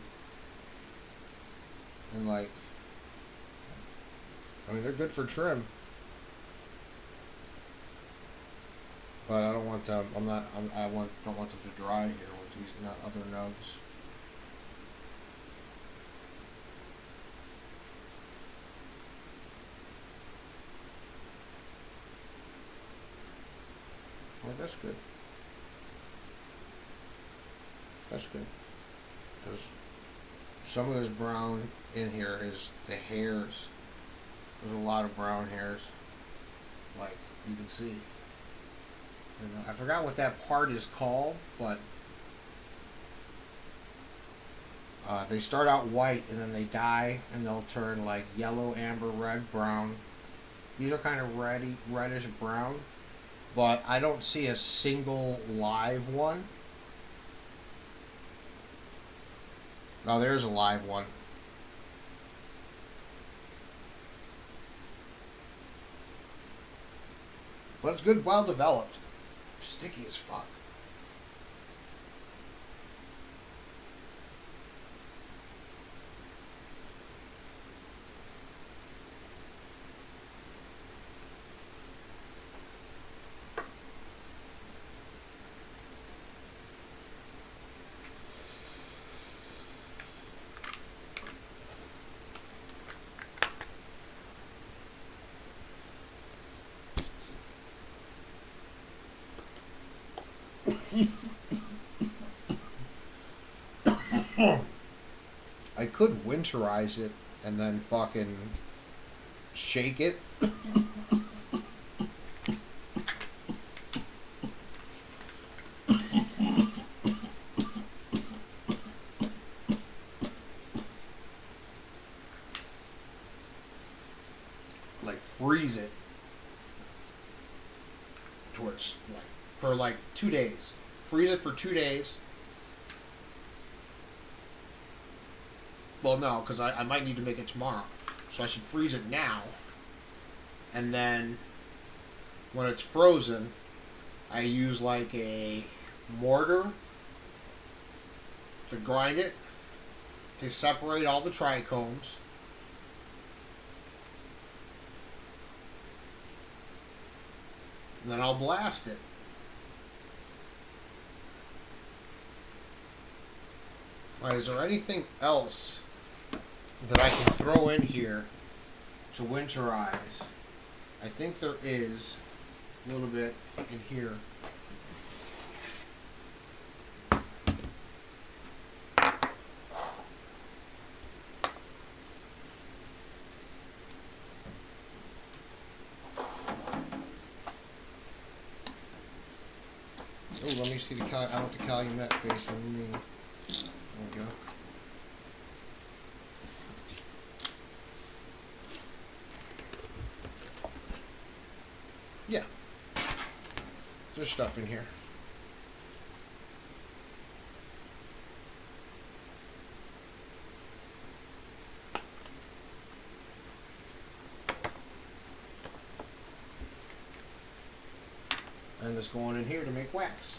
and like, I mean, they're good for trim, but I don't want them. Don't want them to dry here with these other nugs. Well, that's good. That's good. Because some of this brown in here is the hairs. There's a lot of brown hairs, like you can see. I forgot what that part is called, but they start out white and then they dye and they'll turn like yellow, amber, red, brown. These are kind of reddish brown. But I don't see a single live one. Oh, there's a live one. But it's good, well developed. Sticky as fuck. I could winterize it and then fucking shake it. Like freeze it towards like for like 2 days. Freeze it for 2 days. Well, no, because I might need to make it tomorrow. So I should freeze it now. And then when it's frozen, I use like a mortar to grind it, to separate all the trichomes. And then I'll blast it. Alright, is there anything else that I can throw in here to winterize? I think there is a little bit in here. Oh, let me you see the I want the Calumet facing me. There we go. Yeah. There's stuff in here. And it's going in here to make wax.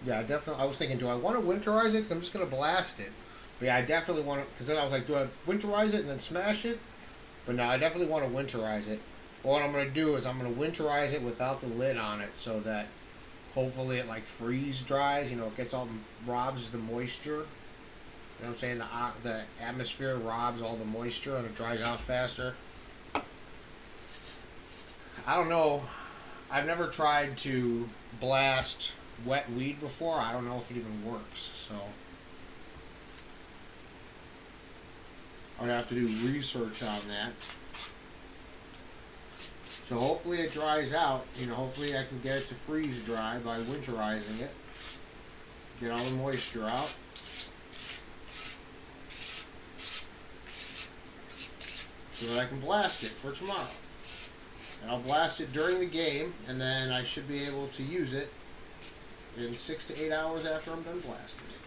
Yeah, I was thinking, do I want to winterize it? Because I'm just going to blast it. But yeah, I definitely want to, because then I was like, do I winterize it and then smash it? But no, I definitely want to winterize it. But what I'm going to do is I'm going to winterize it without the lid on it so that hopefully it like freeze dries, you know, it gets all robs the moisture. You know what I'm saying? The atmosphere robs all the moisture and it dries out faster. I don't know. I've never tried to blast wet weed before. I don't know if it even works, so I'm gonna have to do research on that. So hopefully it dries out. You know, hopefully I can get it to freeze dry by winterizing it. Get all the moisture out. So that I can blast it for tomorrow. And I'll blast it during the game, and then I should be able to use it in 6 to 8 hours after I'm done blasting it.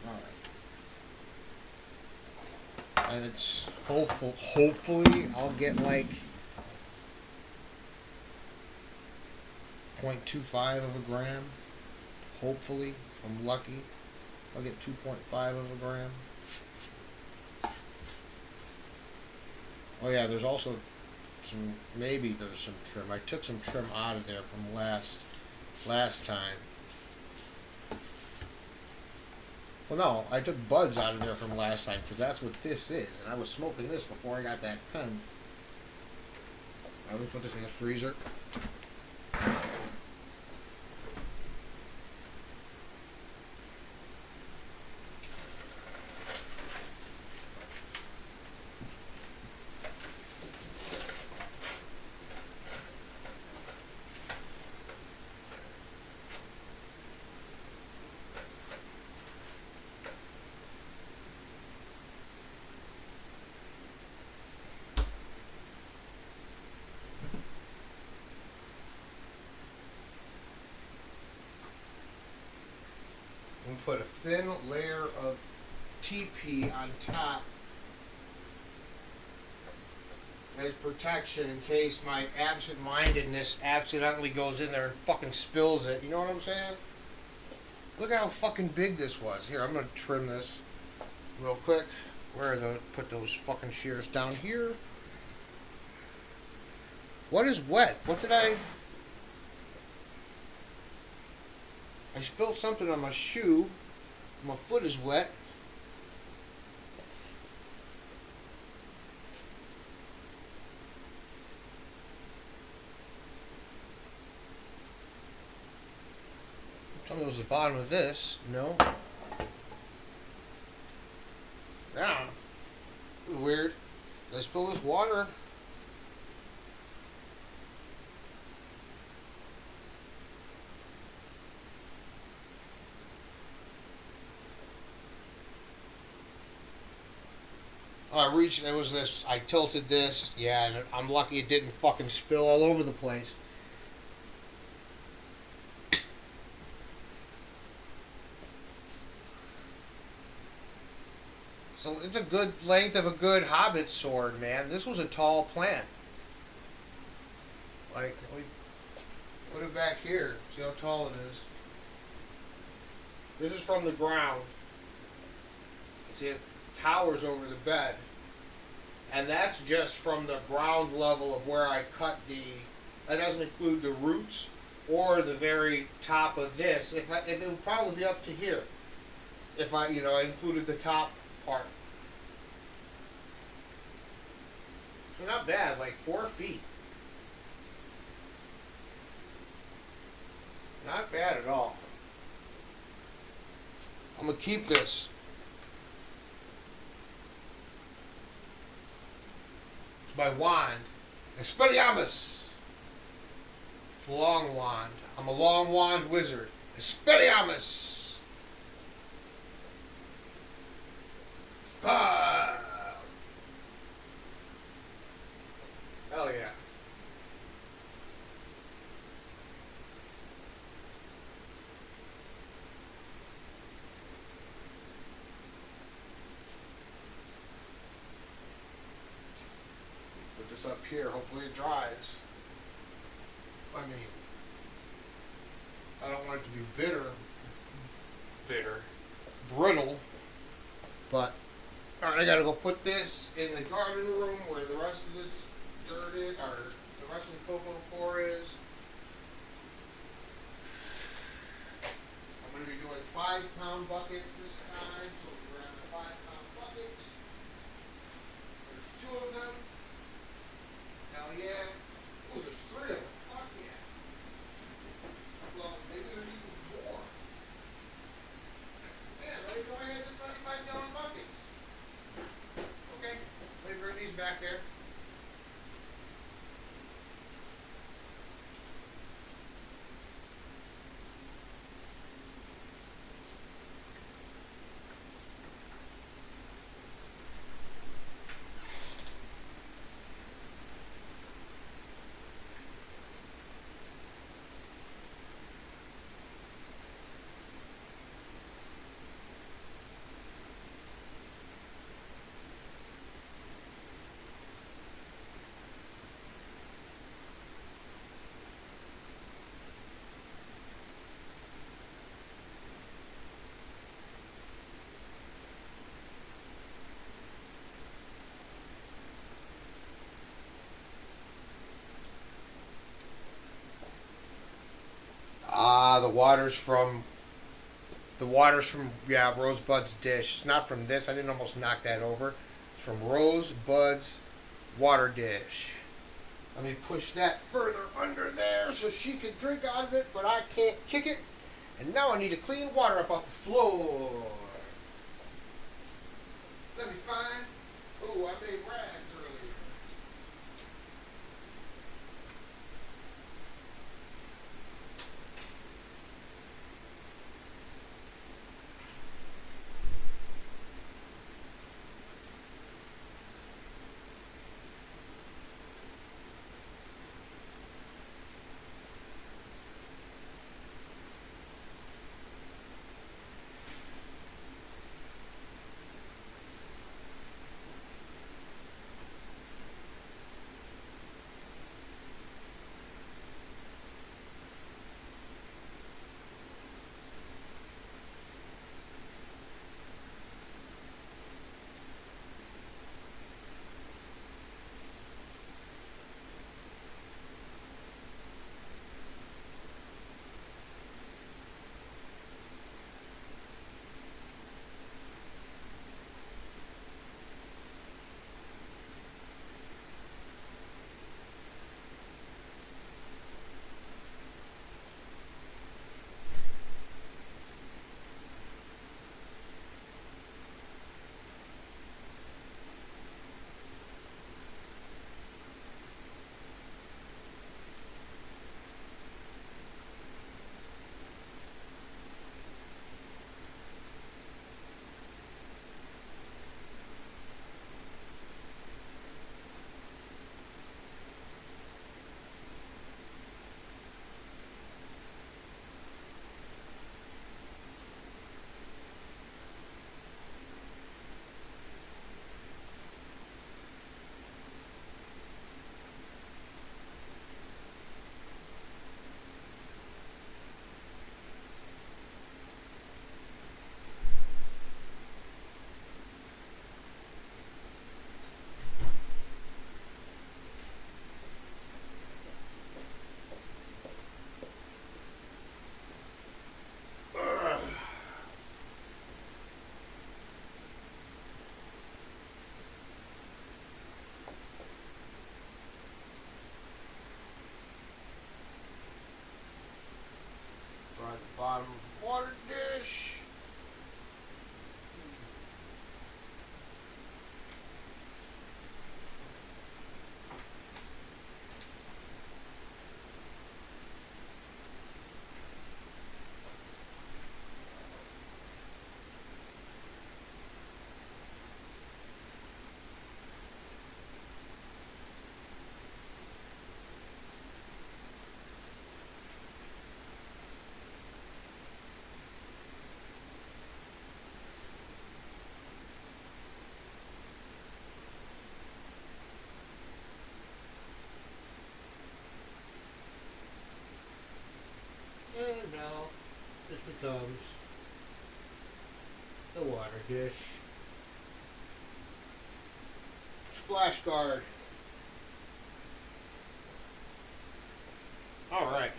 Alright. And it's hopefully I'll get like 0.25 of a gram. Hopefully, if I'm lucky, I'll get 2.5 of a gram. Oh yeah, there's also maybe there's some trim. I took some trim out of there from last time. Well, no, I took buds out of there from last time because that's what this is, and I was smoking this before I got that pen. I'm gonna put this in the freezer. And put a thin layer of TP on top as protection in case my absent-mindedness accidentally goes in there and fucking spills it. You know what I'm saying? Look at how fucking big this was. Here, I'm gonna trim this real quick. Where are the put those fucking shears down here? What is wet? What did I spilled something on my shoe. My foot is wet. Tell me it was the bottom of this. No. Yeah. Weird. Did I spill this water? I reached, it was this, I tilted this, yeah, and I'm lucky it didn't fucking spill all over the place. So it's a good length of a good hobbit sword, man. This was a tall plant. Like, we put it back here, see how tall it is. This is from the ground. See, it towers over the bed. And that's just from the ground level of where I cut that doesn't include the roots or the very top of this. If it would probably be up to here. If I included the top part. So not bad, like 4 feet. not bad at all. I'm gonna keep this. It's my wand. Expelliarmus. Long wand. I'm a long wand wizard. Expelliarmus. Ah. Hell yeah. Put this up here. Hopefully it dries. I mean, I don't want it to be bitter, brittle, but alright, I gotta go put this in the garden room where the rest of this dirt is, or the rest of the cocoa core is. I'm gonna be doing 5-pound buckets this time, so we're grabbing the 5-pound buckets. There's 2 of them. Hell yeah. Ooh, there's 3 of them. Fuck yeah. Well, maybe there's even more. Man, let me go ahead and just 25-gallon buckets. Okay, let me bring these back there. The water's from Rosebud's dish. It's not from this. I didn't almost knock that over. It's from Rosebud's water dish. Let me push that further under there so she can drink out of it, but I can't kick it. And now I need to clean water up off the floor. Let me find. Oh, I made rags earlier. Water dish. And now this becomes the water dish. Splash guard. All right.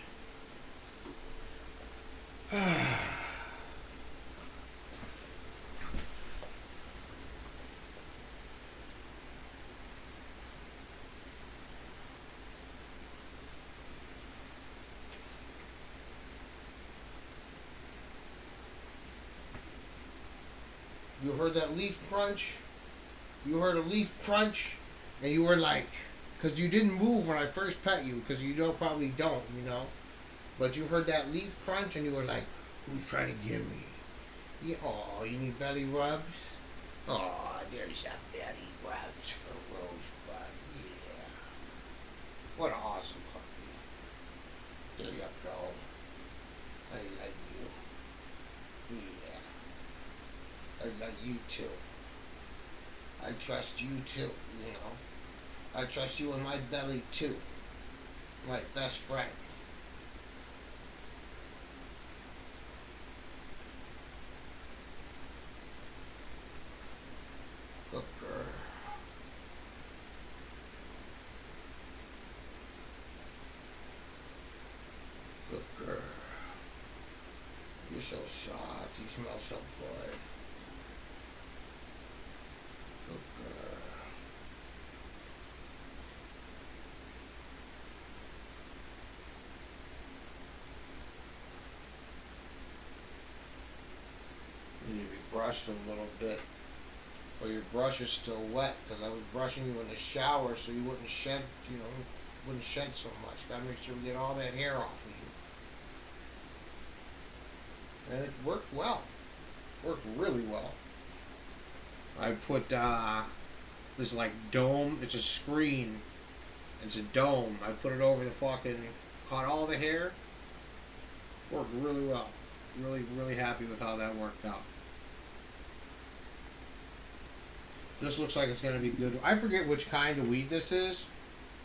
You heard that leaf crunch? You heard a leaf crunch, and you were like, because you didn't move when I first pet you, because you don't probably don't, you know. But you heard that leaf crunch, and you were like, who's trying to get me? Yeah, oh, you need belly rubs? Oh, there's a belly rubs for Rosebud. Yeah. What an awesome puppy. There you go. I like you. Yeah. I like you too. I trust you too, you know. I trust you in my belly too. My best friend. Good girl. Good girl. You're so soft. You smell so good. Good girl. You need to be brushed a little bit. Well, your brush is still wet because I was brushing you in the shower so you wouldn't shed, you know, wouldn't shed so much. Gotta make sure we get all that hair off of you. And it worked well. Worked really well. I put this like dome. It's a screen. It's a dome. I put it over the fucking, caught all the hair. Worked really well. Really, really happy with how that worked out. This looks like it's going to be good. I forget which kind of weed this is.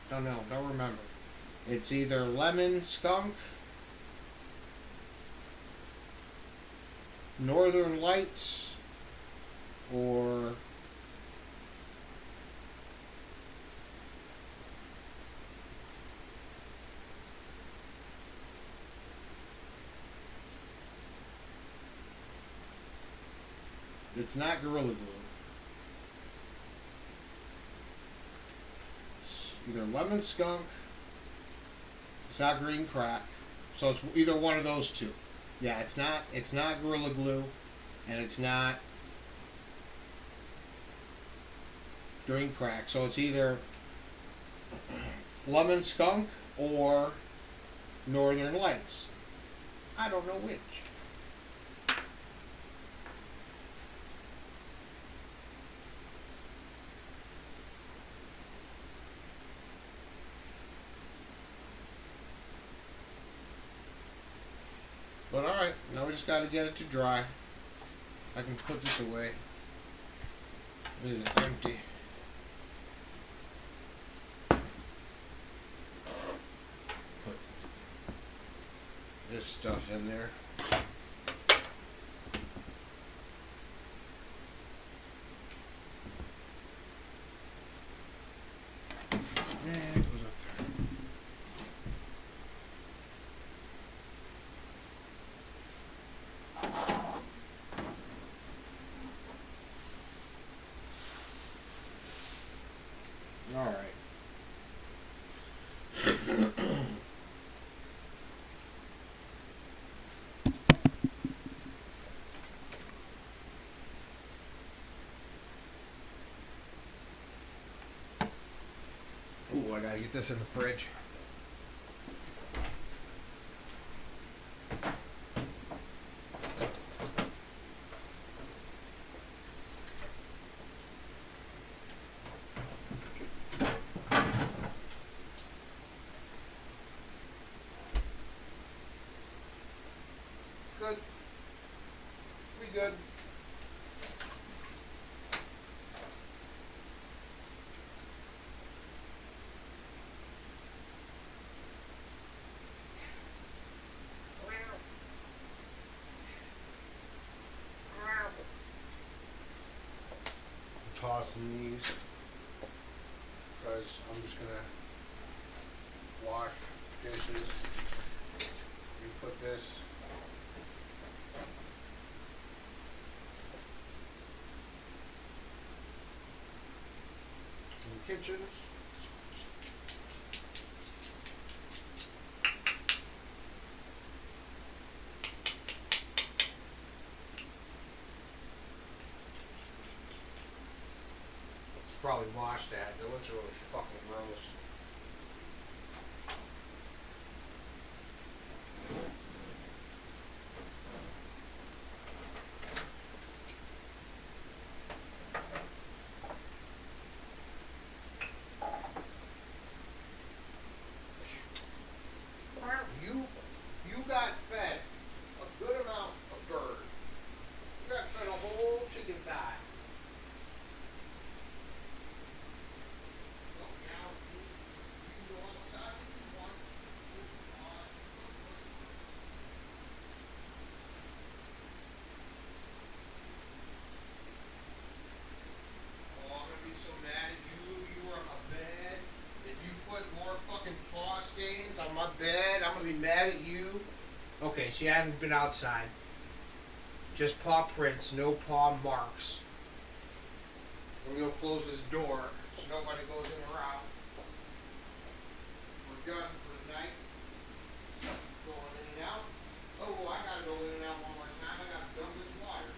Don't know. Don't remember. It's either lemon skunk, Northern Lights, or it's not Gorilla Glue. It's either lemon skunk, it's not green crack, so it's either one of those two. Yeah, it's not Gorilla Glue, and it's not green crack, so it's either lemon skunk or Northern Lights. I don't know which. But alright, now we just gotta get it to dry. I can put this away. This is empty. Put this stuff in there. And it goes up there. All right. Gotta get this in the fridge. Good. We good. Tossing these because I'm just gonna wash dishes. You put this in the kitchen. Probably wash that. It looks really fucking gross. You got fed a good amount of bird. You got fed a whole chicken thigh. On my bed, I'm gonna be mad at you. Okay, she hasn't been outside. Just paw prints, no paw marks. I'm gonna close this door so nobody goes in or out. We're done for the night. Going in and out. Oh, I gotta go in and out one more time. I gotta dump this water.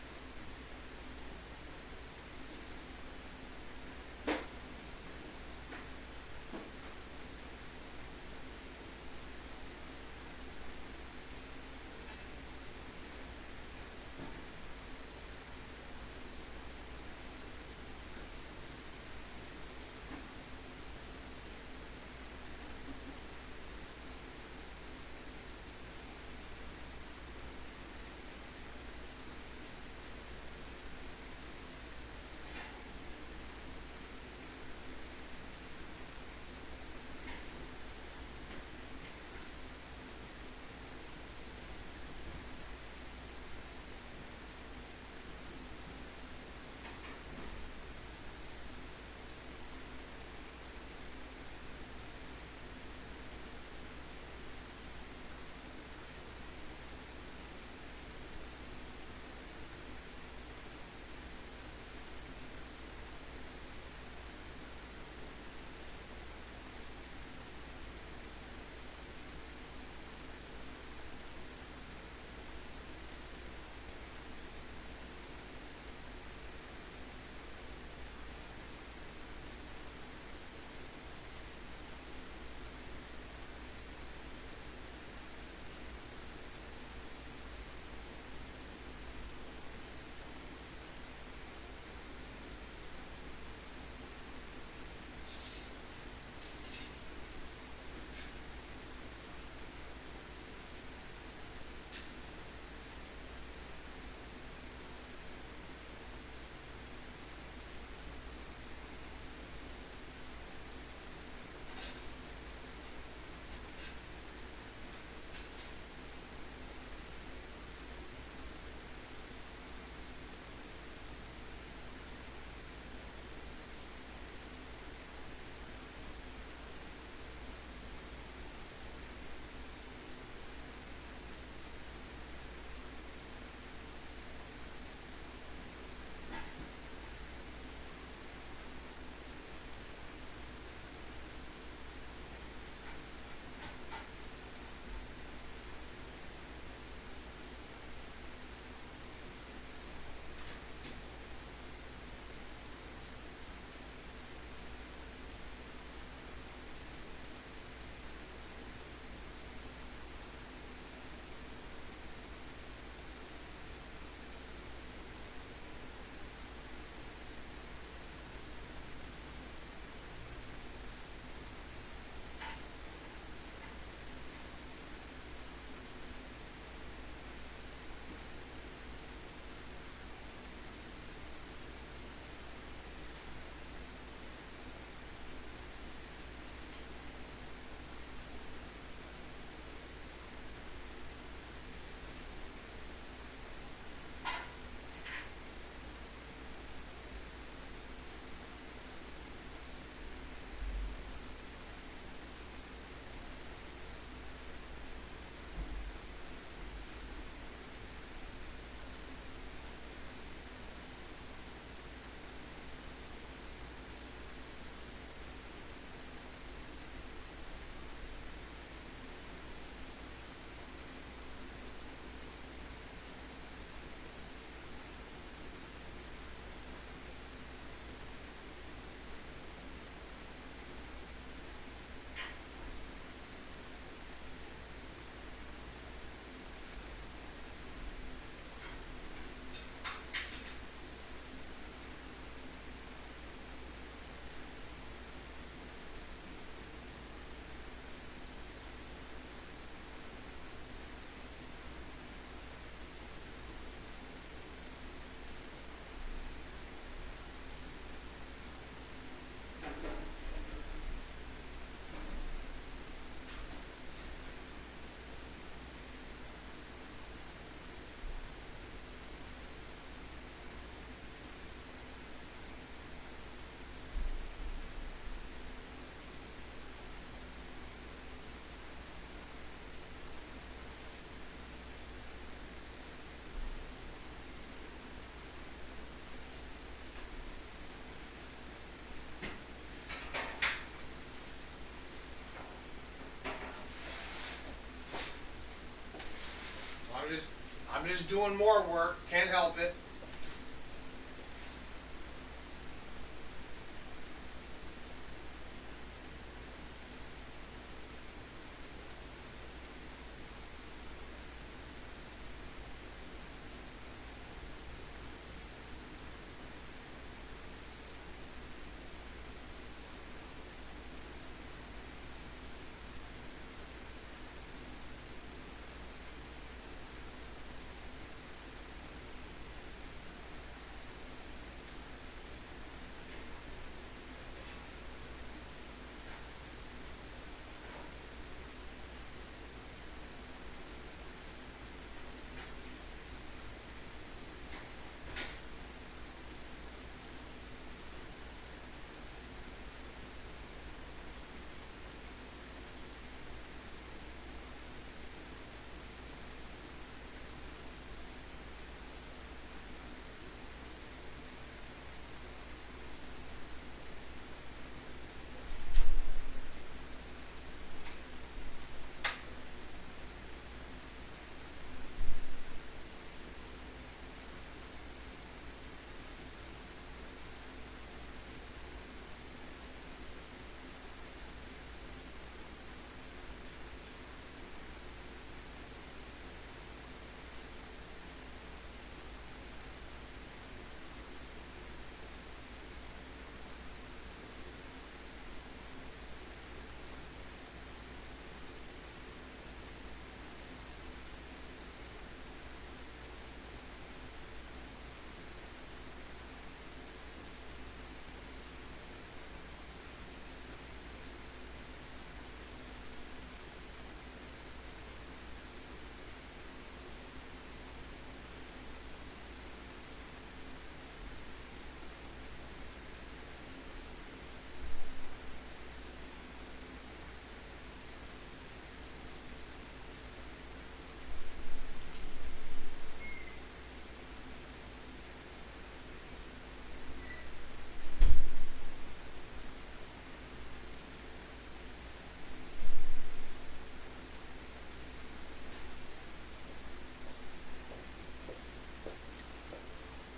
just doing more work. Can't help it.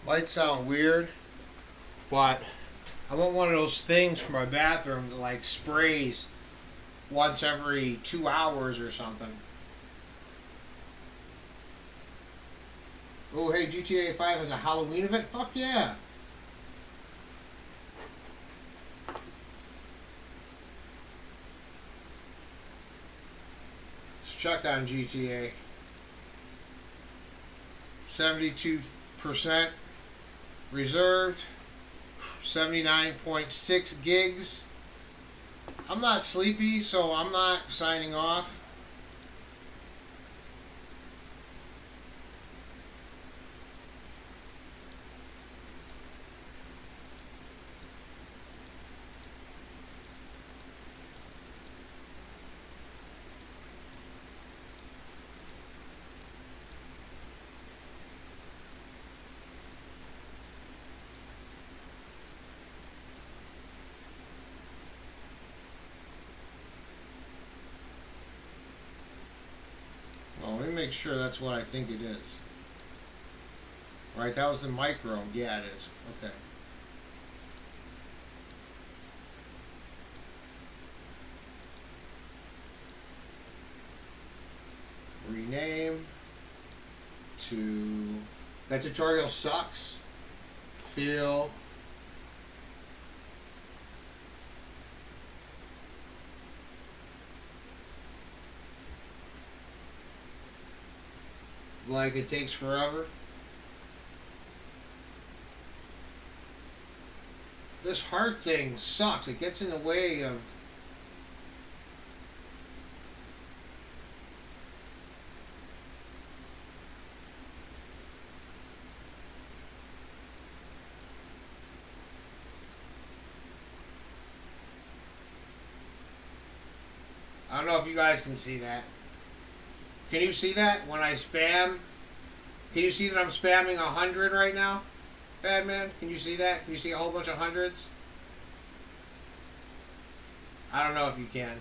Might sound weird, but I want one of those things for my bathroom that like sprays once every 2 hours or something. Oh, hey, GTA 5 has a Halloween event? Fuck yeah! Let's check on GTA. 72% reserved. 79.6 gigs. I'm not sleepy, so I'm not signing off. Well, let me make sure that's what I think it is. Right, that was the micro. Yeah, it is. Okay. Rename to... That tutorial sucks. Feel... like it takes forever. This heart thing sucks. It gets in the way of... I don't know if you guys can see that. Can you see that when I spam? Can you see that I'm spamming 100 right now? Badman, can you see that? Can you see a whole bunch of hundreds? I don't know if you can.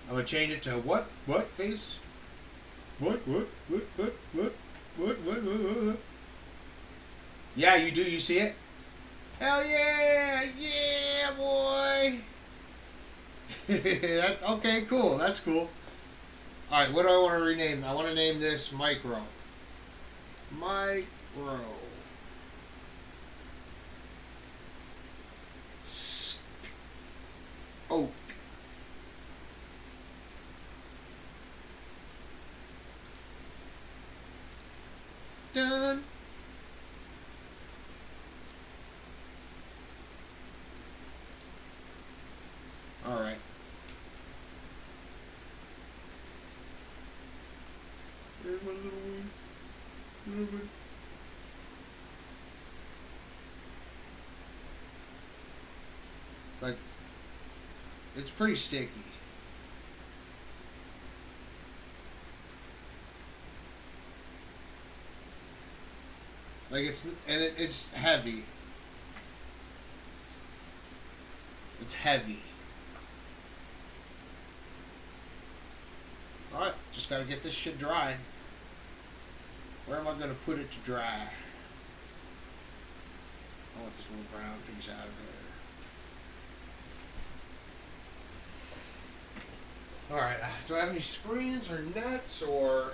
I'm gonna change it to what? What face? What? Yeah, you do. You see it? Hell yeah! Yeah, boy! That's okay, cool. That's cool. Alright, what do I want to rename? I want to name this Micro. Micro. Oak. Done. Alright. There's my little one. Little bit. Like, it's pretty sticky. Like it's heavy. It's heavy. Alright, just gotta get this shit dry. Where am I gonna put it to dry? I want this little brown piece out of there. Alright, do I have any screens or nuts or...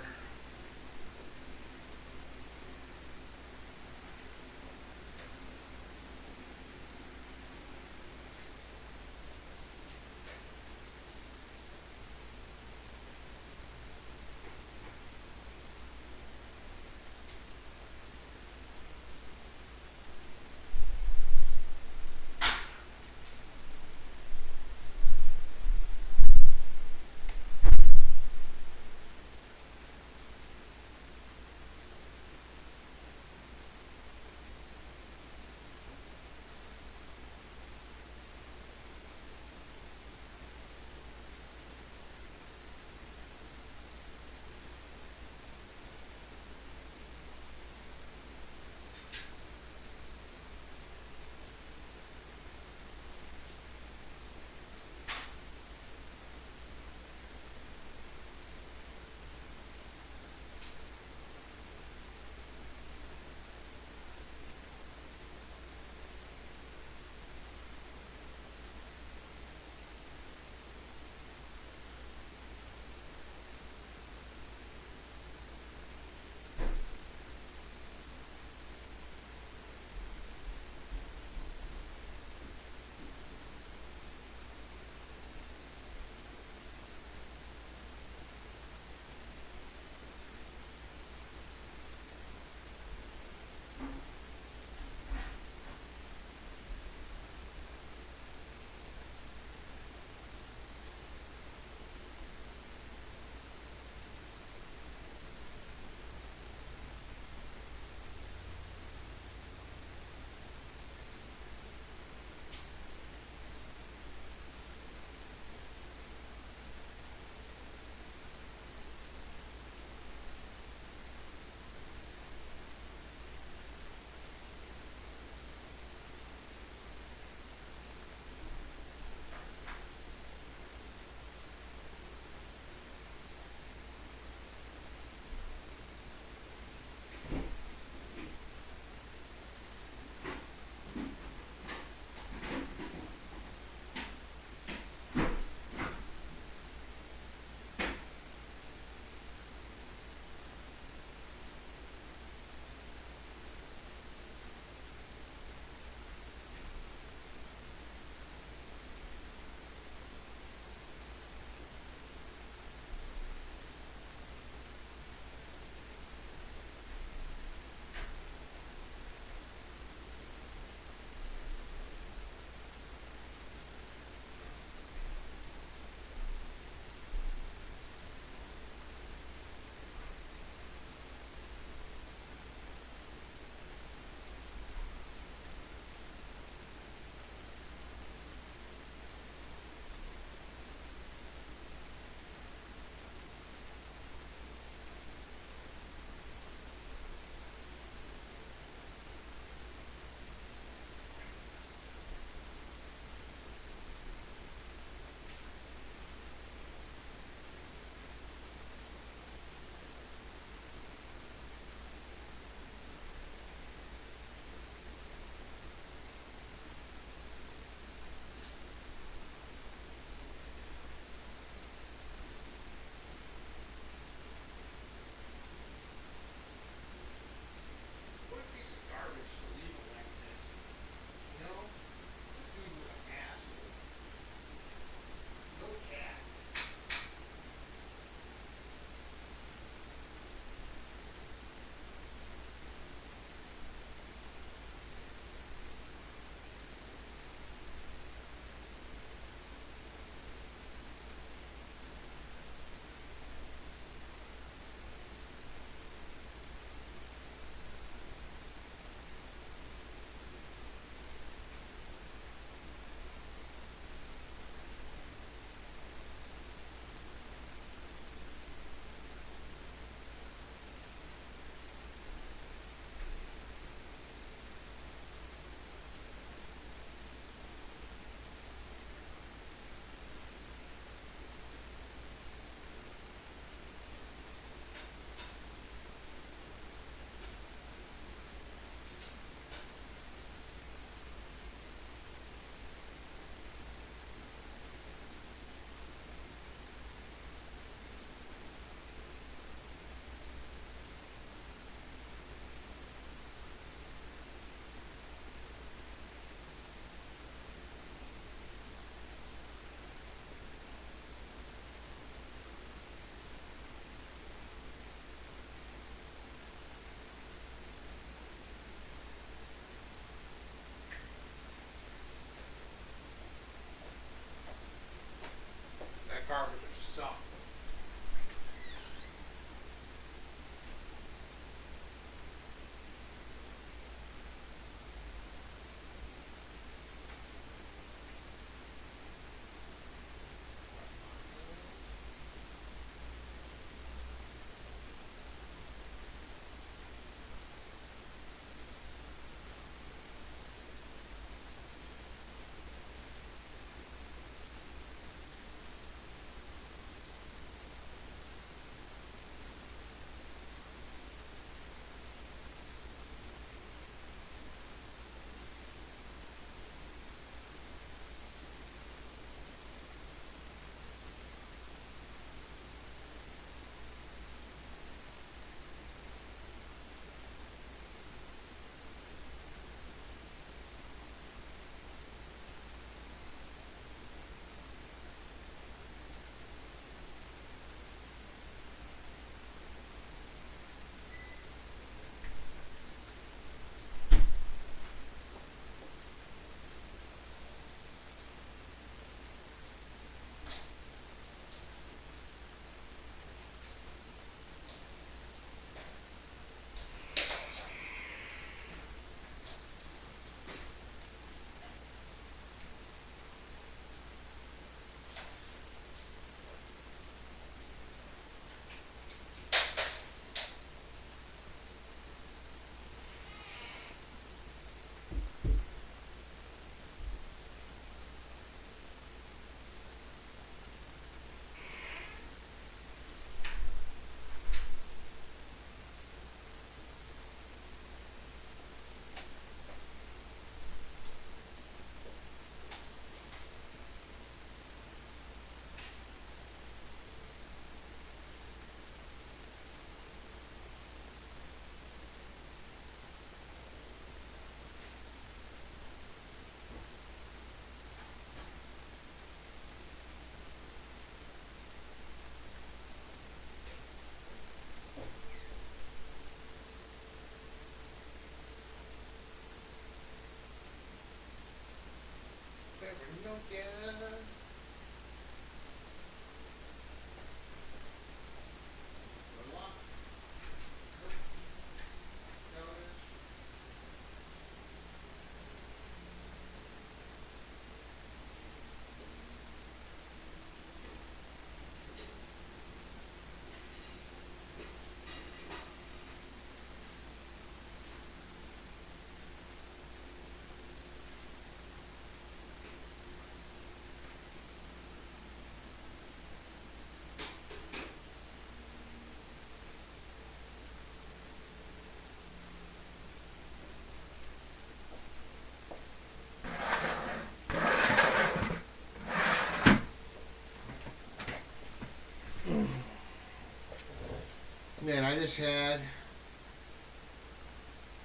just had.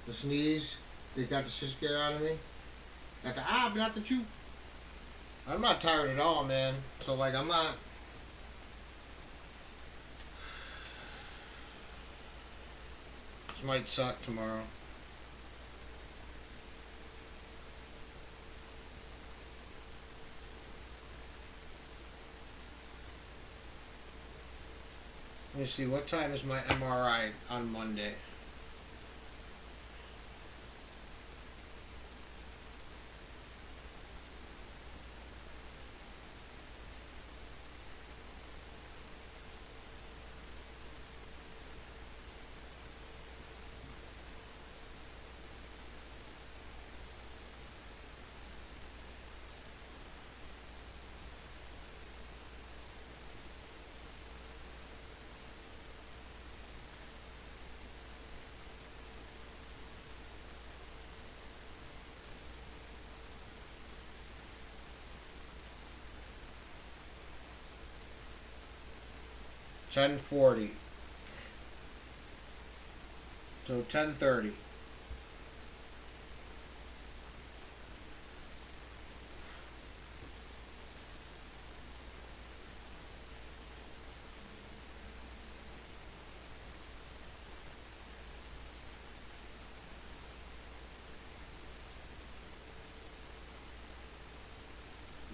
The sneeze. They got the shit scared out of me. Got the got the chew. I'm not tired at all, man. So like I'm not. This might suck tomorrow. Let me see, what time is my MRI on Monday? $10:40. So 10:30.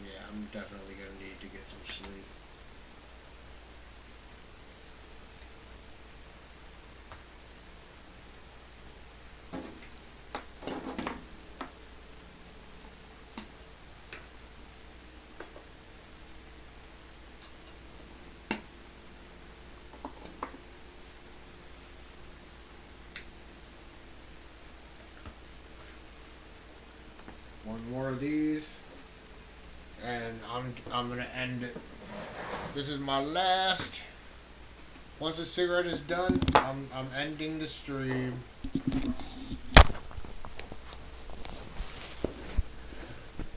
Yeah, I'm definitely gonna need to get some sleep. One more of these, and I'm gonna end it. This is my last. Once the cigarette is done, I'm ending the stream.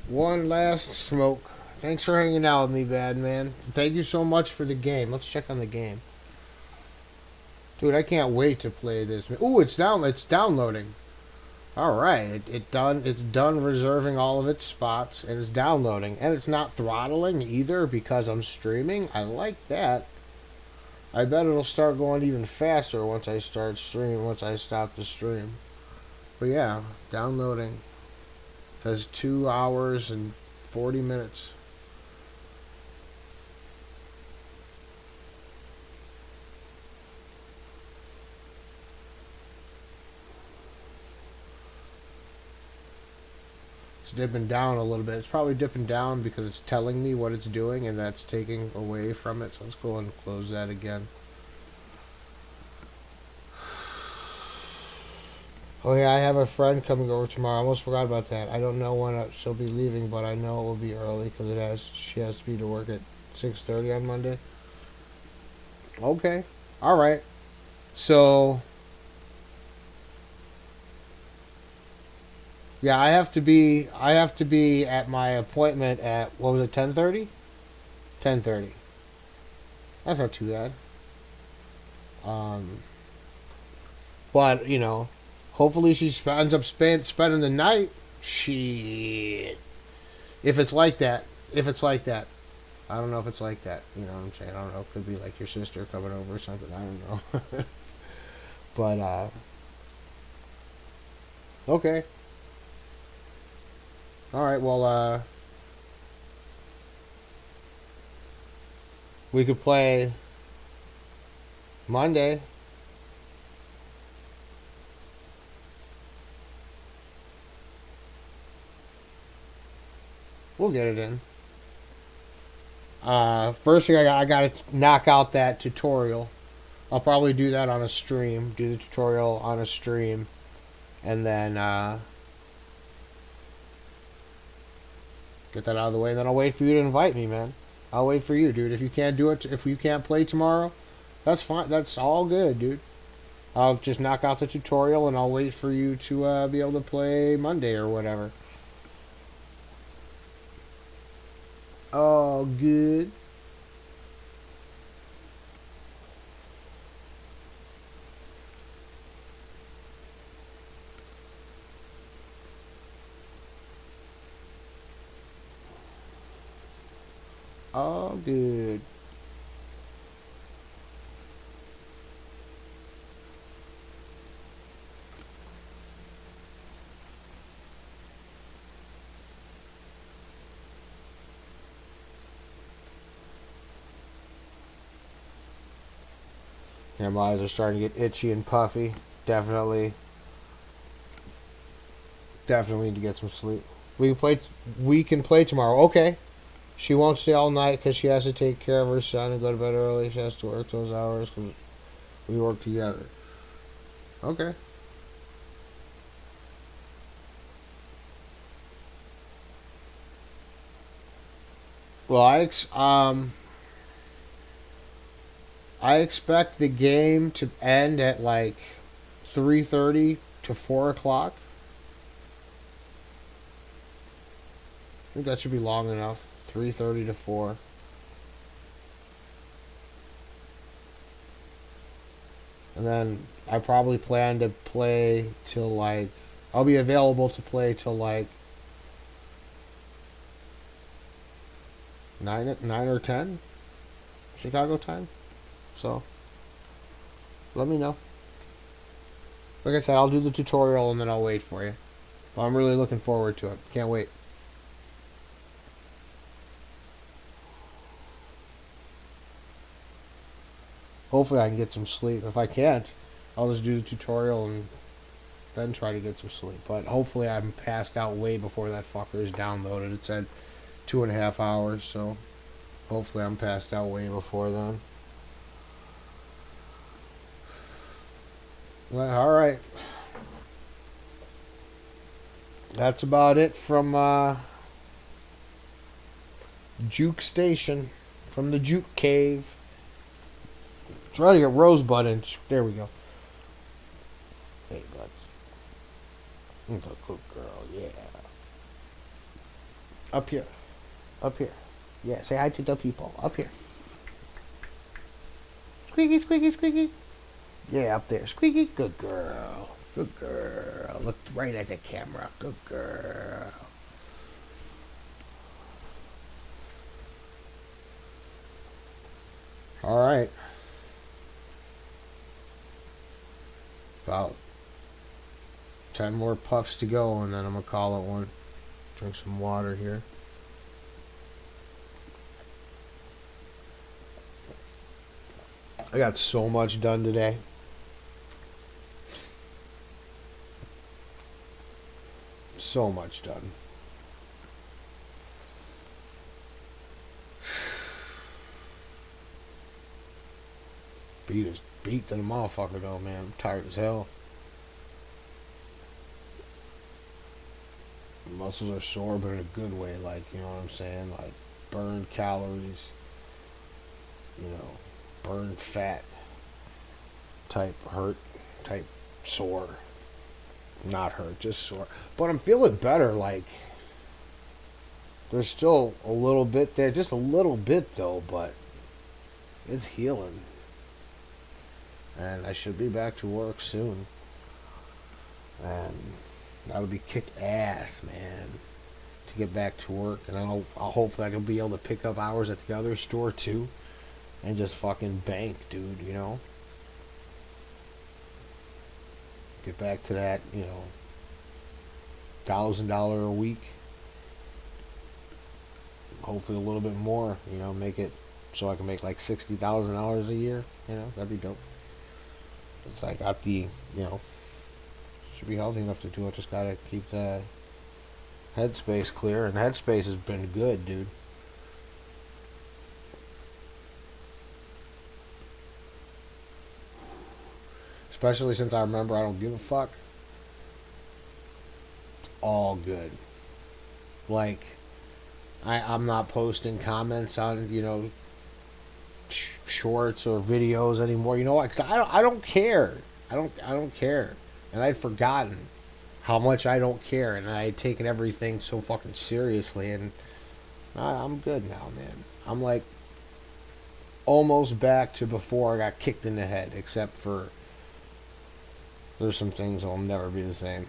One last smoke. Thanks for hanging out with me, bad man. Thank you so much for the game. Let's check on the game. Dude, I can't wait to play this. Ooh, it's down. It's downloading. All right, it's done reserving all of its spots, and it's downloading, and it's not throttling either because I'm streaming. I like that. I bet it'll start going even faster once I start streaming. Once I stop the stream. But yeah, downloading. It says 2 hours and 40 minutes. Dipping down a little bit. It's probably dipping down because it's telling me what it's doing and that's taking away from it. So let's go and close that again. Oh yeah, I have a friend coming over tomorrow. I almost forgot about that. I don't know when she'll be leaving, but I know it will be early because she has to be to work at 6:30 on Monday. Okay. All right. So yeah, I have to be at my appointment at, what was it, 10:30? 10:30. That's not too bad. But, you know, hopefully she ends up spending the night. Shit. If it's like that. If it's like that. I don't know if it's like that. You know what I'm saying? I don't know. It could be like your sister coming over or something. I don't know. But, okay. Alright, well, we could play Monday. We'll get it in. First thing I gotta knock out that tutorial. I'll probably do that on a stream. Do the tutorial on a stream. And then, get that out of the way, and then I'll wait for you to invite me, man. I'll wait for you, dude. If you can't do it, if you can't play tomorrow, that's fine. That's all good, dude. I'll just knock out the tutorial, and I'll wait for you to be able to play Monday or whatever. Oh, good. All good. Yeah, my eyes are starting to get itchy and puffy. Definitely, definitely need to get some sleep. We can play. We can play tomorrow. Okay. She won't stay all night because she has to take care of her son and go to bed early. She has to work those hours because we work together. Okay. Well, I expect the game to end at like 3:30 to 4 o'clock. I think that should be long enough. 3:30 to 4. And then I probably plan to play till like I'll be available to play till like 9 or 10 Chicago time. So let me know. Like I said, I'll do the tutorial and then I'll wait for you. But I'm really looking forward to it. Can't wait. Hopefully I can get some sleep. If I can't, I'll just do the tutorial and then try to get some sleep. But hopefully I'm passed out way before that fucker is downloaded. It said 2.5 hours, so hopefully I'm passed out way before then. Well, alright. That's about it from Juke Station. From the Juke Cave. Try to get Rosebud in. There we go. Hey, bud. You're a good girl, yeah. Up here. Up here. Yeah, say hi to the people. Up here. Squeaky, squeaky, squeaky. Yeah, up there. Squeaky. Good girl. Good girl. Look right at the camera. Good girl. Alright. About 10 more puffs to go, and then I'm going to call it one. Drink some water here. I got so much done today. So much done. Beat to the motherfucker though, man. I'm tired as hell. Muscles are sore, but in a good way. Like, you know what I'm saying? Like, burned calories. You know, burned fat. Type hurt. Type sore. Not hurt, just sore. But I'm feeling better. Like, there's still a little bit there. Just a little bit, though, but it's healing. And I should be back to work soon. And that'll be kick ass, man. To get back to work. And then I'll hopefully I can be able to pick up hours at the other store, too. And just fucking bank, dude, you know? Get back to that, you know, $1,000 a week. Hopefully a little bit more, you know, make it so I can make like $60,000 a year. You know, that'd be dope. It's like got the, you know, should be healthy enough to do it. Just gotta keep the headspace clear, and headspace has been good, dude. Especially since I remember I don't give a fuck. All good. Like, I'm not posting comments on, you know, shorts or videos anymore. You know what? Because I don't care. I don't care. And I'd forgotten how much I don't care, and I had taken everything so fucking seriously. And I'm good now, man. I'm like almost back to before I got kicked in the head, except for there's some things that'll never be the same.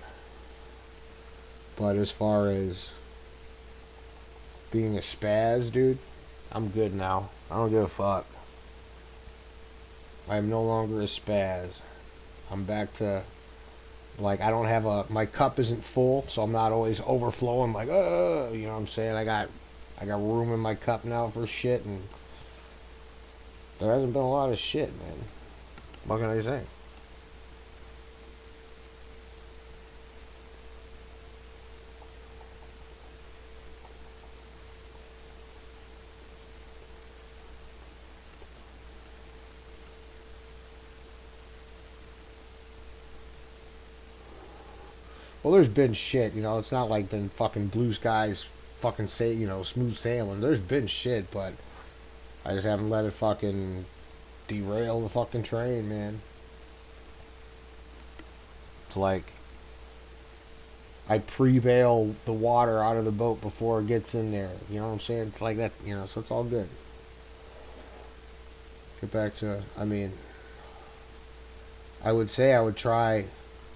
But as far as being a spaz, dude, I'm good now. I don't give a fuck. I am no longer a spaz. I'm back to, like, I don't have my cup isn't full, so I'm not always overflowing like, you know what I'm saying? I got room in my cup now for shit, and there hasn't been a lot of shit, man. What can I say? Well, there's been shit, you know. It's not like been fucking blue skies, fucking say, you know, smooth sailing. There's been shit, but I just haven't let it fucking derail the fucking train, man. It's like I pre-bail the water out of the boat before it gets in there. You know what I'm saying? It's like that, you know. So it's all good. Get back to, I mean, I would say I would try.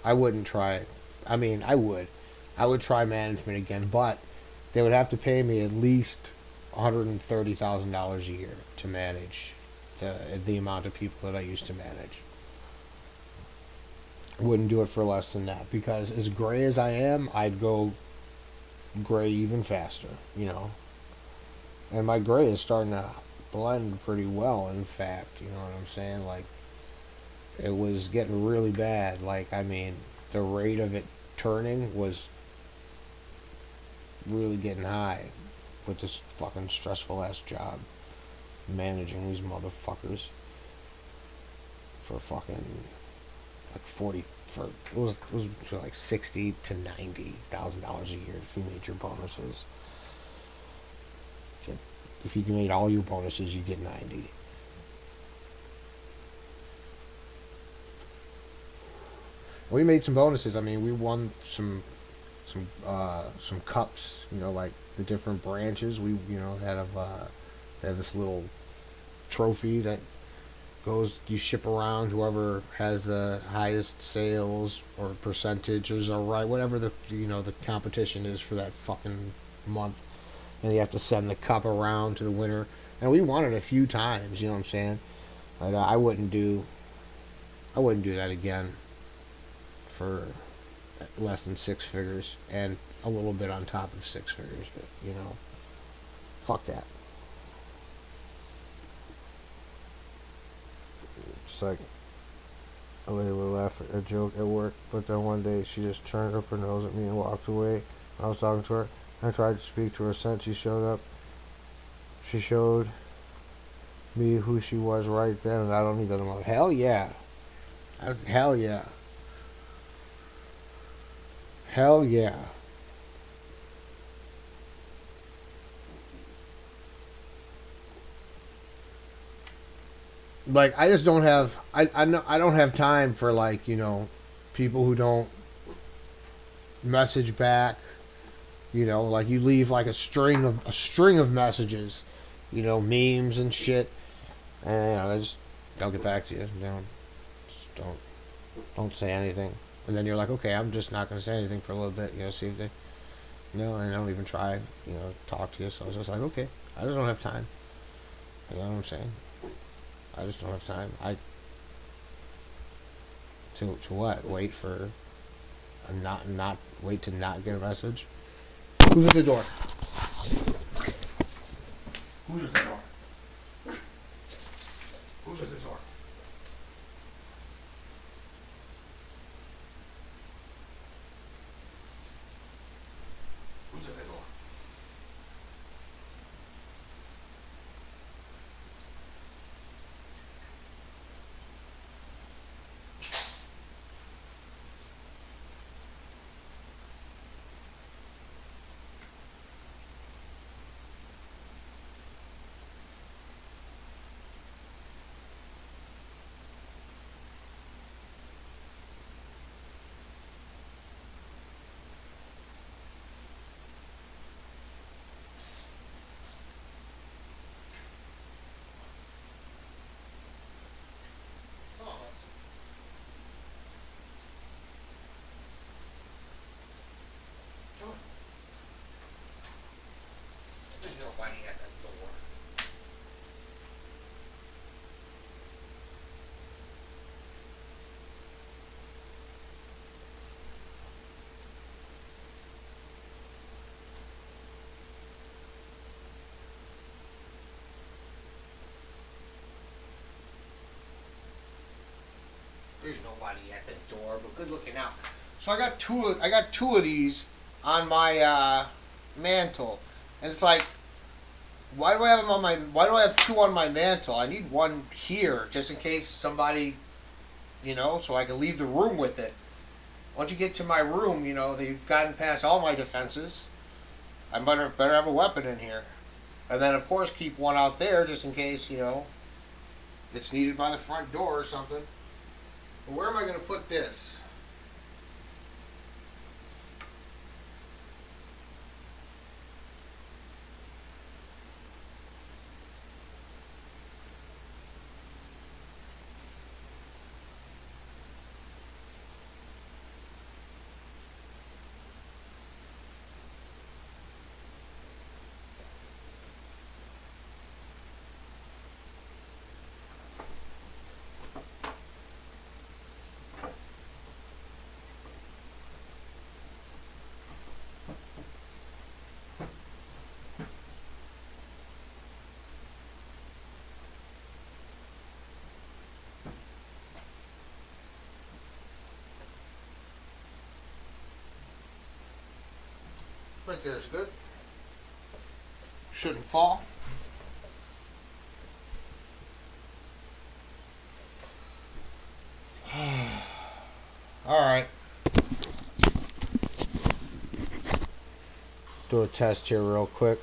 I wouldn't try it. I mean, I would. I would try management again, but they would have to pay me at least $130,000 a year to manage the amount of people that I used to manage. I wouldn't do it for less than that because as gray as I am, I'd go gray even faster, you know. And my gray is starting to blend pretty well, in fact, you know what I'm saying? Like, it was getting really bad. Like, I mean, the rate of it turning was really getting high with this fucking stressful ass job managing these motherfuckers for fucking like 40 for it was for like $60,000 to $90,000 a year if you made your bonuses. If you made all your bonuses, you get 90. We made some bonuses. I mean, we won some cups. You know, like the different branches. We had this little trophy that goes. You ship around. Whoever has the highest sales or percentages or right, whatever the the competition is for that fucking month, and you have to send the cup around to the winner. And we won it a few times. You know what I'm saying? Like I wouldn't do that again for less than six figures and a little bit on top of six figures, but fuck that. Just like a lady would laugh at a joke at work, but then one day she just turned up her nose at me and walked away. I was talking to her. I tried to speak to her since she showed up. She showed me who she was right then, and I don't need to know. Hell yeah. Hell yeah. Hell yeah. Like I just don't have I don't have time for people who don't message back. Like you leave like a string of messages, memes and shit, and I just don't get back to you. Just don't say anything. And then you're like, okay, I'm just not going to say anything for a little bit, see if they, and I don't even try, talk to you. So I was just like, okay, I just don't have time. You know what I'm saying? I just don't have time. To what? Wait for not wait to not get a message. Who's at the door? Who's at the door? Who's at the door? Who's at the door? anybody at the door, but good looking out. So I got two of these on my mantle, and it's like, why do I have them on my? Why do I have two on my mantle? I need one here just in case somebody, so I can leave the room with it. Once you get to my room, they've gotten past all my defenses. I better have a weapon in here, and then of course keep one out there just in case it's needed by the front door or something. But where am I going to put this? Right there is good. Shouldn't fall. Alright. Do a test here real quick.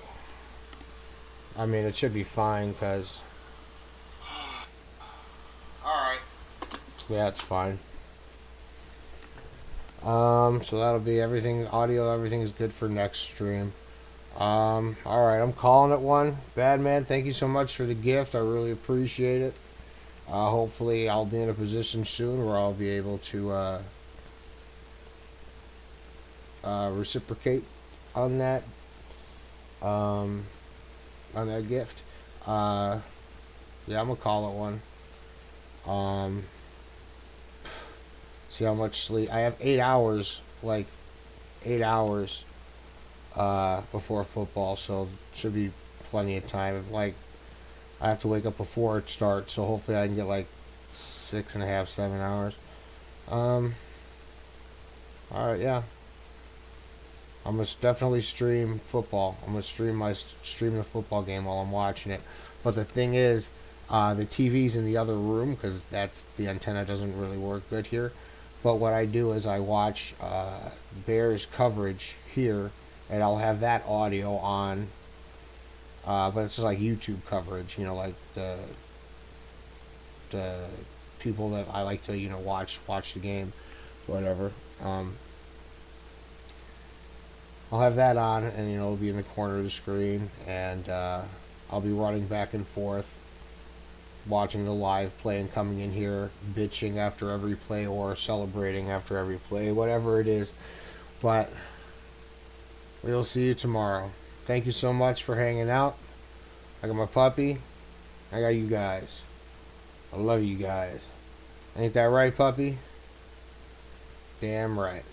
I mean, it should be fine because... Alright. Yeah, it's fine. So that'll be everything. Audio, everything is good for next stream. Alright, I'm calling it one. Badman, thank you so much for the gift. I really appreciate it. Hopefully I'll be in a position soon where I'll be able to reciprocate on that gift. Yeah, I'm gonna call it one. See how much sleep I have. 8 hours, like 8 hours before football, so should be plenty of time. If like I have to wake up before it starts, so hopefully I can get like 6.5, 7 hours. Alright, yeah. I'm gonna definitely stream football. I'm gonna stream the football game while I'm watching it. But the thing is, the TV's in the other room because the antenna doesn't really work good here. But what I do is I watch Bears coverage here, and I'll have that audio on. But it's just like YouTube coverage, like the people that I like to watch the game, whatever. I'll have that on, and it'll be in the corner of the screen, and I'll be running back and forth, watching the live play and coming in here, bitching after every play or celebrating after every play, whatever it is. But we'll see you tomorrow. Thank you so much for hanging out. I got my puppy. I got you guys. I love you guys. Ain't that right, puppy? Damn right.